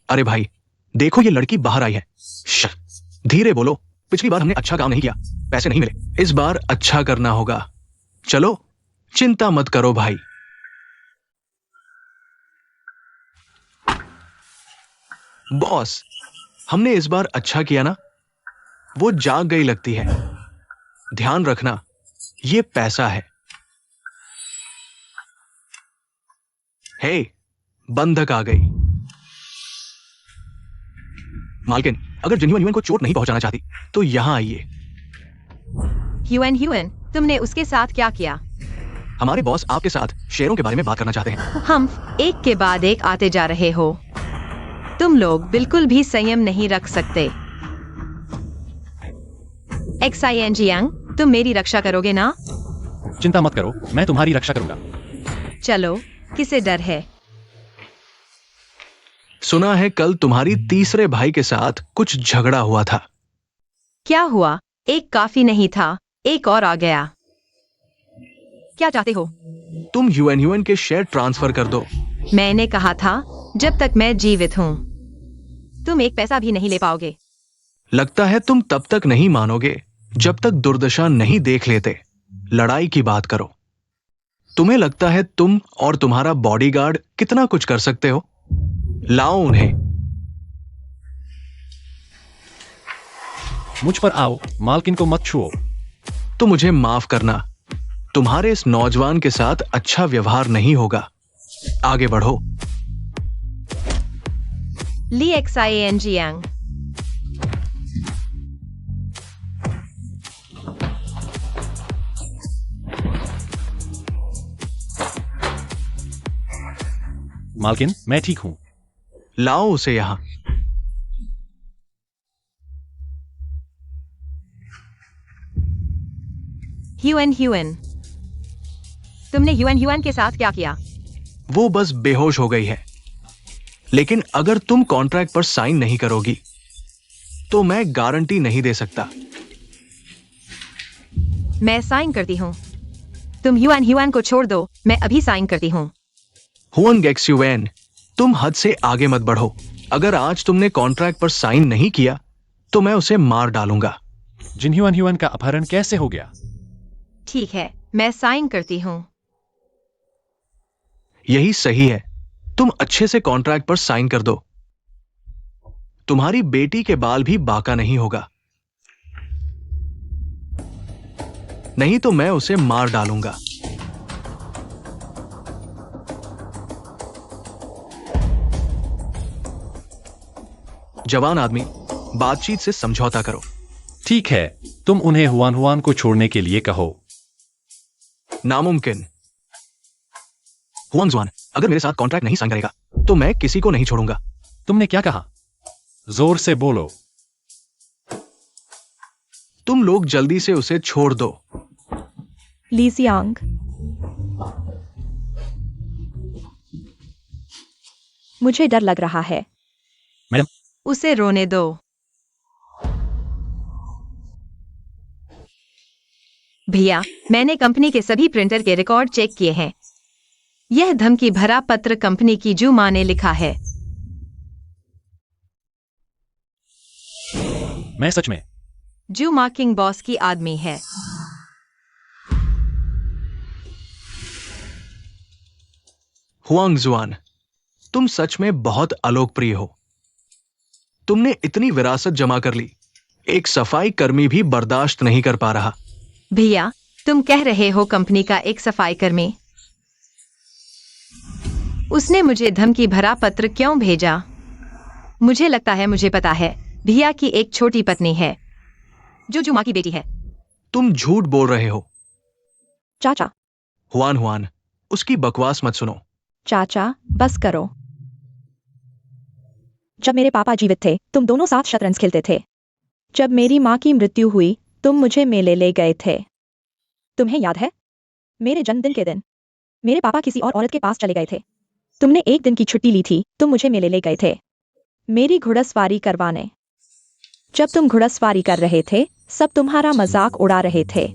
अरे भाई, देखो ये लड़की बाहर आई है। धीरे बोलो, पिछली बार हमने अच्छा काम नहीं किया, पैसे नहीं मिले, इस बार अच्छा करना होगा। चलो, चिंता मत करो भाई। बॉस, हमने इस बार अच्छा किया ना? वो जाग गई लगती है। ध्यान रखना, ये पैसा है। हे, बंधक आ गई। मालकिन, अगर जिनह्यून को चोट नहीं पहुंचाना चाहती तो यहां आइए। ह्यूएन, तुमने उसके साथ क्या किया? हमारे बॉस आपके साथ शेयरों के बारे में बात करना चाहते हैं। हम एक के बाद एक आते जा रहे हो। तुम लोग बिल्कुल भी संयम नहीं रख सकते। XING यांग, तुम मेरी रक्षा करोगे ना? चिंता मत करो, मैं तुम्हारी रक्षा करूंगा। चलो, किसे डर है? सुना है कल तुम्हारी तीसरे भाई के साथ कुछ झगड़ा हुआ था। क्या हुआ? एक काफी नहीं था, एक और आ गया। क्या चाहते हो? तुम यूएन के शेयर ट्रांसफर कर दो। मैंने कहा था, जब तक मैं जीवित हूं तुम एक पैसा भी नहीं ले पाओगे। लगता है तुम तब तक नहीं मानोगे जब तक दुर्दशा नहीं देख लेते। लड़ाई की बात करो। तुम्हें लगता है तुम और तुम्हारा बॉडीगार्ड कितना कुछ कर सकते हो? लाओ उन्हें। मुझ पर आओ, मालकिन को मत छुओ। तो मुझे माफ करना, तुम्हारे इस नौजवान के साथ अच्छा व्यवहार नहीं होगा। आगे बढ़ो। ली XING यांग, मालकिन, मैं ठीक हूं। लाओ उसे यहां। ह्यूएन, तुमने ह्यूएन के साथ क्या किया? वो बस बेहोश हो गई है। लेकिन अगर तुम कॉन्ट्रैक्ट पर साइन नहीं करोगी तो मैं गारंटी नहीं दे सकता। मैं साइन करती हूँ। तुम ह्यूएन को छोड़ दो, मैं अभी साइन करती हूँ। हुआंग XUAN, तुम हद से आगे मत बढ़ो। अगर आज तुमने कॉन्ट्रैक्ट पर साइन नहीं किया तो मैं उसे मार डालूंगा। जिनह्यून का अपहरण कैसे हो गया? ठीक है, मैं साइन करती हूँ। यही सही है। तुम अच्छे से कॉन्ट्रैक्ट पर साइन कर दो। तुम्हारी बेटी के बाल भी बाका नहीं होगा, नहीं तो मैं उसे मार डालूंगा। जवान आदमी, बातचीत से समझौता करो। ठीक है, तुम उन्हें हुआन को छोड़ने के लिए कहो। नामुमकिन। हुआंग जुआन, अगर मेरे साथ कॉन्ट्रैक्ट नहीं साइन करेगा तो मैं किसी को नहीं छोड़ूंगा। तुमने क्या कहा? जोर से बोलो। तुम लोग जल्दी से उसे छोड़ दो। ली सियांग, मुझे डर लग रहा है। मैडम, उसे रोने दो। भैया, मैंने कंपनी के सभी प्रिंटर के रिकॉर्ड चेक किए हैं। यह धमकी भरा पत्र कंपनी की जू मां ने लिखा है। मैं सच में जू मां किंग बॉस की आदमी है। हुआंग जुआन, तुम सच में बहुत अलोकप्रिय हो। तुमने इतनी विरासत जमा कर ली, एक सफाई कर्मी भी बर्दाश्त नहीं कर पा रहा। भैया, तुम कह रहे हो कंपनी का एक सफाई कर्मी? उसने मुझे धमकी भरा पत्र क्यों भेजा? मुझे लगता है मुझे पता है। भैया की एक छोटी पत्नी है जो जुमा की बेटी है। तुम झूठ बोल रहे हो। चाचा, हुआन, उसकी बकवास मत सुनो। चाचा, बस करो। जब मेरे पापा जीवित थे तुम दोनों साथ शतरंज खेलते थे। जब मेरी माँ की मृत्यु हुई तुम मुझे मेले ले गए थे। तुम्हें याद है? मेरे जन्मदिन के दिन मेरे पापा किसी और औरत के पास चले गए थे। तुमने एक दिन की छुट्टी ली थी, तुम मुझे मेले ले गए थे मेरी घुड़सवारी करवाने। जब तुम घुड़सवारी कर रहे थे सब तुम्हारा मजाक उड़ा रहे थे।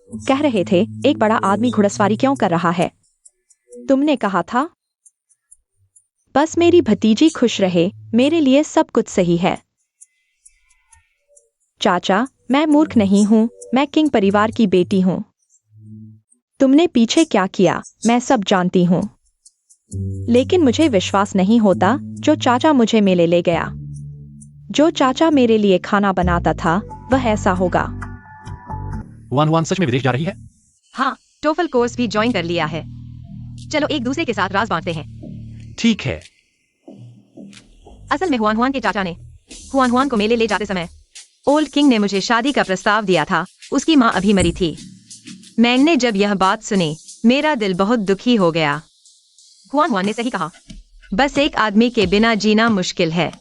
कह रहे थे एक बड़ा आदमी घुड़सवारी क्यों कर रहा है? तुमने कहा था बस मेरी भतीजी खुश रहे, मेरे लिए सब कुछ सही है। चाचा, मैं मूर्ख नहीं हूं, मैं किंग परिवार की बेटी हूं। तुमने पीछे क्या किया मैं सब जानती हूं, लेकिन मुझे विश्वास नहीं होता जो चाचा मुझे मेले ले गया। जो चाचा मेरे लिए खाना बनाता था वह ऐसा होगा। हुआन हुआन सच में विदेश जा रही है? हाँ, टोफल कोर्स भी ज्वाइन कर लिया है। चलो एक दूसरे के साथ राज बांटते हैं। ठीक है। असल में हुआन हुआन के चाचा ने हुआन हुआन को मेले ले जाते समय ओल्ड किंग ने मुझे शादी का प्रस्ताव दिया था। उसकी माँ अभी मरी थी। मैंने जब यह बात सुनी मेरा दिल बहुत दुखी हो गया। हुआन हुआन ने सही कहा, बस एक आदमी के बिना जीना मुश्किल है।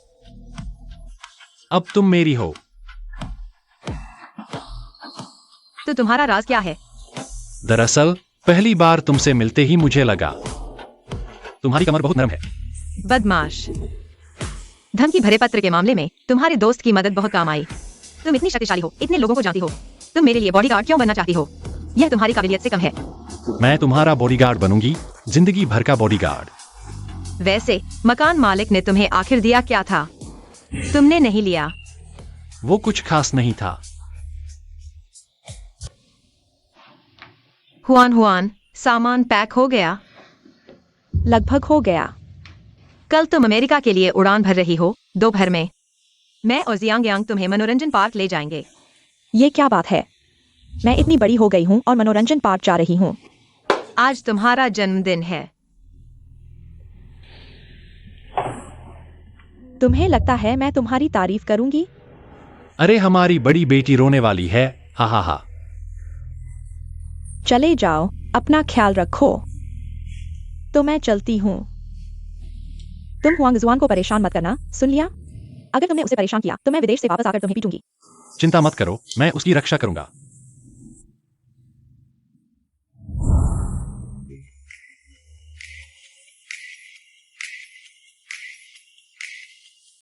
अब तुम मेरी हो। तो तुम्हारा राज क्या है? दरअसल पहली बार तुमसे मिलते ही मुझे लगा तुम्हारी कमर बहुत नरम है। बदमाश। धमकी भरे पत्र के मामले में तुम्हारे दोस्त की मदद बहुत काम आई। तुम इतनी शक्तिशाली हो, इतने लोगों को जानती हो, तुम मेरे लिए बॉडीगार्ड क्यों बनना चाहती हो? यह तुम्हारी काबिलियत से कम है। मैं तुम्हारा बॉडीगार्ड बनूंगी, जिंदगी भर का बॉडीगार्ड। वैसे मकान मालिक ने तुम्हें आखिर दिया क्या था? तुमने नहीं लिया। वो कुछ खास नहीं था। हुआन हुआन, सामान पैक हो गया? लगभग हो गया। कल तुम अमेरिका के लिए उड़ान भर रही हो। दोपहर में मैं और जियांग यांग तुम्हें मनोरंजन पार्क ले जाएंगे। ये क्या बात है? मैं इतनी बड़ी हो गई हूँ और मनोरंजन पार्क जा रही हूँ। आज तुम्हारा जन्मदिन है। तुम्हें लगता है मैं तुम्हारी तारीफ करूंगी? अरे हमारी बड़ी बेटी रोने वाली है। हा हा हा। चले जाओ, अपना ख्याल रखो। तो मैं चलती हूँ। तुम हुआंग जुआन को परेशान मत करना, सुन लिया? अगर तुमने उसे परेशान किया तो मैं विदेश से वापस आकर तुम्हें पीटूंगी। चिंता मत करो, मैं उसकी रक्षा करूंगा।